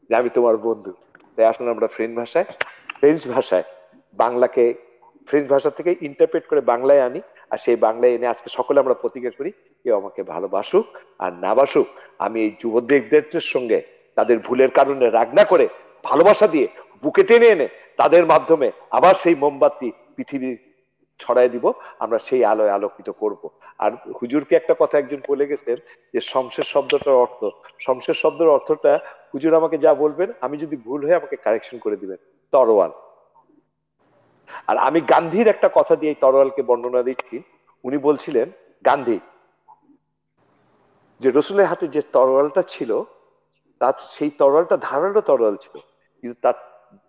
যে আমি তোমার বন্ধু। তাই আসুন আমরা ফ্রেঞ্চ ভাষায় বাংলাকে ফ্রেঞ্চ ভাষা থেকে ইন্টারপ্রেট করে বাংলায় আনি, আর সেই বাংলায় এনে আজকে সকলে আমরা প্রতিজ্ঞা করি, কেউ আমাকে ভালোবাসুক আর না বাসুক, আমি এই যুবকদের সঙ্গে তাদের ভুলের কারণে রাগ না করে ভালোবাসা দিয়ে বুকে টেনে এনে তাদের মাধ্যমে আবার সেই মোমবাতি পৃথিবী ছড়াই দিব, আমরা সেই আলোয় আলোকিত করব। আর হুজুরকে একটা কথা একজন বলে গেছেন যে শমশের শব্দটার অর্থ, শমশের শব্দের অর্থটা হুজুর আমাকে যা বলবেন আমি যদি ভুল হয়ে আমাকে কারেকশন করে দিবেন, তরোয়াল। আর আমি গান্ধীর একটা কথা দিয়ে তরোয়ালকে বর্ণনা দিচ্ছি। উনি বলছিলেন, গান্ধী, যে রসুলের হাতে যে তরোয়ালটা ছিল, তার সেই তরোয়ালটা ধারালো তরোয়াল ছিল, কিন্তু তার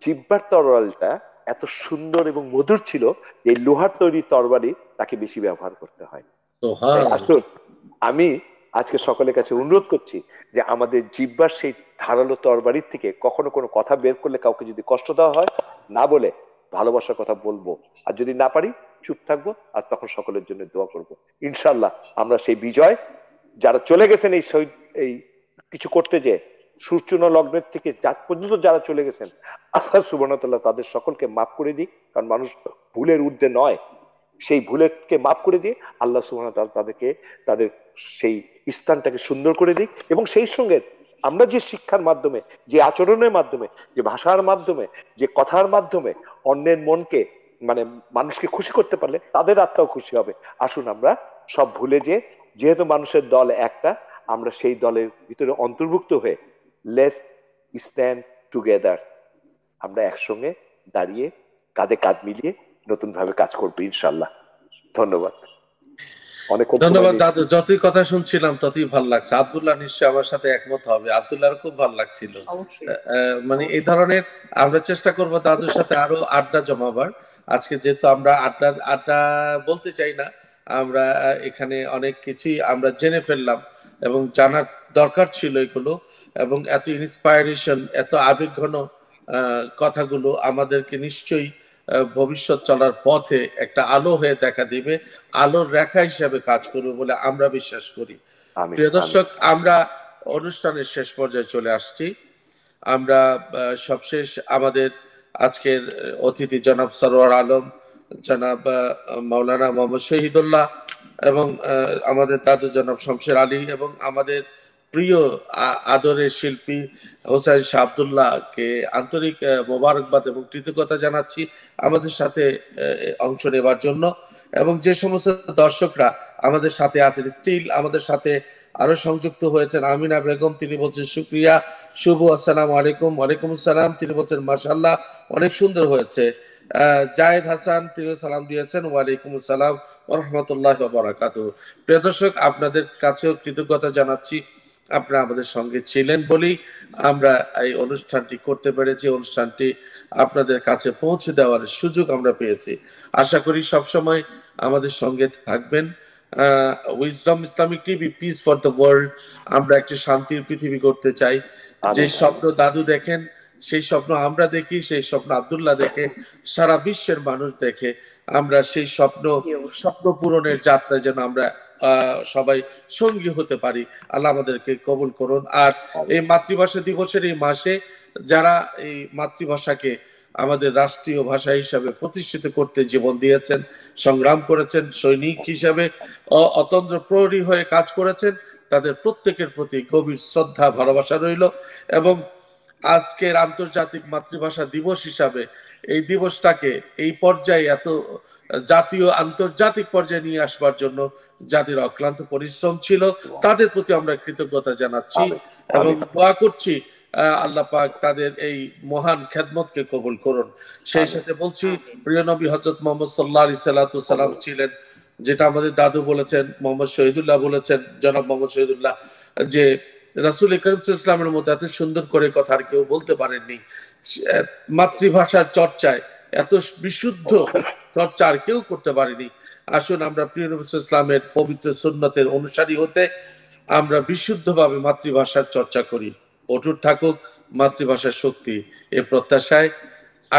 জিহ্বার তরোয়ালটা এত সুন্দর এবং মধুর ছিল যে এই লোহার তৈরি তরবারি তাকে বেশি ব্যবহার করতে হয়। আসুন আমি আজকে সকলের কাছে অনুরোধ করছি যে আমাদের জিহ্বার সেই ধারালো তরবারির থেকে কখনো কোনো কথা বের করলে কাউকে যদি কষ্ট দেওয়া হয়, না বলে ভালোবাসার কথা বলবো, আর যদি না পারি চুপ থাকবো, আর তখন সকলের জন্য দোয়া করবো। ইনশাল্লাহ আমরা সেই বিজয়, যারা চলে গেছেন এই কিছু করতে, যে সূর্যনা লগ্নের থেকে রাত পর্যন্ত যারা চলে গেছেন, আল্লাহ সুবহানাহু ওয়া তাআলা তাদের সকলকে মাফ করে দিক, কারণ মানুষ ভুলের ঊর্ধ্বে নয়, সেই ভুলেরকে মাফ করে দিয়ে আল্লাহ সুবহানাহু ওয়া তাআলা তাদেরকে তাদের সেই স্থানটাকে সুন্দর করে দিক। এবং সেই সঙ্গে আমরা যে শিক্ষার মাধ্যমে, যে আচরণের মাধ্যমে, যে ভাষার মাধ্যমে, যে কথার মাধ্যমে অন্যের মনকে, মানে মানুষকে খুশি করতে পারলে তাদের আত্মাও খুশি হবে। আসুন আমরা সব ভুলে যেহেতু মানুষের দল একটা, আমরা সেই দলের ভিতরে অন্তর্ভুক্ত হয়ে লেটস স্ট্যান্ড টুগেদার, আমরা একসঙ্গে দাঁড়িয়ে কাঁধে কাঁধ মিলিয়ে নতুন ভাবে কাজ করবো ইনশাল্লাহ। ধন্যবাদ। ধন্যবাদ দাদু, যতই কথা শুনছিলাম ততই ভালো লাগছে। আব্দুল্লাহ নিশ্চয়ই আমার সাথে একমত হবে, আব্দুল্লাহর খুব ভালো লাগছিল। মানে এই ধরনের আমরা চেষ্টা করব দাদুর সাথে আরো আড্ডা জমাবার। আজকে যেহেতু আমরা আড্ডা বলতে চাই না, আমরা এখানে অনেক কিছুই আমরা জেনে ফেললাম এবং জানার দরকার ছিল এগুলো, এবং এত ইন্সপায়ারেশন, এত আবেগঘন কথাগুলো আমাদেরকে নিশ্চয়ই ভবিষ্যৎ চলার পথে একটা আলো হয়ে দেখা দিবে, আলোর রেখা হিসাবে কাজ করবে বলে আমরা বিশ্বাস করি। আমিন প্রিয় আমিন দর্শক, আমরা অনুষ্ঠানের শেষ পর্যায়ে চলে আসছি। আমরা সবশেষ আমাদের আজকের অতিথি জনাব সরোয়ার আলম, জনাব মাওলানা মোহাম্মদ শহীদুল্লাহ এবং আমাদের দাদু জনাব শমশের আলী এবং আমাদের প্রিয় আদরের শিল্পী হোসেন শাহ আবদুল্লাহকে আন্তরিক মোবারকবাদ এবং কৃতজ্ঞতা জানাচ্ছি আমাদের সাথে অংশ নেবার জন্য। এবং যে সমস্ত দর্শকরা আমাদের সাথে আছেন, স্টিল আমাদের সাথে আরো সংযুক্ত হয়েছেন আমিনা বেগম, তিনি বলছেন শুক্রিয়া। শুভ আসসালামু আলাইকুম। ওয়ালাইকুম আসসালাম। তিনি বলছেন মাশাআল্লাহ অনেক সুন্দর হয়েছে। জায়েদ হাসান তিনি সালাম দিয়েছেন, ওয়ালাইকুম আসসালাম ওয়া রাহমাতুল্লাহি ওয়া বারাকাতুহু। প্রিয় দর্শক, আপনাদের কাছেও কৃতজ্ঞতা জানাচ্ছি, আপনারা আমাদের সঙ্গে ছিলেন বলেই আমরা এই অনুষ্ঠানটি করতে পেরেছি, অনুষ্ঠানটি আপনাদের কাছে পৌঁছে দেওয়ার সুযোগ আমরা পেয়েছি। আশা করি সবসময় আমাদের সঙ্গে থাকবেন। Wisdom Islamic TV, piece for the world. আমরা একটা শান্তির পৃথিবী করতে চাই। যে স্বপ্ন দাদু দেখেন, সেই স্বপ্ন আমরা দেখি, সেই স্বপ্ন আব্দুল্লাহ দেখে, সারা বিশ্বের মানুষ দেখে। আমরা সেই স্বপ্ন পূরণের যাত্রায় যেন আমরা সবাই সঙ্গী হতে পারি। আল্লাহ আমাদেরকে কবুল করুন। আর এই মাতৃভাষা দিবসের এই মাসে যারা এই মাতৃভাষাকে আমাদের রাষ্ট্রীয় ভাষা হিসাবে প্রতিষ্ঠিত করতে জীবন দিয়েছেন, সংগ্রাম করেছেন, সৈনিক হিসাবে অতন্দ্র প্রহরী হয়ে কাজ করেছেন, তাদের প্রত্যেকের প্রতি গভীর শ্রদ্ধা ভালোবাসা রইল। এবং আজকের আন্তর্জাতিক মাতৃভাষা দিবস হিসাবে এই দিবসটাকে এই পর্যায়ে এত জাতীয় আন্তর্জাতিক পর্যায়ে নিয়ে আসবার জন্য যাদের অক্লান্ত পরিশ্রম ছিল, তাদের প্রতি আমরা কৃতজ্ঞতা জানাচ্ছি এবং দোয়া করছি আল্লাহ পাক তাদের এই মহান খেদমতকে কবুল করুন। সেই সাথে বলছি, প্রিয় নবী হযরত মুহাম্মদ সাল্লাল্লাহু আলাইহি সাল্লাম ছিলেন, যেটা আমাদের দাদু বলেছেন, মোহাম্মদ শহীদুল্লাহ বলেছেন, জনাব মোহাম্মদ শহীদুল্লাহ, যে রাসূল করিম সাল্লাল্লাহু আলাইহি ওয়াসাল্লামের মতো এত সুন্দর করে কথা আর কেউ বলতে পারেননি। মাতৃভাষার চর্চায় এত বিশুদ্ধ চর্চা আর কেউ করতে পারেনি। আসুন আমরা প্রিয় নবী সাল্লাল্লাহু আলাইহি ওয়াসাল্লামের পবিত্র সুন্নতের অনুসারী হতে আমরা বিশুদ্ধভাবে মাতৃভাষার চর্চা করি। অটুট থাকুক মাতৃভাষার শক্তি, এ প্রত্যাশায়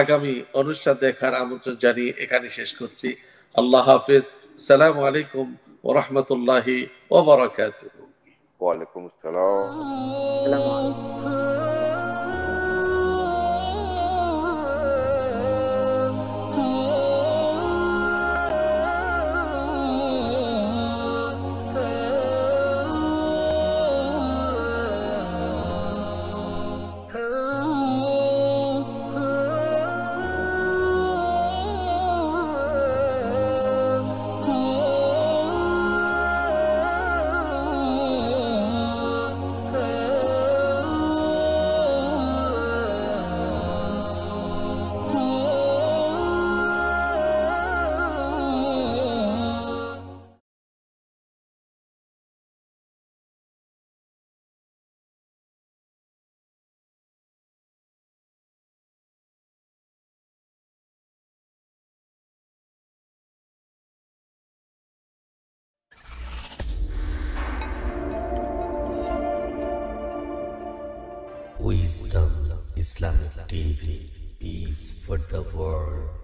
আগামী অনুষ্ঠান দেখার আমন্ত্রণ জানিয়ে এখানে শেষ করছি। আল্লাহ হাফেজ। আসসালামু আলাইকুম ওয়া রাহমাতুল্লাহি ওয়া বারাকাতুহু। ওয়ালাইকুম আসসালাম। আসসালামু আলাইকুম। Wisdom Islamic TV, peace for the world.